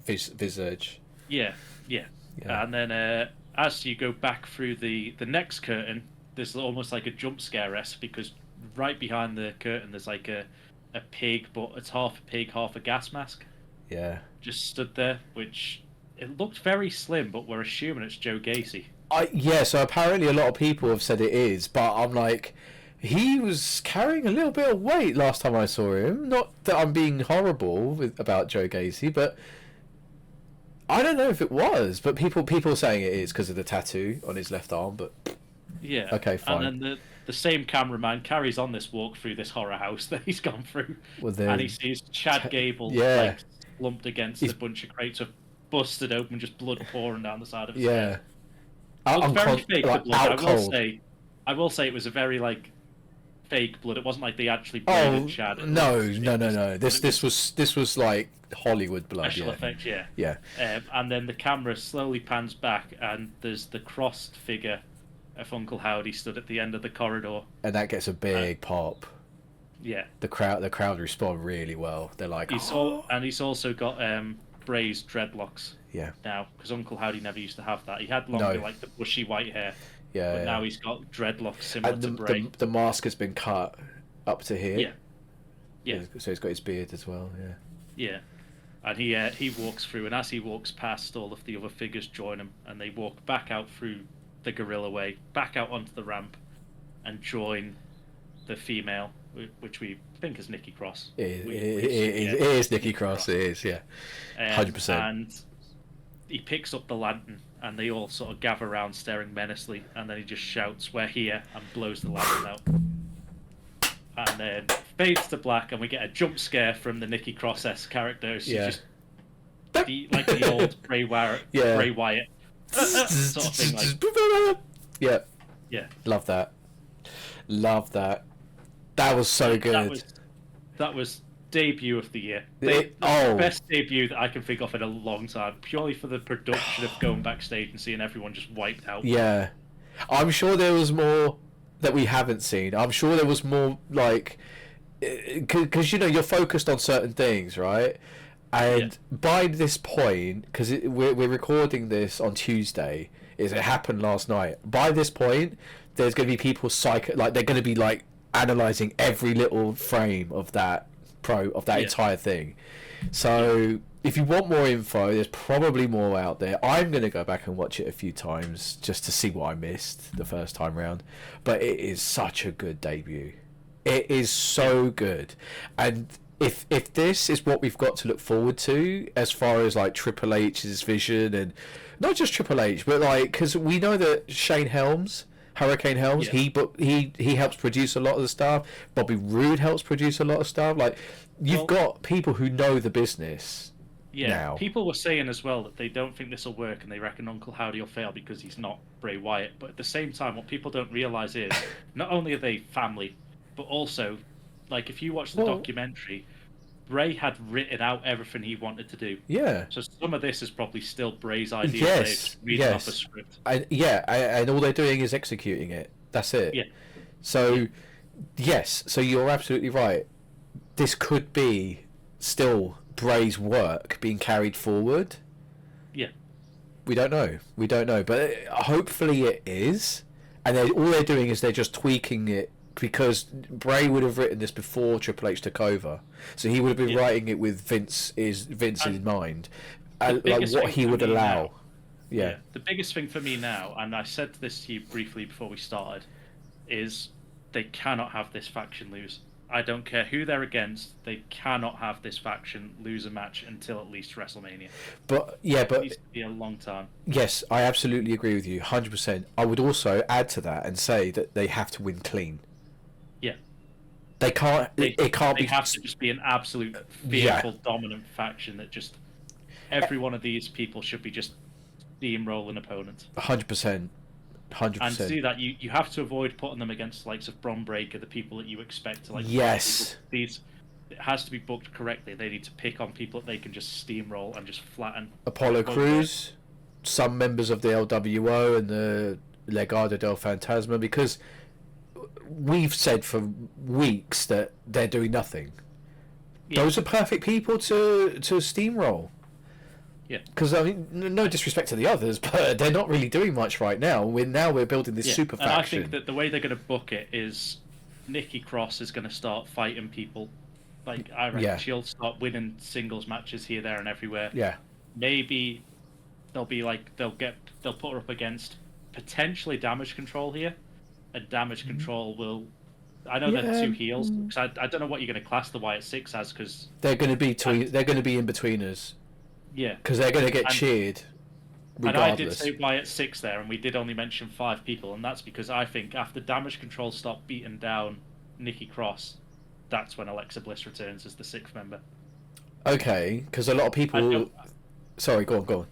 visage. Yeah. And then as you go back through the next curtain, there's almost like a jump scare-esque, because right behind the curtain there's like a pig, but it's half a pig, half a gas mask. Yeah. Just stood there, which it looked very slim, but we're assuming it's Joe Gacy. So apparently a lot of people have said it is, but I'm like, he was carrying a little bit of weight last time I saw him. Not that I'm being horrible about Joe Gacy, but I don't know if it was. But people saying it is because of the tattoo on his left arm. But yeah, okay, fine. And then the same cameraman carries on this walk through this horror house that he's gone through, and he sees Chad Gable like slumped against a bunch of crates of busted open, just blood pouring down the side of his head. It was very fake, the blood. I will say it was a very like fake blood. It wasn't like they actually blooded Chad. No. This was like Hollywood blood. Special effects, yeah. Yeah. And then the camera slowly pans back, and there's the crossed figure of Uncle Howdy stood at the end of the corridor. And that gets a big pop. Yeah. The crowd respond really well. They're like, and he's also got Bray's dreadlocks. Yeah. Now, because Uncle Howdy never used to have that. He had longer, like the bushy white hair. Yeah. But now he's got dreadlocks similar to Bray. The mask has been cut up to here. Yeah. So he's got his beard as well. Yeah. Yeah. And he walks through, and as he walks past, all of the other figures join him, and they walk back out through the gorilla way, back out onto the ramp, and join the female, which we think is Nikki Cross. It is Nikki Cross. It is, yeah, 100%. And he picks up the lantern, and they all sort of gather around, staring menacingly, and then he just shouts, "We're here," and blows the lantern out. And then fades to black, and we get a jump scare from the Nikki Cross-esque character. She's just like the old Bray Wyatt, sort of thing. Like, yeah. Love that. That was so good. That was debut of the year. The best debut that I can think of in a long time, purely for the production of going backstage and seeing everyone just wiped out. Yeah, I'm sure there was more that we haven't seen. I'm sure there was more, like, because you're focused on certain things, right? And by this point, because we're recording this on Tuesday, it happened last night. By this point, there's going to be people they're going to be like analyzing every little frame of that entire thing. So if you want more info, there's probably more out there. I'm going to go back and watch it a few times just to see what I missed the first time round. But it is such a good debut. It is so good. And if this is what we've got to look forward to as far as like Triple H's vision, and not just Triple H, but like, because we know that Hurricane Helms, he helps produce a lot of the stuff. Bobby Roode helps produce a lot of stuff. Like, you've got people who know the business. Yeah, now. People were saying as well that they don't think this will work, and they reckon Uncle Howdy will fail because he's not Bray Wyatt. But at the same time, what people don't realise is not only are they family, but also, like, if you watch the documentary, Bray had written out everything he wanted to do. Yeah. So some of this is probably still Bray's idea. Yes. Reading off a script. And all they're doing is executing it. That's it. Yeah. So, yes. So you're absolutely right. This could be still Bray's work being carried forward. Yeah. We don't know. But hopefully it is. And all they're doing is they're just tweaking it, because Bray would have written this before Triple H took over, so he would have been writing it with Vince in mind, like what he would allow. The biggest thing for me now, and I said this to you briefly before we started, is they cannot have this faction lose. I don't care who they're against. They cannot have this faction lose a match until at least WrestleMania. But it needs to be a long time. Yes, I absolutely agree with you, 100%. I would also add to that and say that they have to win clean. Yeah. They can't. They have to just be an absolute fearful, dominant faction that just every one of these people should be just steamrolling opponents. 100%. And to do that, you have to avoid putting them against the likes of Bron Breakker, the people that you expect to like. Yes. It has to be booked correctly. They need to pick on people that they can just steamroll and just flatten. Apollo Crews, some members of the LWO and the Legado del Fantasma, because we've said for weeks that they're doing nothing. Yeah. Those are perfect people to steamroll. Yeah. Because I mean, no disrespect to the others, but they're not really doing much right now. We're building this super faction. And I think that the way they're going to book it is Nikki Cross is going to start fighting people. Like, I reckon she'll start winning singles matches here, there, and everywhere. Yeah. Maybe they'll put her up against potentially Damage Control here, and Damage Control will. I know they're two heels. Cause I don't know what you're going to class the Wyatt Six as, because they're going to be they're going to be in betweeners. Yeah. Because they're going to get cheered. Regardless. And I did say Wyatt Six there, and we did only mention 5 people, and that's because I think after Damage Control stop beating down Nikki Cross, that's when Alexa Bliss returns as the 6th member. Okay, because a lot of people. Sorry, go on.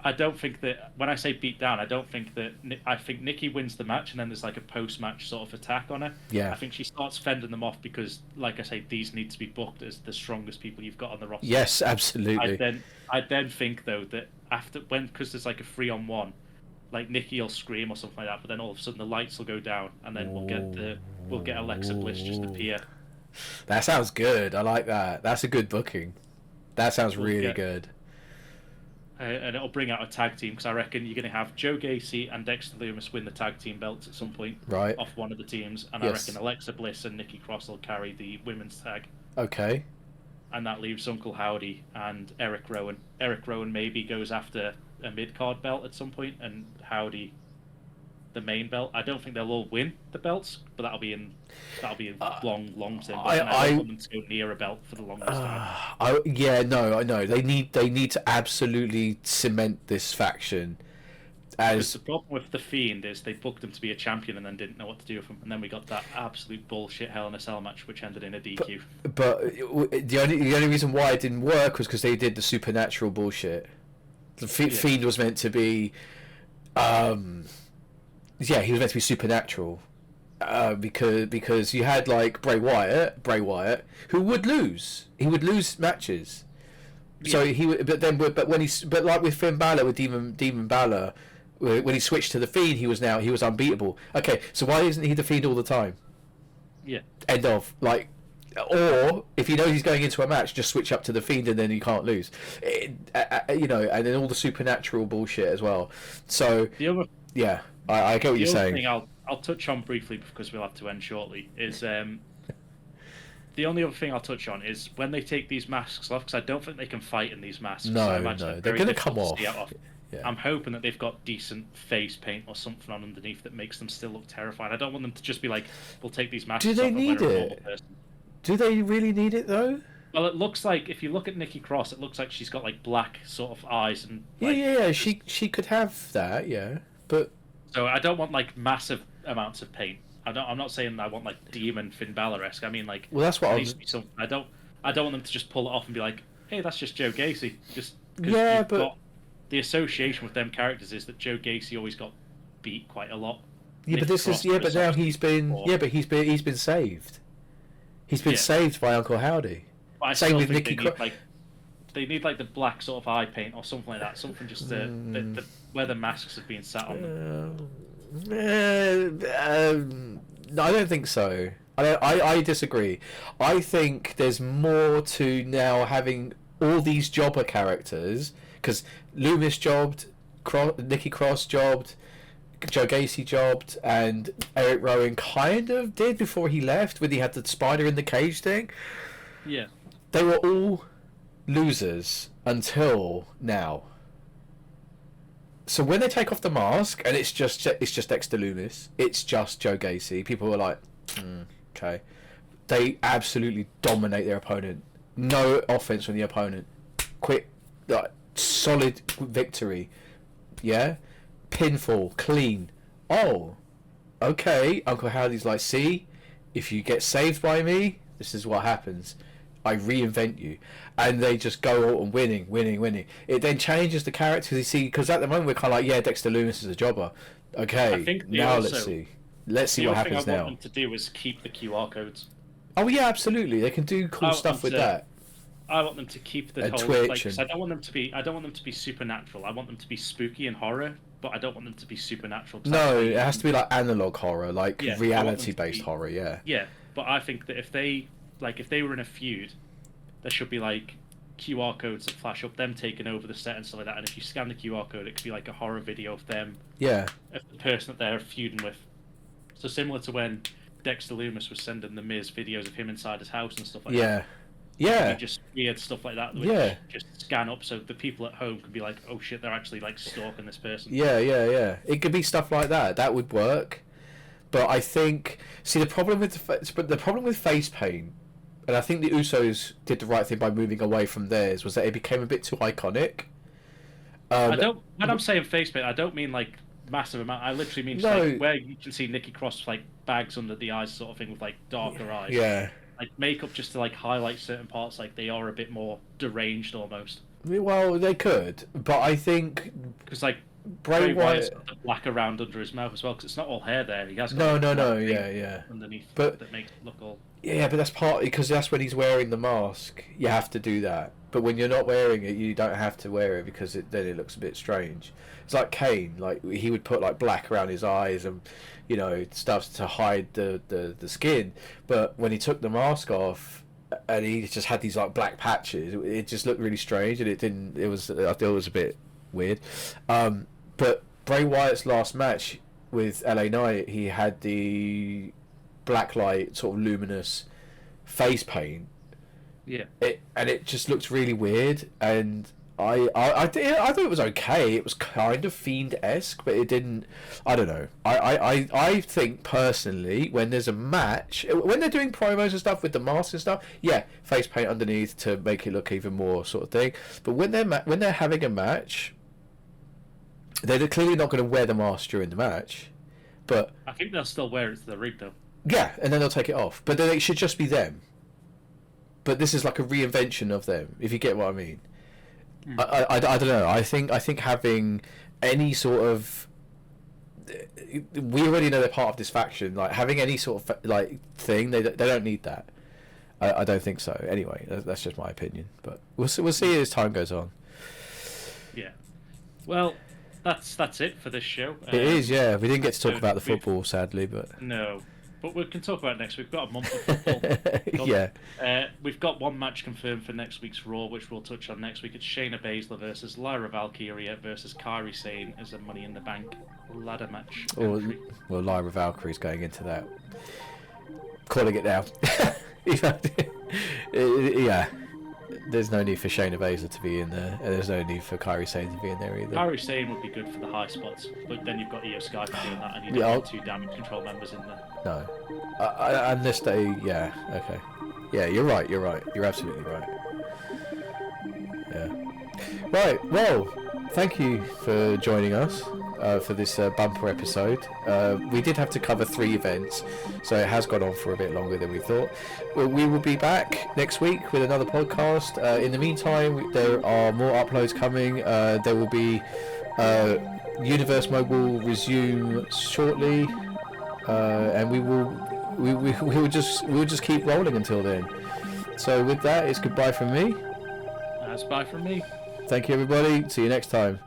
I don't think that when I say beat down, I think Nikki wins the match, and then there's like a post-match sort of attack on her. Yeah. I think she starts fending them off because, like I say, these need to be booked as the strongest people you've got on the roster. Yes, absolutely. I then think though that because there's like a 3-on-1, like Nikki will scream or something like that, but then all of a sudden the lights will go down, and then we'll get Alexa Bliss just appear. That sounds good. I like that. That's a good booking. That sounds really good. And it'll bring out a tag team, because I reckon you're going to have Joe Gacy and Dexter Lumis win the tag team belts at some point, right, off one of the teams, and I reckon Alexa Bliss and Nikki Cross will carry the women's tag. Okay. And that leaves Uncle Howdy and Eric Rowan. Eric Rowan maybe goes after a mid-card belt at some point, and Howdy the main belt. I don't think they'll all win the belts, but that'll be in long term. I don't want them to go near a belt for the longest time. I know. They need to absolutely cement this faction. Because the problem with the Fiend is they booked him to be a champion and then didn't know what to do with him, and then we got that absolute bullshit Hell in a Cell match which ended in a DQ. But the only reason why it didn't work was because they did the supernatural bullshit. The Fiend was meant to be. He was meant to be supernatural, because you had like Bray Wyatt, who would lose. He would lose matches. Yeah. So he would, but like with Finn Balor, with Demon Balor, when he switched to the Fiend, he was unbeatable. Okay, so why isn't he the Fiend all the time? Yeah. End of. Like, or if he knows he's going into a match, just switch up to the Fiend and then you can't lose. And then all the supernatural bullshit as well. So I get what you're saying. The other thing I'll touch on briefly, because we'll have to end shortly, is the only other thing I'll touch on is when they take these masks off, because I don't think they can fight in these masks. No, they're going to come off. Yeah. I'm hoping that they've got decent face paint or something on underneath that makes them still look terrifying. I don't want them to just be like, we'll take these masks off. Do they need it? Do they really need it though? Well, it looks like, if you look at Nikki Cross, it looks like she's got like black sort of eyes and. She could have that, but. So I don't want like massive amounts of paint. I'm not saying I want like Demon Finn Balor-esque. I mean like. Well, that's what I don't want them to just pull it off and be like, hey, that's just Joe Gacy. Just but the association with them characters is that Joe Gacy always got beat quite a lot. Yeah, but this is but now he's been he's been saved. He's been saved by Uncle Howdy. Same with Nikki Cross. They need like the black sort of eye paint or something like that. Something just where the masks have been sat on them. No, I don't think so. I disagree. I think there's more to now having all these jobber characters, because Loomis jobbed, Nikki Cross jobbed, Joe Gacy jobbed, and Eric Rowan kind of did before he left, when he had the spider in the cage thing. Yeah. They were all losers until now. So when they take off the mask and it's just Dexter Lumis, it's just Joe Gacy, people were like, okay. They absolutely dominate their opponent. No offense from the opponent. Quick, solid victory. Yeah? Pinfall, clean. Oh, okay. Uncle Howdy's like, see, if you get saved by me, this is what happens. I reinvent you. And they just go on winning. It then changes the characters you see, because at the moment we're kind of like, Dexter Lumis is a jobber. Okay, now let's see. Let's see what happens now. The other thing I want them to do is keep the QR codes. Oh yeah, absolutely. They can do cool stuff with that. I want them to keep the whole Twitch I don't want them to be supernatural. I want them to be spooky and horror but I don't want them to be supernatural. No, it has to be like analog horror, like reality-based horror. Yeah, but I think that if they were in a feud, there should be like QR codes that flash up them taking over the set and stuff like that. And if you scan the QR code, it could be like a horror video of them. Yeah. Of the person that they're feuding with. So similar to when Dexter Lumis was sending the Miz videos of him inside his house and stuff like that. Yeah. Just weird stuff like that. Which just scan up so the people at home could be like, oh shit, they're actually like stalking this person. Yeah. It could be stuff like that. That would work. But I think, the problem with face paint, and I think the Usos did the right thing by moving away from theirs, was that it became a bit too iconic. When I'm saying face paint, I don't mean like massive amount. I literally mean just like where you can see Nikki Cross like bags under the eyes, sort of thing, with like darker eyes. Yeah. Like makeup just to like highlight certain parts, like they are a bit more deranged almost. Well, they could, but I think because like Bray Wyatt's got the black around under his mouth as well, because it's not all hair there. He has got underneath, but that makes it look all. Yeah, but that's partly because that's when he's wearing the mask. You have to do that. But when you're not wearing it, you don't have to wear it because then it looks a bit strange. It's like Kane. Like he would put like black around his eyes and stuff to hide the skin. But when he took the mask off and he just had these like black patches, it just looked really strange and it didn't. I thought it was a bit weird. But Bray Wyatt's last match with LA Knight, he had the black light sort of luminous face paint. Yeah. It just looked really weird, and I thought it was okay. It was kind of Fiend-esque, but it didn't. I don't know. I think personally, when there's a match, when they're doing promos and stuff with the mask and stuff, face paint underneath to make it look even more sort of thing. But when they're having a match, they're clearly not going to wear the mask during the match. But I think they'll still wear it to the ring though. Yeah, and then they'll take it off. But then it should just be them. But this is like a reinvention of them, if you get what I mean. I don't know. I think having any sort of... We already know they're part of this faction. Like, having any sort of like thing, they don't need that. I don't think so. Anyway, that's just my opinion. But we'll see as time goes on. Yeah. Well, that's it for this show. It is, yeah. We didn't get to talk about the football, sadly, but... No. But we can talk about it next week. We've got a month of football. Yeah. We've got one match confirmed for next week's Raw, which we'll touch on next week. It's Shayna Baszler versus Lyra Valkyria versus Kairi Sane as a Money in the Bank ladder match. Well, Lyra Valkyrie's going into that. Calling it now. Yeah. There's no need for Shayna Baszler to be in there, and there's no need for Kairi Sane to be in there either. Kairi Sane would be good for the high spots, but then you've got Io Sky for doing that, and you don't have 2 damage control members in there. No. Unless they... Yeah, okay. Yeah, you're right. You're absolutely right. Yeah. Right, well, thank you for joining us for this bumper episode. We did have to cover 3 events, so it has gone on for a bit longer than we thought. We will be back next week with another podcast. In the meantime, there are more uploads coming. There will be... Universe Mode will resume shortly, and we will just keep rolling until then. So with that, it's goodbye from me. That's bye from me. Thank you, everybody. See you next time.